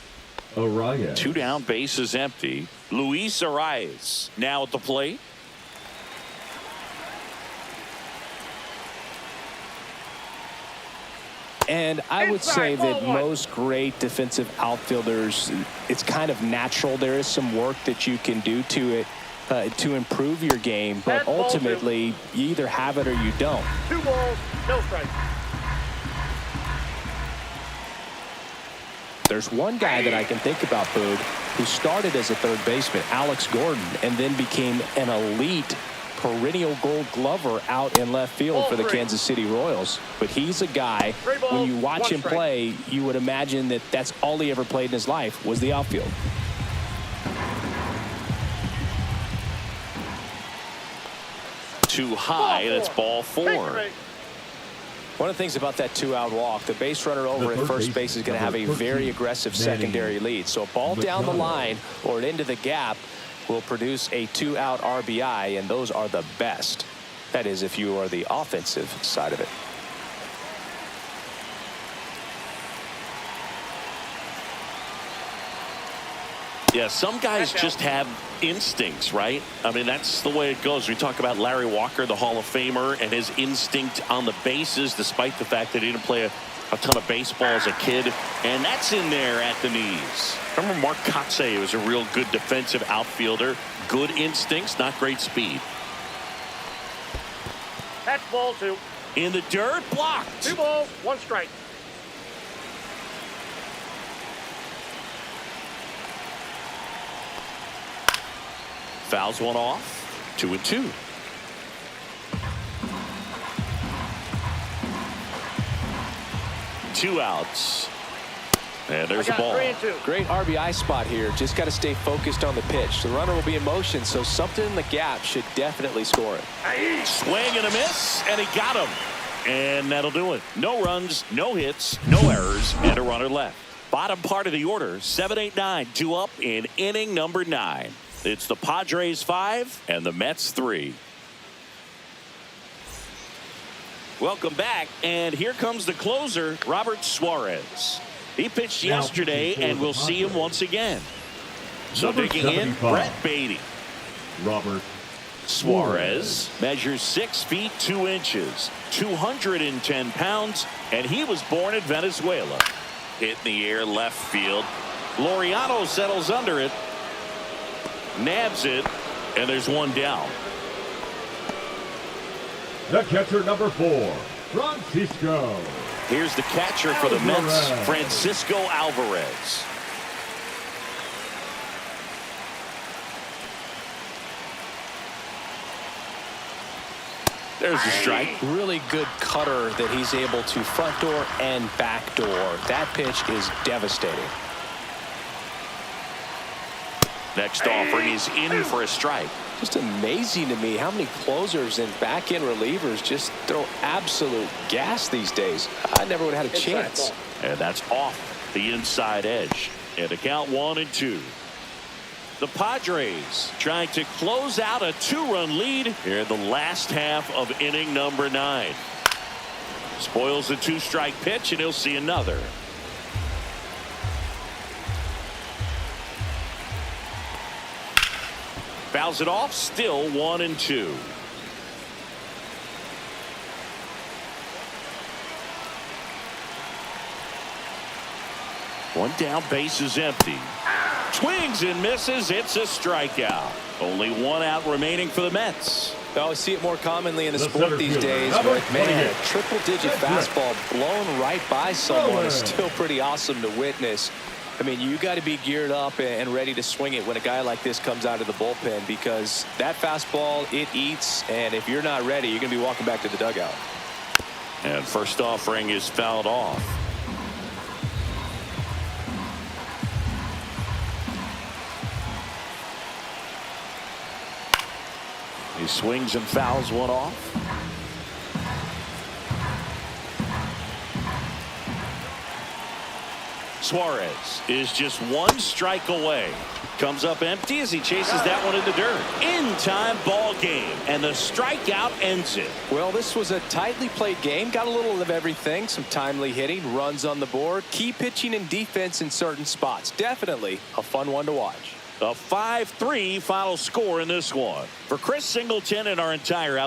Arias. 2 down, base is empty. Luis Arias now at the plate. And I would say that most great defensive outfielders, it's kind of natural. There is some work that you can do to it to improve your game, but ultimately you either have it or you don't. 2 balls, no strikes. There's one guy that I can think about, Boog, who started as a third baseman, Alex Gordon, and then became an elite perennial Gold Glover out in left field for the Kansas City Royals. But he's a guy, when you watch him play, you would imagine that that's all he ever played in his life was the outfield. Too high, and it's ball 4. One of the things about that 2-out walk, the base runner over at first base is going to have a very aggressive secondary lead. So a ball down the line or into the gap will produce a 2-out RBI, and those are the best. That is, if you are the offensive side of it. Yeah, some guys just have instincts, right? I mean, that's the way it goes. We talk about Larry Walker, the Hall of Famer, and his instinct on the bases, despite the fact that he didn't play a ton of baseball as a kid. And that's in there at the knees. Remember Mark Kotsay was a real good defensive outfielder. Good instincts, not great speed. That's ball 2. In the dirt, blocked. 2 balls, 1 strike. Fouls one off. 2-2. Two outs. And there's a ball. 3-2. Great RBI spot here. Just got to stay focused on the pitch. The runner will be in motion, so something in the gap should definitely score it. Swing and a miss, and he got him. And that'll do it. No runs, no hits, no errors, and a runner left. Bottom part of the order, 7-8-9, due up in inning number 9. It's the Padres 5 and the Mets 3. Welcome back, and here comes the closer, Robert Suarez. He pitched yesterday, and we'll see him once again. So Number digging in, 75. Brett Beatty. Robert Suarez measures 6 feet 2 inches, 210 pounds, and he was born in Venezuela. Hit in the air left field. Laureano settles under it, nabs it, and there's one down. The catcher, number 4, Francisco. Here's the catcher for the Mets, Francisco Alvarez. There's the strike. Really good cutter that he's able to front door and back door. That pitch is devastating. Next offering is in for a strike. Just amazing to me how many closers and back-end relievers just throw absolute gas these days. I never would have had a chance. And that's off the inside edge. And a count 1-2. The Padres trying to close out a 2-run lead here in the last half of inning number 9. Spoils the 2-strike pitch, and he'll see another. Fouls it off, still 1-2. One down, base is empty. Swings and misses. It's a strikeout. Only one out remaining for the Mets. I see it more commonly in the sport these days, but man, a triple-digit fastball blown right by someone is still pretty awesome to witness. I mean, you got to be geared up and ready to swing it when a guy like this comes out of the bullpen, because that fastball, it eats, and if you're not ready, you're going to be walking back to the dugout. And first offering is fouled off. He swings and fouls one off. Suarez is just 1 strike away. Comes up empty as he chases that one in the dirt. In-time ball game, and the strikeout ends it. Well, this was a tightly played game. Got a little of everything. Some timely hitting, runs on the board, key pitching and defense in certain spots. Definitely a fun one to watch. A 5-3 final score in this one. For Chris Singleton and our entire